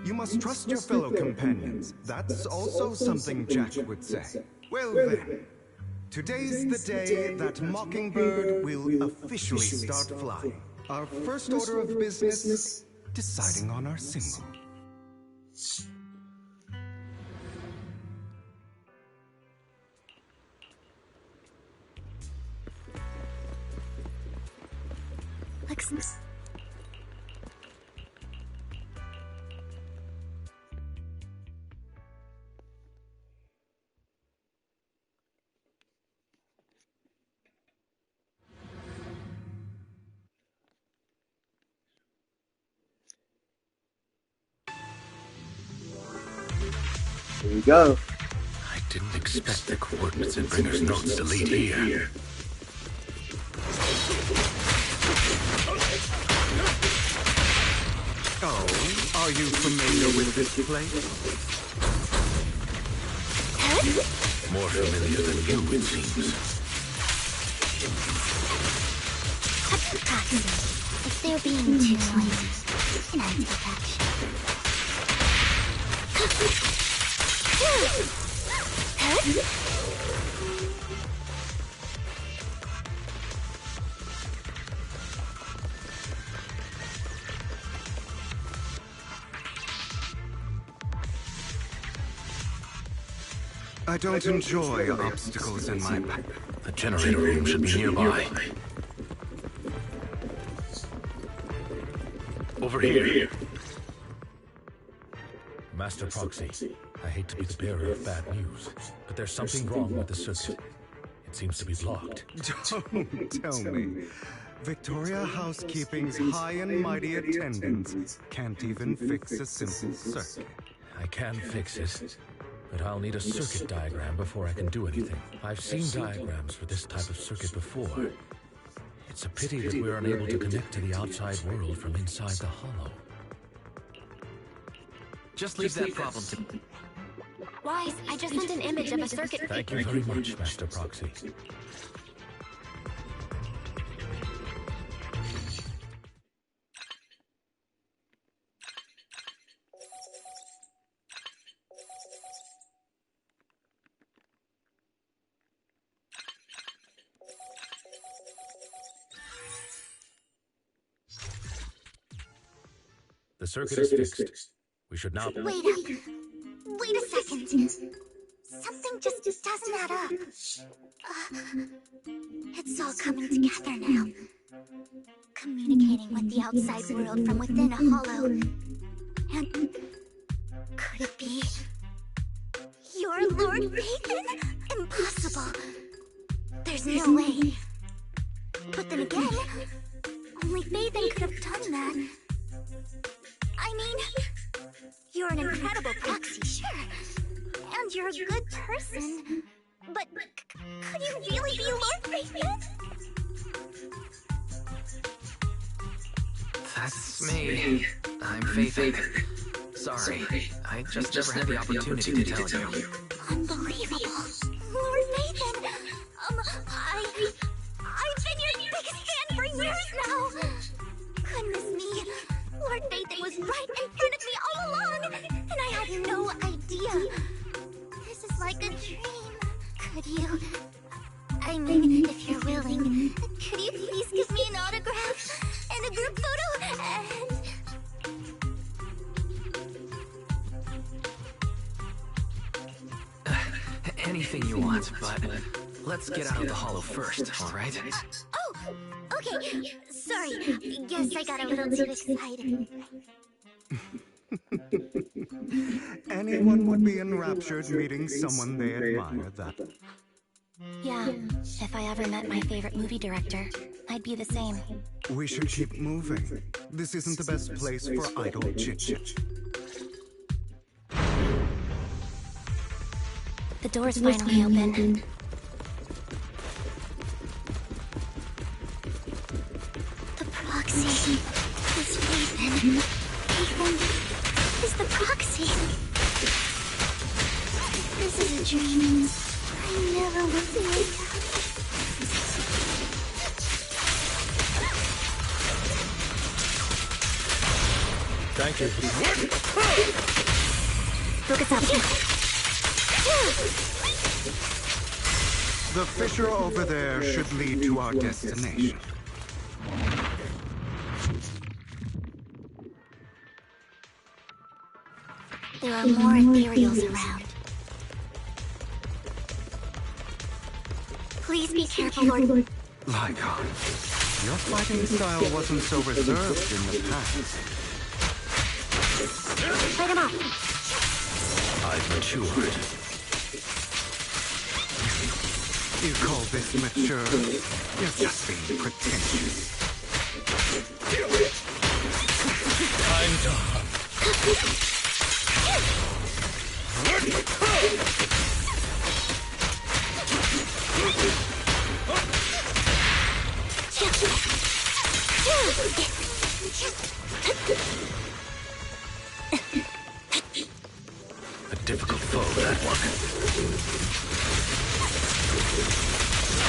You must trust your fellow companions. That's also something Jack would say. Well then, today's the day that Mockingbird will officially start flying. Our first order of business, deciding on our symbol.
Lexus.
There you go.
I didn't expect the coordinates in Bringer's notes to lead here.
Oh, are you familiar with this place?
More familiar than you, it seems.
Proxy, if they're being too noisy, can I take action?
I don't enjoy obstacles in my path.
The generator room should be nearby. Over here. Master Proxy, I hate to be the bearer of bad news, but there's something wrong with the circuit. It seems to be blocked.
Don't tell me. Victoria Housekeeping's high and mighty attendants can't even fix a simple circuit.
I can fix it, but I'll need a circuit diagram before I can do anything. I've seen diagrams for this type of circuit before. It's a pity that we're unable to connect to the outside world from inside the hollow.
Just leave that problem to...
Wise, I just sent an image of a circuit.
Thank you very much, Master Proxy. The circuit is fixed. We should now...
Wait up. Wait a second. Something just doesn't add up. It's all coming together now. Communicating with the outside world from within a hollow. And... could it be... your Lord Nathan? Impossible. There's no way. But then again, only Nathan could have done that. I mean, you're an incredible proxy, sure. And you're a good person. But could you really be Lord Nathan?
That's me. I'm Faithin. Sorry, I just never had the opportunity to tell you.
Unbelievable. Lord Nathan! I've been your biggest fan for years now! Goodness me, Lord Nathan was right in front of me all along, and I had no idea. This is like a dream. Could you... I mean, if you're willing, could you please give me an autograph and a group photo and...
Anything you want, but let's get out of the hollow first, alright?
Oh, okay. Sorry, guess I got a little too excited.
Anyone would be enraptured meeting someone they admire that.
Yeah, if I ever met my favorite movie director, I'd be the same.
We should keep moving. This isn't the best place for idle chit-chat.
The door's finally open.
The proxy is Nathan. Nathan is the proxy. This is a dream. I never want to wake up.
Thank you.
Focus up.
The fissure over there should lead to our destination.
There are more ethereals around. Please be careful, Lord.
Lygon, your fighting style wasn't so reserved in the past.
Light him up.
I've matured.
You call this mature? You're just being pretentious.
Time's up. A difficult foe, that one.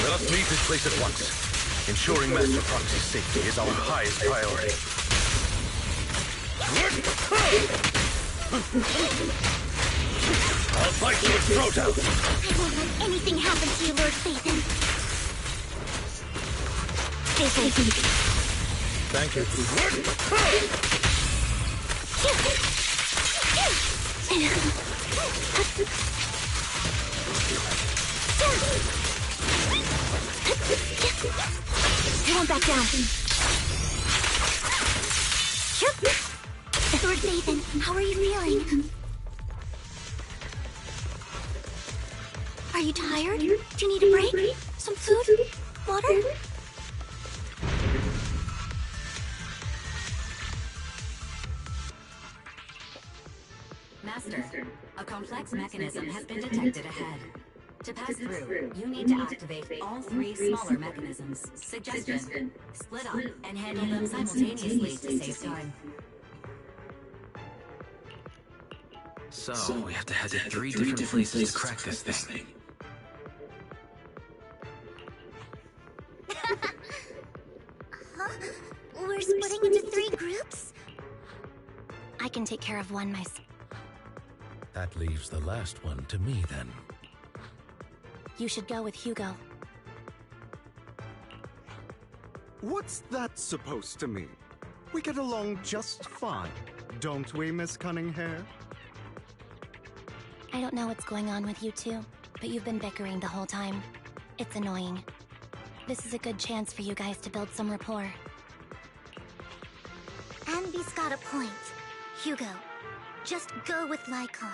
Let us leave this place at once. Ensuring Master Proxy's safety is our highest priority. I'll fight you with Throwdown!
I won't let anything happen to you, Lord Phaethon.
Thank you.
I won't back down. Lord Phaethon, how are you feeling? Are you tired? Do you need a break? Some food? Water?
Master, a complex mechanism has been detected ahead. To pass through, you need to activate all 3 smaller mechanisms. Suggestion: split up and handle them simultaneously to save time.
So, we have to head to 3 different places to crack this thing.
Huh? We're splitting into 3 groups? I can take care of one myself.
That leaves the last one to me, then.
You should go with Hugo.
What's that supposed to mean? We get along just fine, don't we, Miss Cunninghair?
I don't know what's going on with you two, but you've been bickering the whole time. It's annoying. This is a good chance for you guys to build some rapport. Anby's got a point. Hugo, just go with Lycon.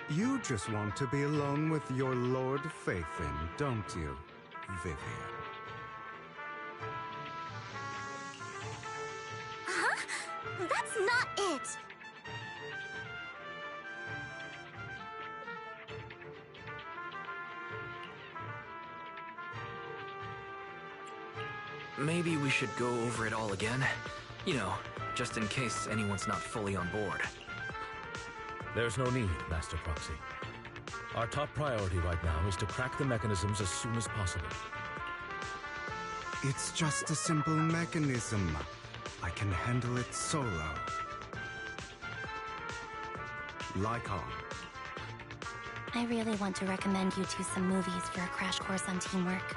You just want to be alone with your Lord Phaethon, don't you, Vivian?
Huh? That's not it!
Maybe we should go over it all again. You know, just in case anyone's not fully on board.
There's no need, Master Proxy. Our top priority right now is to crack the mechanisms as soon as possible.
It's just a simple mechanism. I can handle it solo. Lycon.
I really want to recommend you two some movies for a crash course on teamwork.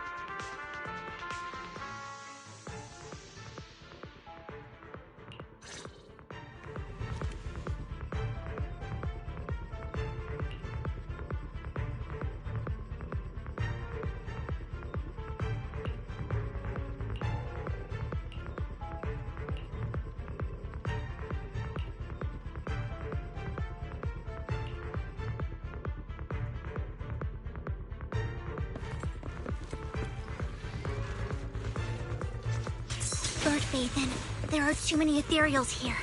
Lord Phaethon, there are too many ethereals here.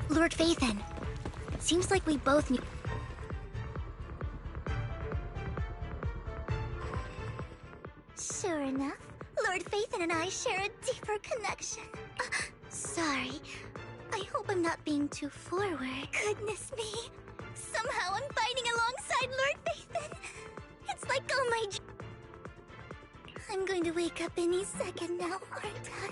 Lord Phaethon, seems like we both need... Sure enough, Lord Phaethon and I share a deeper connection. Sorry, I hope I'm not being too forward. Goodness me, somehow I'm fighting alongside Lord Phaethon. It's like all my... I'm going to wake up any second now, aren't I?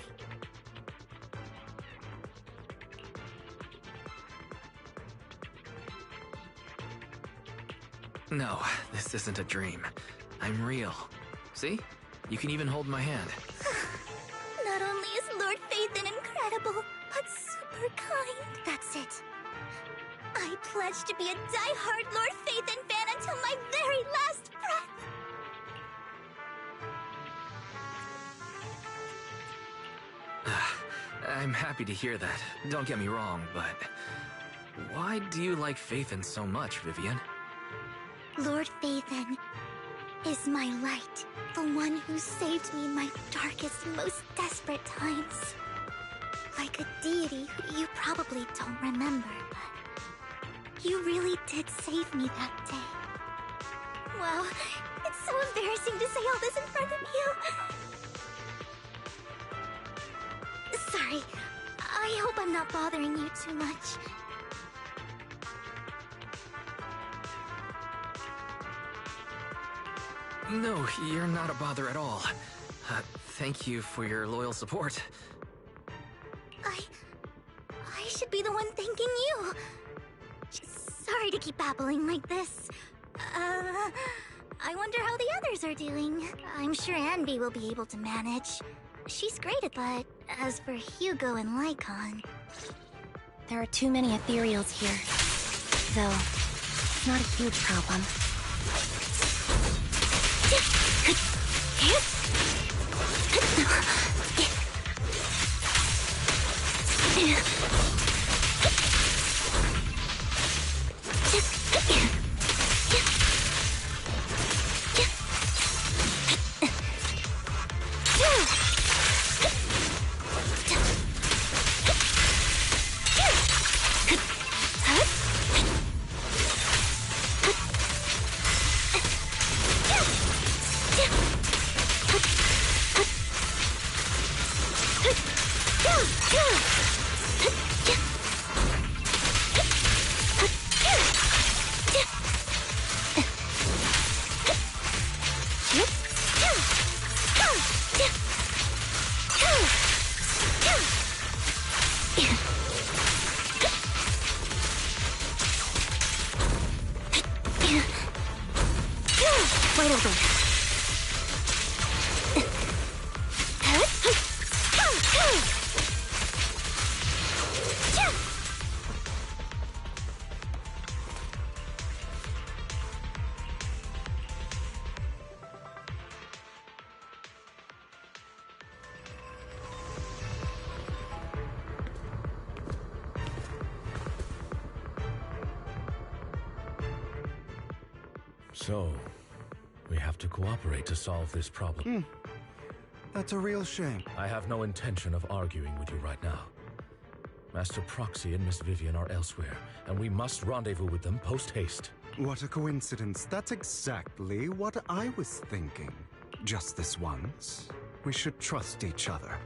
No, this isn't a dream. I'm real. See? You can even hold my hand.
Not only is Lord Phaethon incredible, but super kind. That's it. I pledge to be a die-hard Lord Phaethon fan until my very last breath.
I'm happy to hear that. Don't get me wrong, but why do you like Phaethon so much, Vivian?
Lord Phaethon is my light, the one who saved me in my darkest, most desperate times. Like a deity who you probably don't remember, but you really did save me that day. Wow, it's so embarrassing to say all this in front of you. Sorry, I hope I'm not bothering you too much.
No, you're not a bother at all. Thank you for your loyal support.
I should be the one thanking you. Sorry to keep babbling like this. I wonder how the others are doing. I'm sure Anby will be able to manage. She's great at that. As for Hugo and Lycon...
There are too many ethereals here. Though, it's not a huge problem.
So, we have to cooperate to solve this problem.
That's a real shame.
I have no intention of arguing with you right now. Master Proxy and Miss Vivian are elsewhere, and we must rendezvous with them post-haste.
What a coincidence. That's exactly what I was thinking. Just this once, we should trust each other.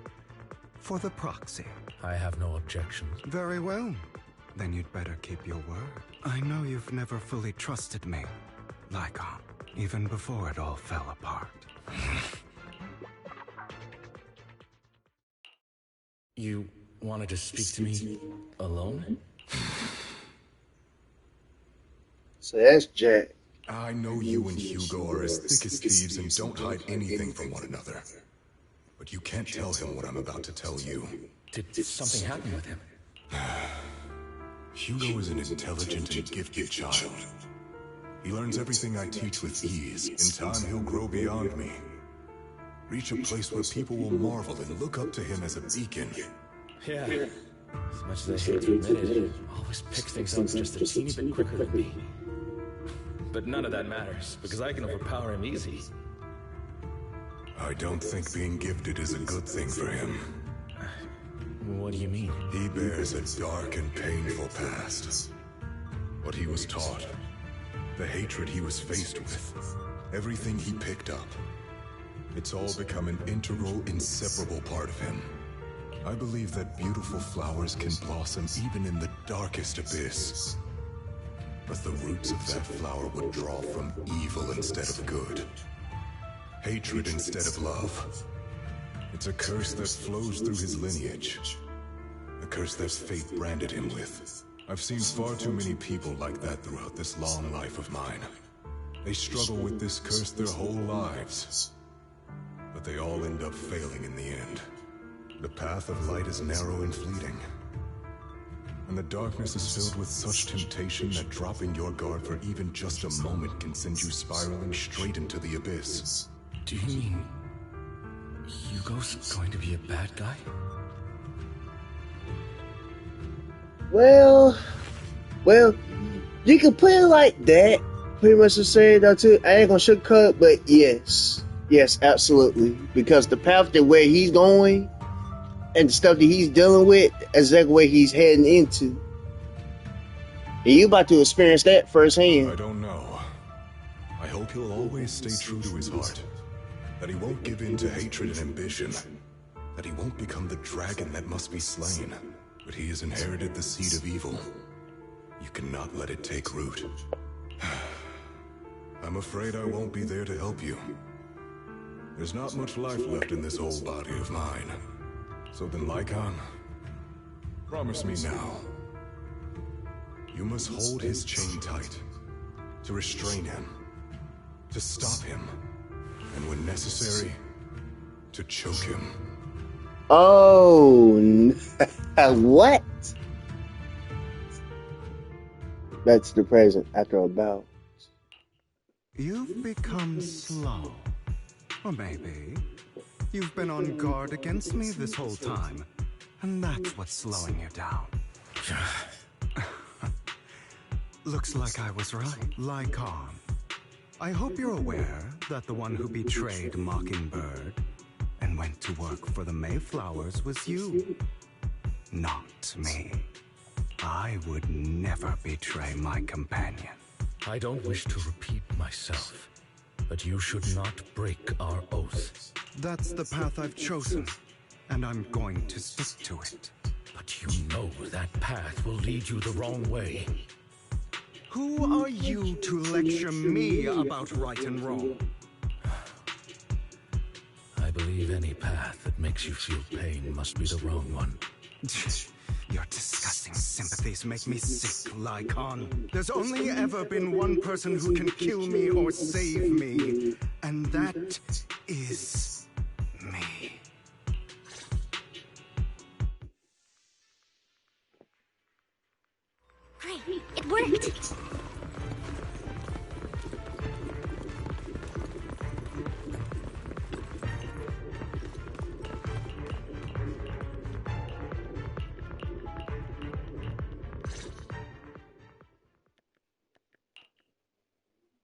For the Proxy.
I have no objections.
Very well. Then you'd better keep your word. I know you've never fully trusted me, Lycon, even before it all fell apart.
You wanted to speak to me alone?
So that's Jack.
I know you and Hugo are as thick as thieves and don't hide anything from one another. But you can't tell him what I'm about to tell you.
Did something happen with him?
Hugo is an intelligent and gifted child. He learns everything I teach with ease. In time, he'll grow beyond me. Reach a place where people will marvel and look up to him as a beacon.
Yeah. As much as I hate to admit it, always picks things up just a teeny bit quicker than me. But none of that matters, because I can overpower him easy.
I don't think being gifted is a good thing for him.
What do you mean?
He bears a dark and painful past. What he was taught, the hatred he was faced with, everything he picked up. It's all become an integral, inseparable part of him. I believe that beautiful flowers can blossom even in the darkest abyss. But the roots of that flower would draw from evil instead of good. Hatred instead of love. It's a curse that flows through his lineage. A curse that fate branded him with. I've seen far too many people like that throughout this long life of mine. They struggle with this curse their whole lives. But they all end up failing in the end. The path of light is narrow and fleeting. And the darkness is filled with such temptation that dropping your guard for even just a moment can send you spiraling straight into the abyss.
Do you mean Hugo's going to be a bad guy?
Well, you can put it like that. Pretty much the same though too. I ain't gonna sugarcoat, but yes, absolutely. Because the path that where he's going and the stuff that he's dealing with, exactly where he's heading into. And you about to experience that firsthand.
I don't know. I hope he'll always stay true to his heart. That he won't give in to hatred and ambition. That he won't become the dragon that must be slain. But he has inherited the seed of evil. You cannot let it take root. I'm afraid I won't be there to help you. There's not much life left in this old body of mine. So then, Lycon, promise me now. You must hold his chain tight, to restrain him, to stop him, and when necessary, to choke him.
Oh, what? That's the present after a bout.
You've become slow. Or maybe you've been on guard against me this whole time, and that's what's slowing you down. Looks like I was right. Lycon, I hope you're aware that the one who betrayed Mockingbird and went to work for the Mayflowers was you, not me. I would never betray my companion.
I don't wish to repeat myself, but you should not break our oath.
That's the path I've chosen, and I'm going to stick to it.
But you know that path will lead you the wrong way.
Who are you to lecture me about right and wrong?
I believe any path that makes you feel pain must be the wrong one.
Your disgusting sympathies make me sick, Lycon. There's only ever been one person who can kill me or save me, and that is me.
Great, it worked!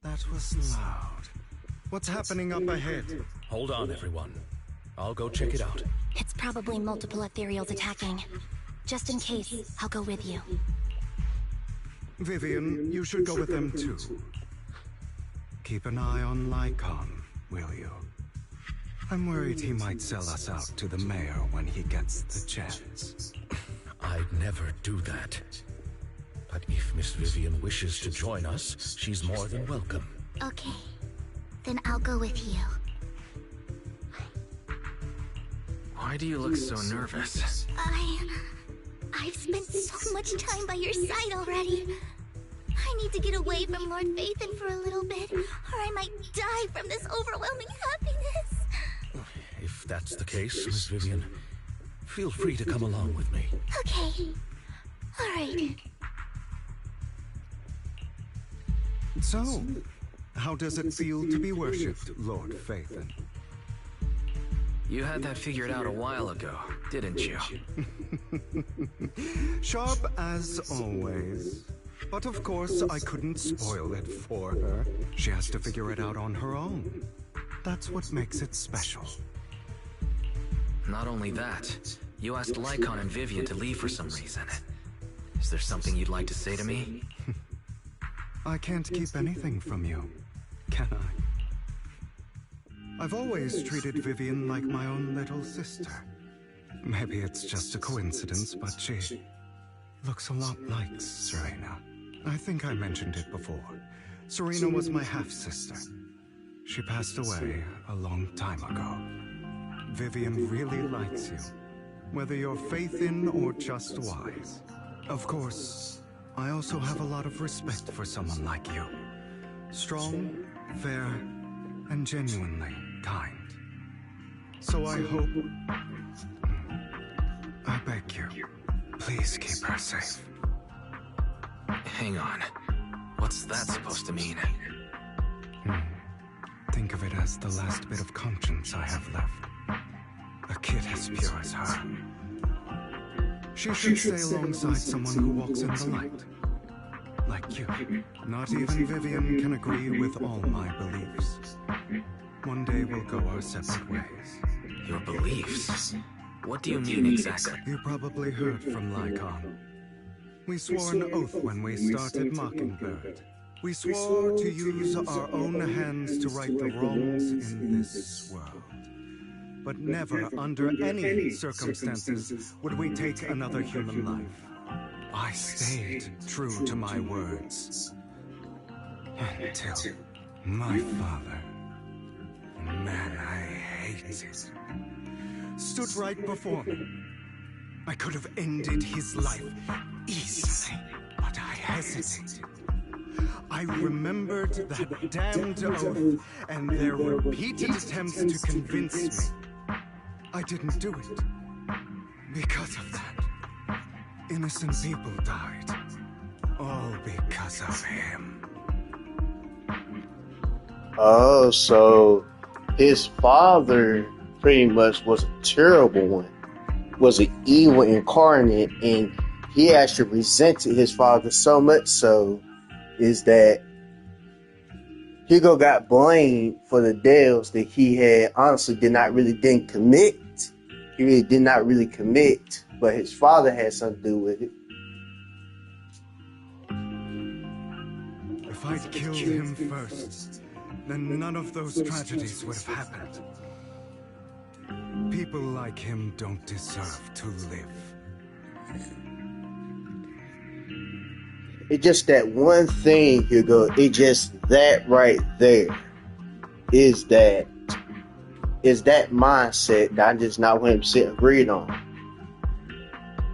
That was loud. What's happening up ahead?
Hold on, everyone. I'll go check it out.
It's probably multiple ethereals attacking. Just in case, I'll go with you.
Vivian, you should go with them too. Keep an eye on Lycon, will you? I'm worried he might sell us out to the mayor when he gets the chance.
I'd never do that. But if Miss Vivian wishes to join us, she's more than welcome.
Okay, then I'll go with you.
Why do you look so nervous?
I've spent so much time by your side already. I need to get away from Lord Phaethon for a little bit, or I might die from this overwhelming happiness.
If that's the case, Miss Vivian, feel free to come along with me.
Okay. All right.
So, how does it feel to be worshipped, Lord Phaethon?
You had that figured out a while ago, didn't you?
Sharp as always. But of course, I couldn't spoil it for her. She has to figure it out on her own. That's what makes it special.
Not only that, you asked Lycon and Vivian to leave for some reason. Is there something you'd like to say to me?
I can't keep anything from you, can I? I've always treated Vivian like my own little sister. Maybe it's just a coincidence, but she looks a lot like Serena. I think I mentioned it before. Serena was my half-sister. She passed away a long time ago. Vivian really likes you, whether you're Phaethon or just wise. Of course, I also have a lot of respect for someone like you. Strong, fair, and genuinely kind. So I hope... I beg you, please keep her safe.
Hang on. What's that supposed to mean?
Think of it as the last bit of conscience I have left. A kid as pure as her. She should stay alongside someone who walks in the light. Like you. Not even Vivian can agree with all my beliefs. One day we'll go our separate ways.
Your beliefs? What do you mean exactly?
You probably heard from Lycon. We swore an oath when we started Mockingbird. We swore to use our own hands to right the wrongs in this world. But never, under any circumstances, would we take another human life. I stayed true to my words. Until my father, man I hate it, stood right before me. I could have ended his life easily, but I hesitated. I remembered that damned oath and their repeated attempts to convince me. I didn't do it. Because of that, innocent people died. All because of him.
Oh, so his father pretty much was a terrible one. Was an evil incarnate, and he actually resented his father so much so is that Hugo got blamed for the deaths that he had honestly didn't commit. He really did not really commit, but his father had something to do with it.
If I'd killed him first, then none of those tragedies would have happened. People like him don't deserve to live.
It's just that one thing, Hugo. It's just that right there. Is that mindset that I just not 100% agreed on.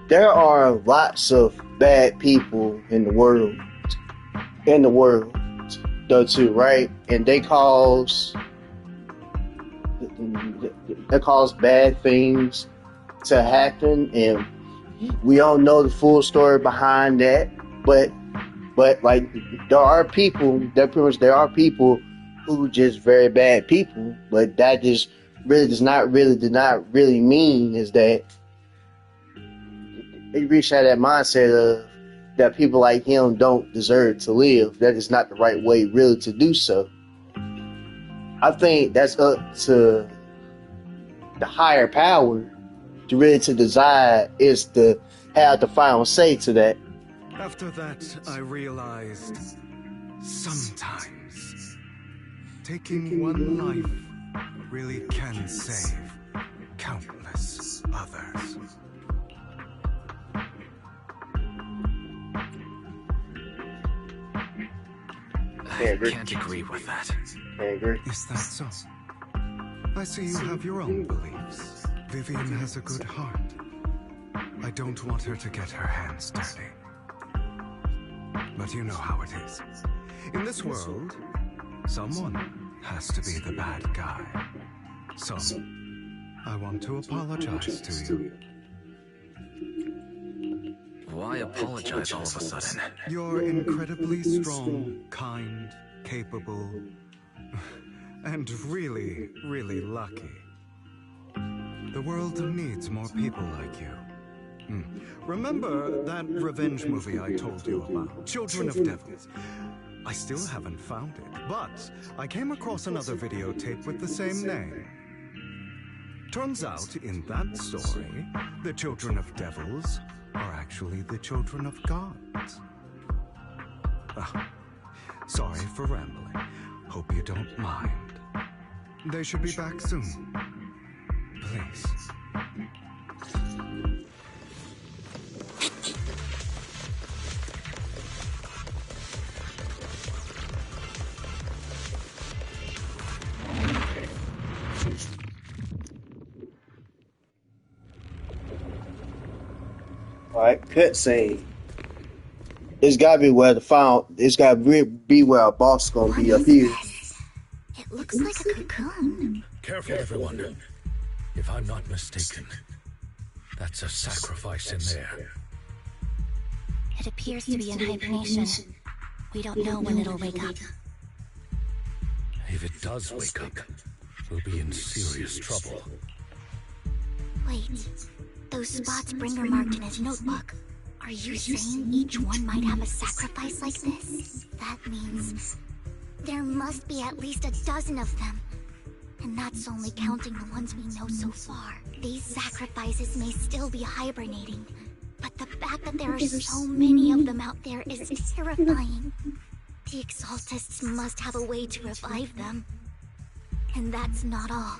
There are lots of bad people in the world, though too, right? And they cause bad things to happen, and we don't know the full story behind that. But like there are people who just very bad people, but that just really did not really mean is that they reach out that mindset of that people like him don't deserve to live. That is not the right way really to do so. I think that's up to the higher power to really to decide is to have the final say to that.
After that, I realized sometimes taking one life really can save countless others.
I can't agree with that.
Is that so? I see you have your own beliefs. Vivian has a good heart. I don't want her to get her hands dirty. But you know how it is. In this world, someone has to be the bad guy. So, I want to apologize to you.
Why apologize all of a sudden?
You're incredibly strong, kind, capable, and really, really lucky. The world needs more people like you. Remember that revenge movie I told you about? Children of Devils. I still haven't found it, but I came across another videotape with the same name. Turns out, in that story, the children of devils are actually the children of gods. Sorry for rambling. Hope you don't mind. They should be back soon. Please.
Alright, cutscene. It's gotta be where the final. It's gotta be where our boss is gonna be up here.
It looks like a cocoon.
Careful, everyone. If I'm not mistaken, that's a sacrifice in there.
It appears to be in hibernation. We don't know when it'll wake up.
If it does wake up, we'll be in serious trouble.
Wait, those spots Bringer marked in his notebook. Are you saying each one might have a sacrifice like this? That means there must be at least a dozen of them. And that's only counting the ones we know so far. These sacrifices may still be hibernating, but the fact that there are so many of them out there is terrifying. The Exaltists must have a way to revive them. And that's not all.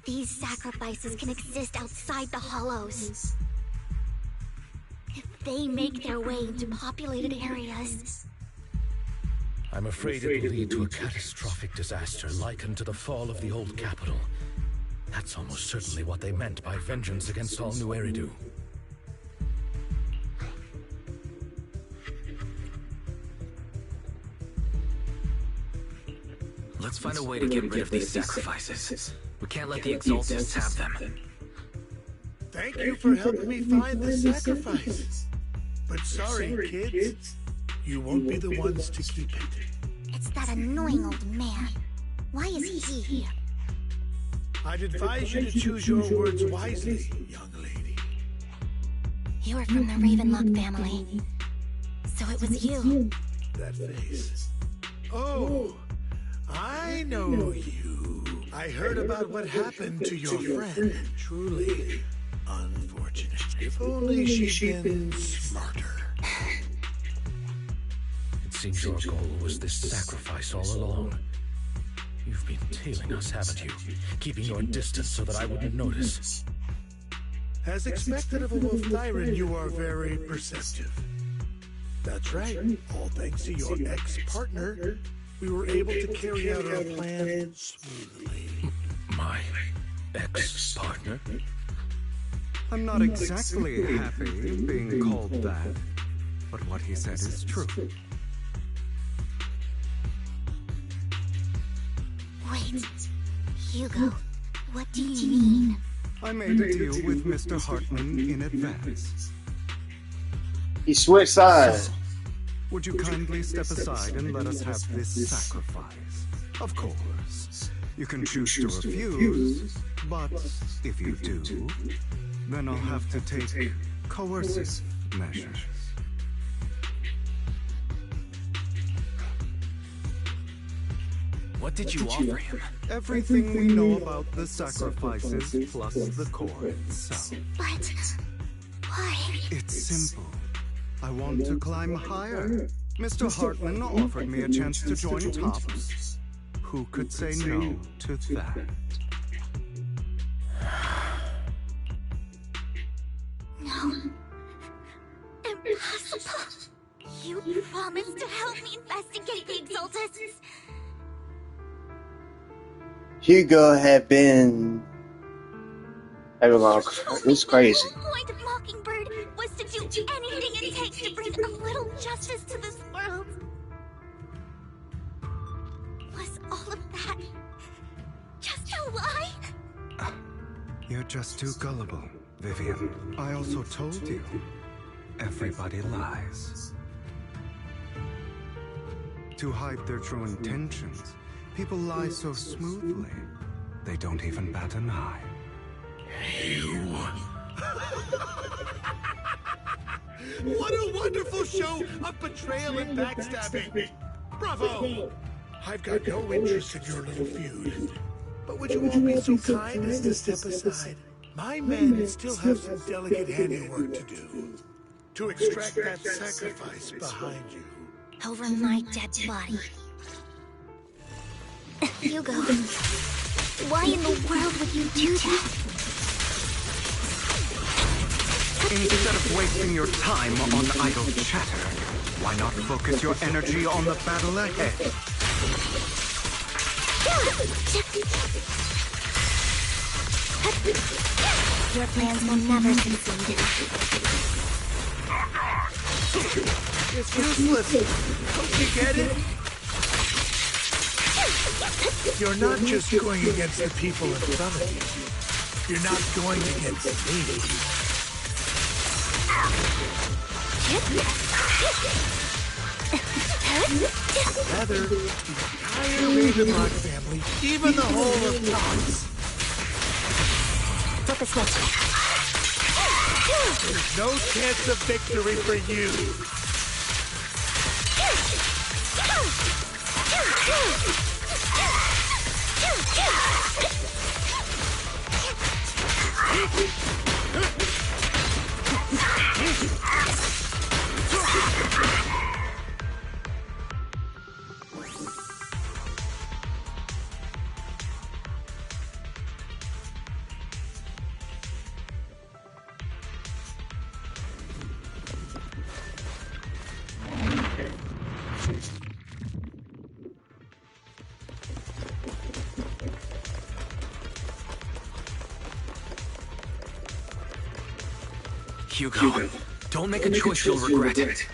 These sacrifices can exist outside the Hollows. If they make their way into populated areas...
I'm afraid it will lead to a catastrophic disaster likened to the fall of the old capital. That's almost certainly what they meant by vengeance against all New Eridu.
Let's find a way to get rid of these sacrifices. We can't let the Exaltists have them.
Thank you for helping me find the sacrifice. But sorry, kids. You won't be the ones to keep it.
It's that annoying old man. Why is he here?
I'd advise you to choose your words wisely, young lady.
You were from the Ravenlock family. So it was you.
That face. Oh, I know you. I heard about what happened to your friend. Truly unfortunate. If only she'd been smarter.
It seems your goal was this sacrifice all along. You've been tailing us, haven't you? Keeping your distance so that I wouldn't notice.
As expected of a wolf Thyran, you are very perceptive. That's right. All thanks to your ex-partner, we were able to carry out our plan smoothly.
My ex-partner?
I'm not exactly happy being called that, but what he said is true.
Wait, Hugo, what do you mean?
I made a deal with Mr. Hartman in advance.
He switched sides.
So, would you kindly step aside and let us have this sacrifice? Of course, you can choose to refuse, but if you do, then I'll have to take coercive measures.
What did you offer him?
Everything we know about the sacrifices plus the core itself.
But why?
It's simple. I want to climb higher. Mr. Hartman offered me a chance to join Tops. Who could say no to that?
No. Impossible. You promised to help me investigate the Exaltists.
Hugo had been... It's crazy.
The whole point of Mockingbird was to do anything it takes to bring a little justice to this world. Was all of that just a lie?
You're just too gullible, Vivian. I also told you, everybody lies. To hide their true intentions, people lie so smoothly, they don't even bat an eye.
You... What a wonderful show of betrayal and backstabbing! Bravo! I've got no interest in your little feud. But would you all be so kind as to step aside? My men still have some delicate handiwork to do. To extract that sacrifice behind you.
Over my dead body. Hugo, why in the world would you do that?
Instead of wasting your time on idle chatter, why not focus your energy on the battle ahead?
Your plans will never succeed.
It's useless. Don't you get it? You're not just going against the people in front of you. You're not going against me. Rather, the entire Ravenlock family, even the whole of Tops.
Flip a switch.
There's no chance of victory for you.
Hugo, don't make a choice you'll regret.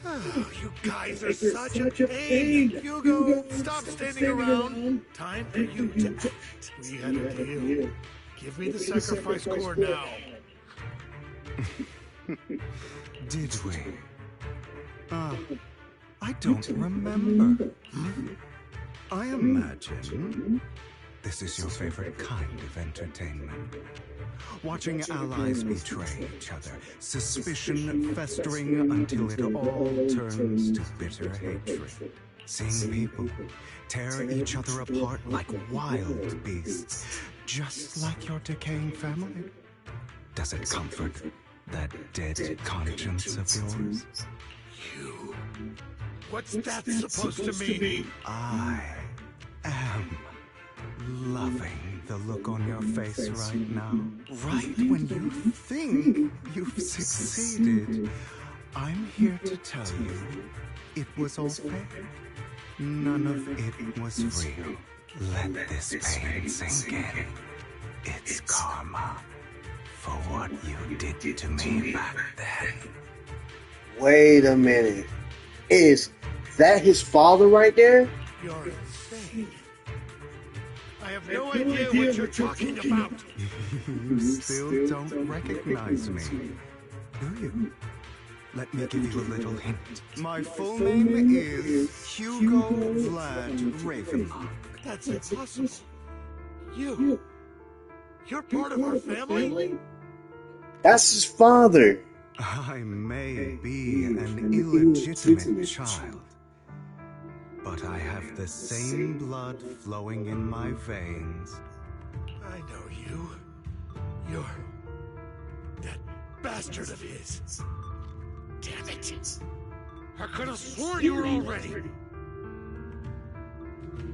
Oh, you guys are such a pain. Hugo, stop standing around. Time for you to act. We had a deal. Give me the sacrifice core now.
Did we? I don't remember. I imagine this is your favorite kind of entertainment. Watching allies betray each other, suspicion festering until it all turns to bitter hatred. Seeing people tear each other apart like wild beasts, just like your decaying family. Does it comfort that dead conscience of yours?
You. What's that supposed to mean?
I am loving the look on your face right now. Right when you think you've succeeded, I'm here to tell you it was all fake. None of it was real. Let this pain sink in. It's karma for what you did to me back then.
Wait a minute. Is that his father right there?
You're insane. I have no idea what you're talking about.
You still don't recognize me, do you? Let me give you a little hint. My full name is Hugo Vlad Ravenlock.
That's impossible. You're part of our family?
That's his father.
I may be an illegitimate child, but I have the same blood flowing in my veins.
I know you. You're that bastard of his. Damn it. I could have sworn you were already.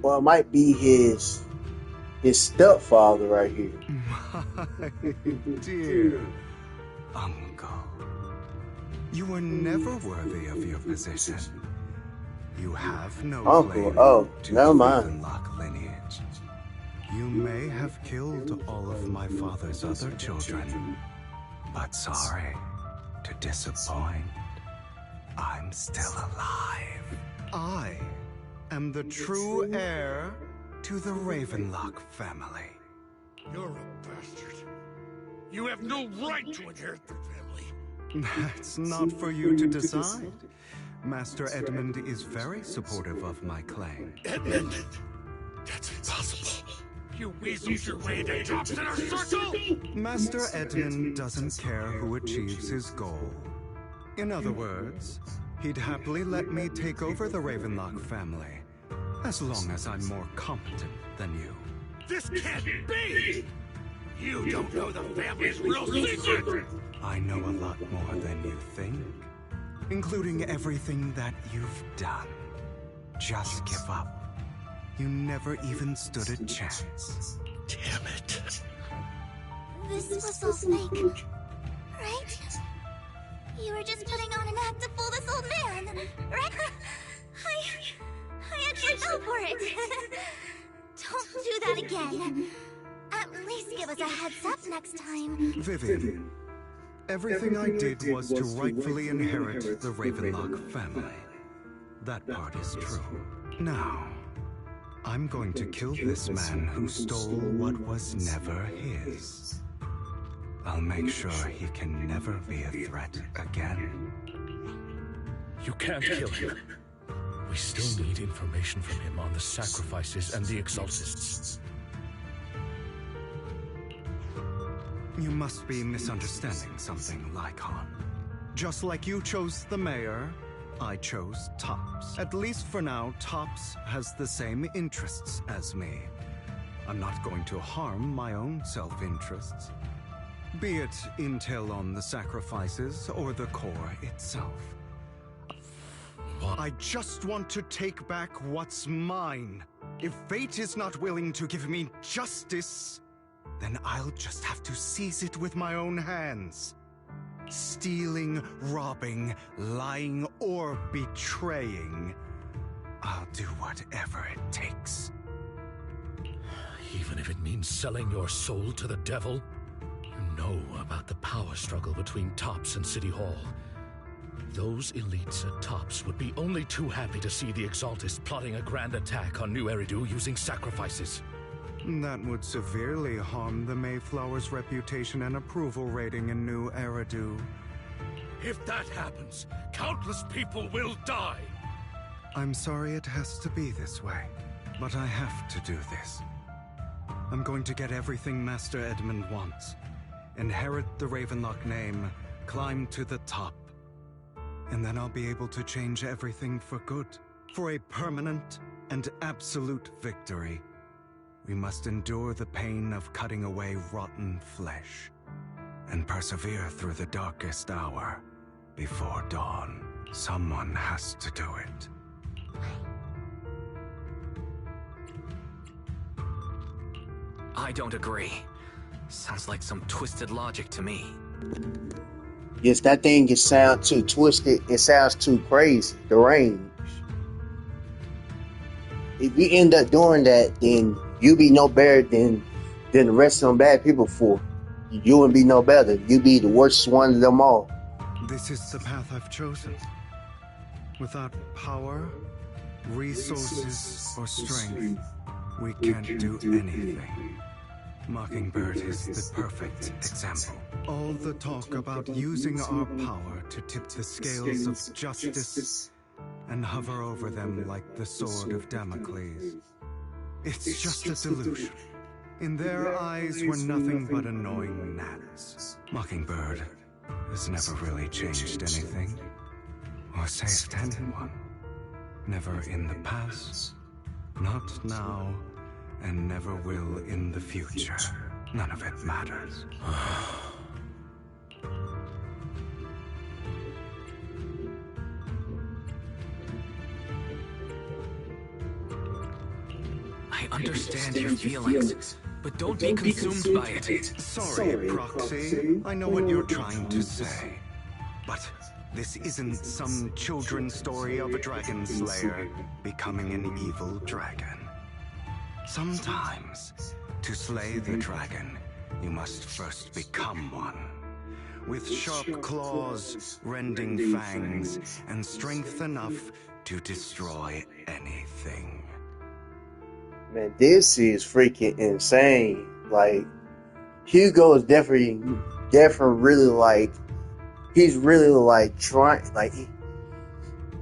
Well, it might be his stepfather right here.
My dear uncle, you were never worthy of your position. You have no claim to the Ravenlock lineage. You may have killed all of my father's other children, but sorry to disappoint. I'm still alive. I am the true heir to the Ravenlock family.
You're a bastard. You have no right to inherit the family.
That's not for you to decide. Master Edmund is very supportive of my claim.
Edmund? That's impossible. You weaseled your way into Tops Inner Circle!
Master Edmund doesn't care who achieves his goal. In other words, he'd happily let me take over the Ravenlock family, as long as I'm more competent than you.
This can't be! You don't know the family's real secret!
I know a lot more than you think, including everything that you've done. Just give up. You never even stood a chance.
Damn it.
This was all fake, right? You were just putting on an act to fool this old man, right? I actually fell for it. Don't do that again. At least give give us a heads up next time.
Vivian, everything I did was to rightfully inherit the Ravenlock family. That part is true. Now, I'm going to kill this man who stole what was never his. I'll make sure he can never be a threat again.
You can't kill him. We still need information from him on the sacrifices and the exaltists.
You must be misunderstanding something, Lycon. Just like you chose the mayor, I chose Tops. At least for now, Tops has the same interests as me. I'm not going to harm my own self-interests. Be it intel on the sacrifices or the core itself. I just want to take back what's mine. If fate is not willing to give me justice, then I'll just have to seize it with my own hands. Stealing, robbing, lying, or betraying. I'll do whatever it takes.
Even if it means selling your soul to the devil? You know about the power struggle between Tops and City Hall. Those elites at Tops would be only too happy to see the Exaltists plotting a grand attack on New Eridu using sacrifices.
That would severely harm the Mayflower's reputation and approval rating in New Eridu.
If that happens, countless people will die!
I'm sorry it has to be this way, but I have to do this. I'm going to get everything Master Edmund wants. Inherit the Ravenlock name, climb to the top. And then I'll be able to change everything for good. For a permanent and absolute victory. We must endure the pain of cutting away rotten flesh. And persevere through the darkest hour before dawn. Someone has to do it.
I don't agree. Sounds like some twisted logic to me.
Yes, that thing it sounds too twisted. It sounds too crazy, deranged. If we end up doing that, then you be no better than the rest of them bad people for. You wouldn't be no better. You'd be the worst one of them all.
This is the path I've chosen. Without power, resources, or strength, we can't do anything. Mockingbird is the perfect example. All the talk about using our power to tip the scales of justice and hover over them like the sword of Damocles. It's just a delusion. In their eyes, we're nothing but annoying gnats. Mockingbird has never really changed anything, or saved anyone. Never in the past, not now, and never will in the future. None of it matters.
I understand your feelings, but don't be consumed by it.
Sorry, Proxy. I know what you're trying to say. But this isn't some children's story of a dragon slayer becoming an evil dragon. Sometimes, to slay the dragon, you must first become one. With sharp claws, rending fangs, and strength enough to destroy anything.
Man, this is freaking insane. Like, Hugo is definitely really like, he's really like trying, like,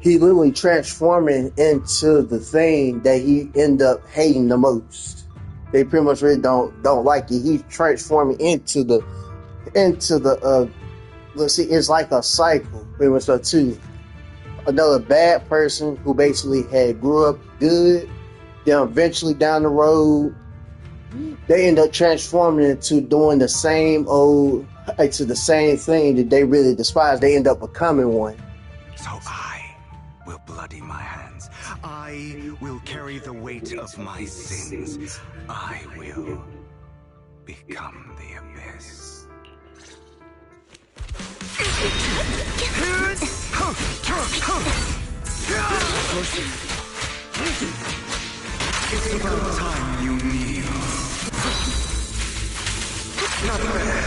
he literally transforming into the thing that he end up hating the most. They pretty much really don't like it. He's transforming into the let's see, it's like a cycle pretty much too. Another bad person who basically had grew up good, then eventually down the road they end up transforming into doing the same old, like, to the same thing that they really despise. They end up becoming one.
So I will bloody my hands. I will carry the weight of my sins. I will become the abyss. It's about time you kneel. Not fair.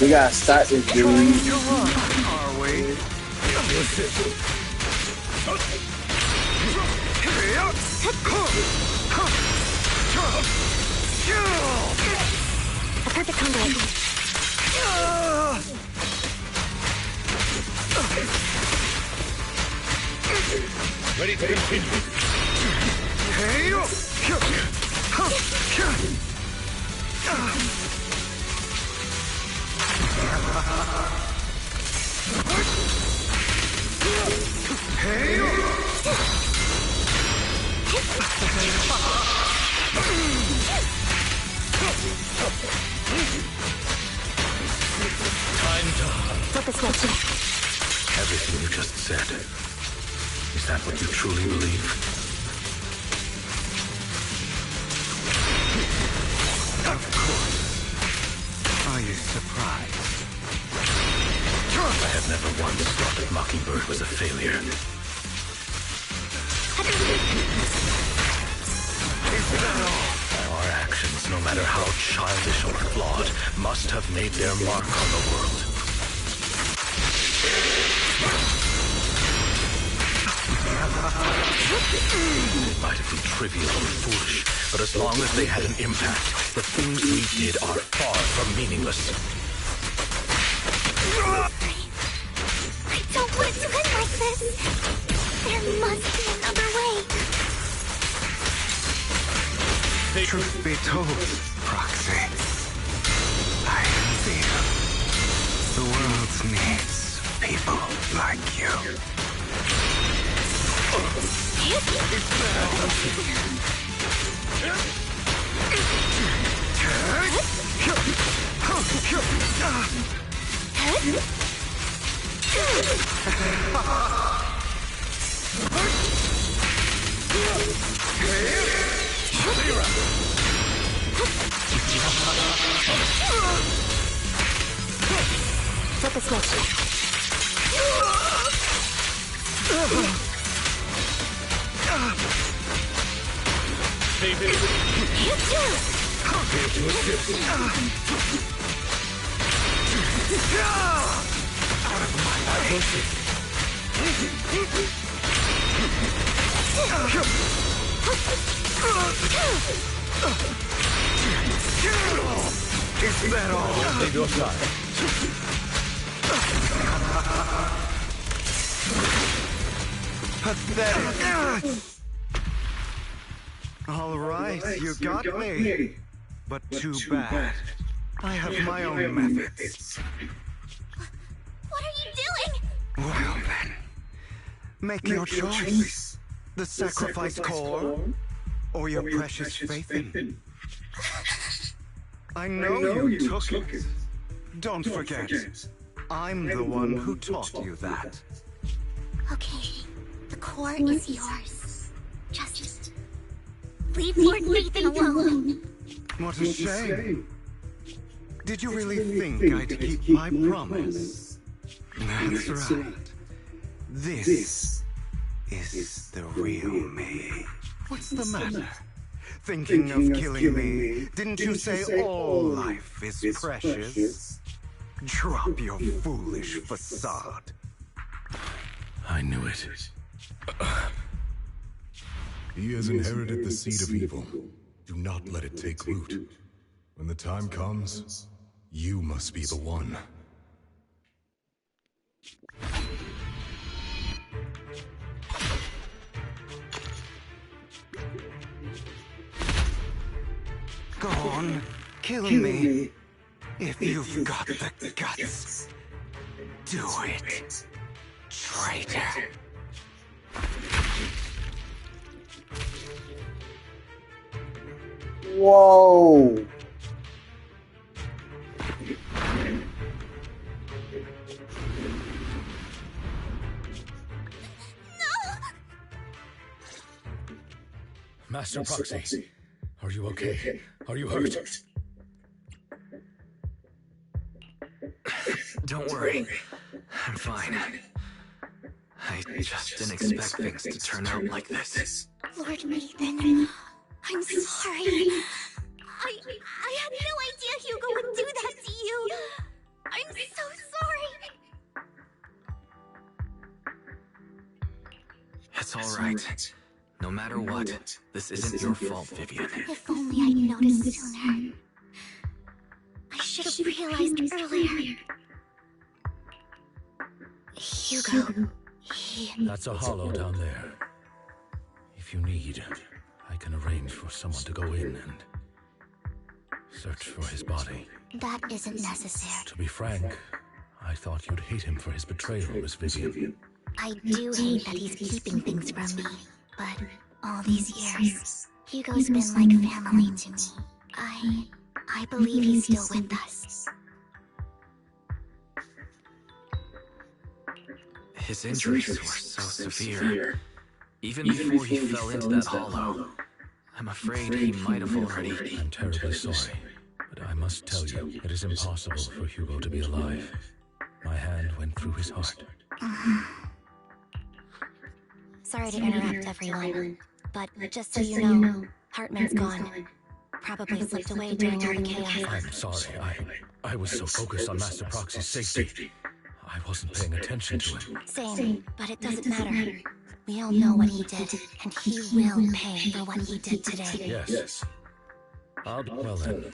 We gotta start this dude.
Trying to run, are we?
A perfect combo.
Ready to continue.
Flip a switch.
Everything you just said. Is that what you truly believe?
Of course. Are you surprised?
I have never once thought that Mockingbird was a failure.
Is that all?
Our actions, no matter how childish or flawed, must have made their mark on the world. It might have been trivial or foolish, but as long as they had an impact, the things we did are far from meaningless.
I don't want it to end like this. There must be another way.
Truth be told, Proxy, I envy you. The world needs people like you.
Flip a switch.
Is that all?
Leave your side.
Pathetic. All right, you got me. But too bad. I have my own methods.
What are you doing?
Well then, make your choice. The sacrifice core, or your precious faith in. I know you took it. Don't forget, I'm the one who taught you that.
Okay, the core is yours. Just leave Lord Nathan alone.
What a shame. Did you really think I'd keep my promise? That's right. This is the real me. What's the matter? Thinking of killing me? Didn't you say all life is precious? Drop your foolish facade.
I knew it.
He has inherited the seed of evil. Do not let it take root. When the time comes, you must be the one.
Go on, kill me. If you've got the guts, do it, traitor.
Whoa.
Master Proxy, are you okay? Are you hurt?
Don't worry. I'm fine. I just didn't expect things to turn out like this.
Lord Nathan, I'm sorry. I had no idea Hugo would do that to you. I'm so sorry.
It's all right. No matter what, this isn't your fault, Vivian.
If only I'd noticed sooner. I should have realized earlier. Hugo,
That's a hollow down there. If you need, I can arrange for someone to go in and search for his body.
That isn't necessary.
To be frank, I thought you'd hate him for his betrayal, Miss Vivian.
I do hate that he's keeping things from me, but all these years, Hugo's been like family to me. I believe he's still with us.
His injuries were so severe. Even before he fell into that hollow, I'm afraid he might have already...
I'm terribly sorry, but I must tell you, it is impossible for Hugo to be alive. My hand went through his heart.
Sorry to interrupt, everyone, but just so you know, Hartman's gone. Probably slipped away during all the chaos.
I'm sorry, I was so focused on Master Proxy's safety. I wasn't paying attention to him.
Same, but it doesn't matter. We all know what he did, and he will pay for what he did today.
Yes. Well then.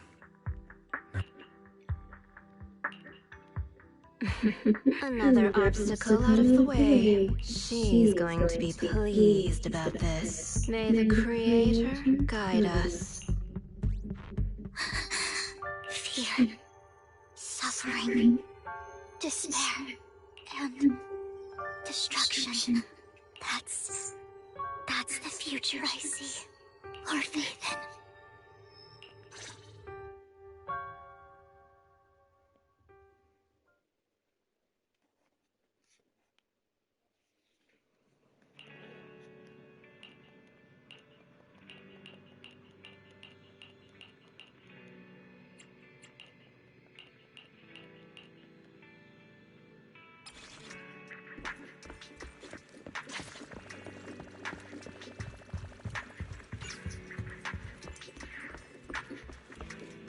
Another obstacle out of the way. She's going to be pleased about this. May the Creator guide us.
Fear, suffering, despair, and destruction. That's the future I see. Lord Nathan.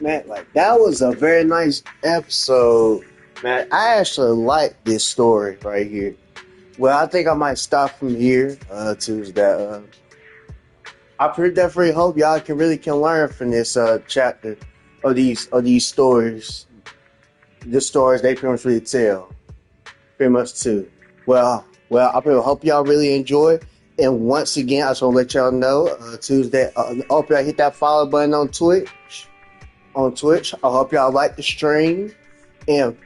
Man, like, that was a very nice episode. Man, I actually like this story right here. Well, I think I might stop from here to that. I pretty definitely hope y'all can learn from this chapter of these stories. The stories they pretty much really tell, pretty much too. Well, I pretty hope y'all really enjoy. And once again, I just want to let y'all know Tuesday. I hope y'all hit that follow button on Twitch. I hope y'all like the stream and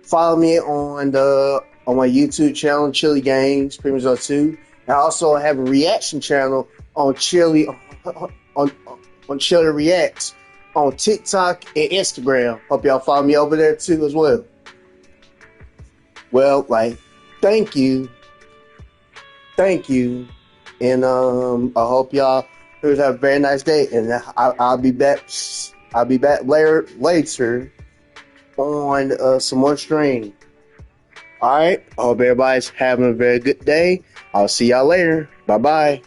follow me on my YouTube channel, Chili Games, pretty much too. I also have a reaction channel on Chili on Chili Reacts on TikTok and Instagram. Hope y'all follow me over there too as well. Well, like, thank you, and I hope y'all have a very nice day, and I'll be back. I'll be back later on some more stream. All right. I hope everybody's having a very good day. I'll see y'all later. Bye-bye.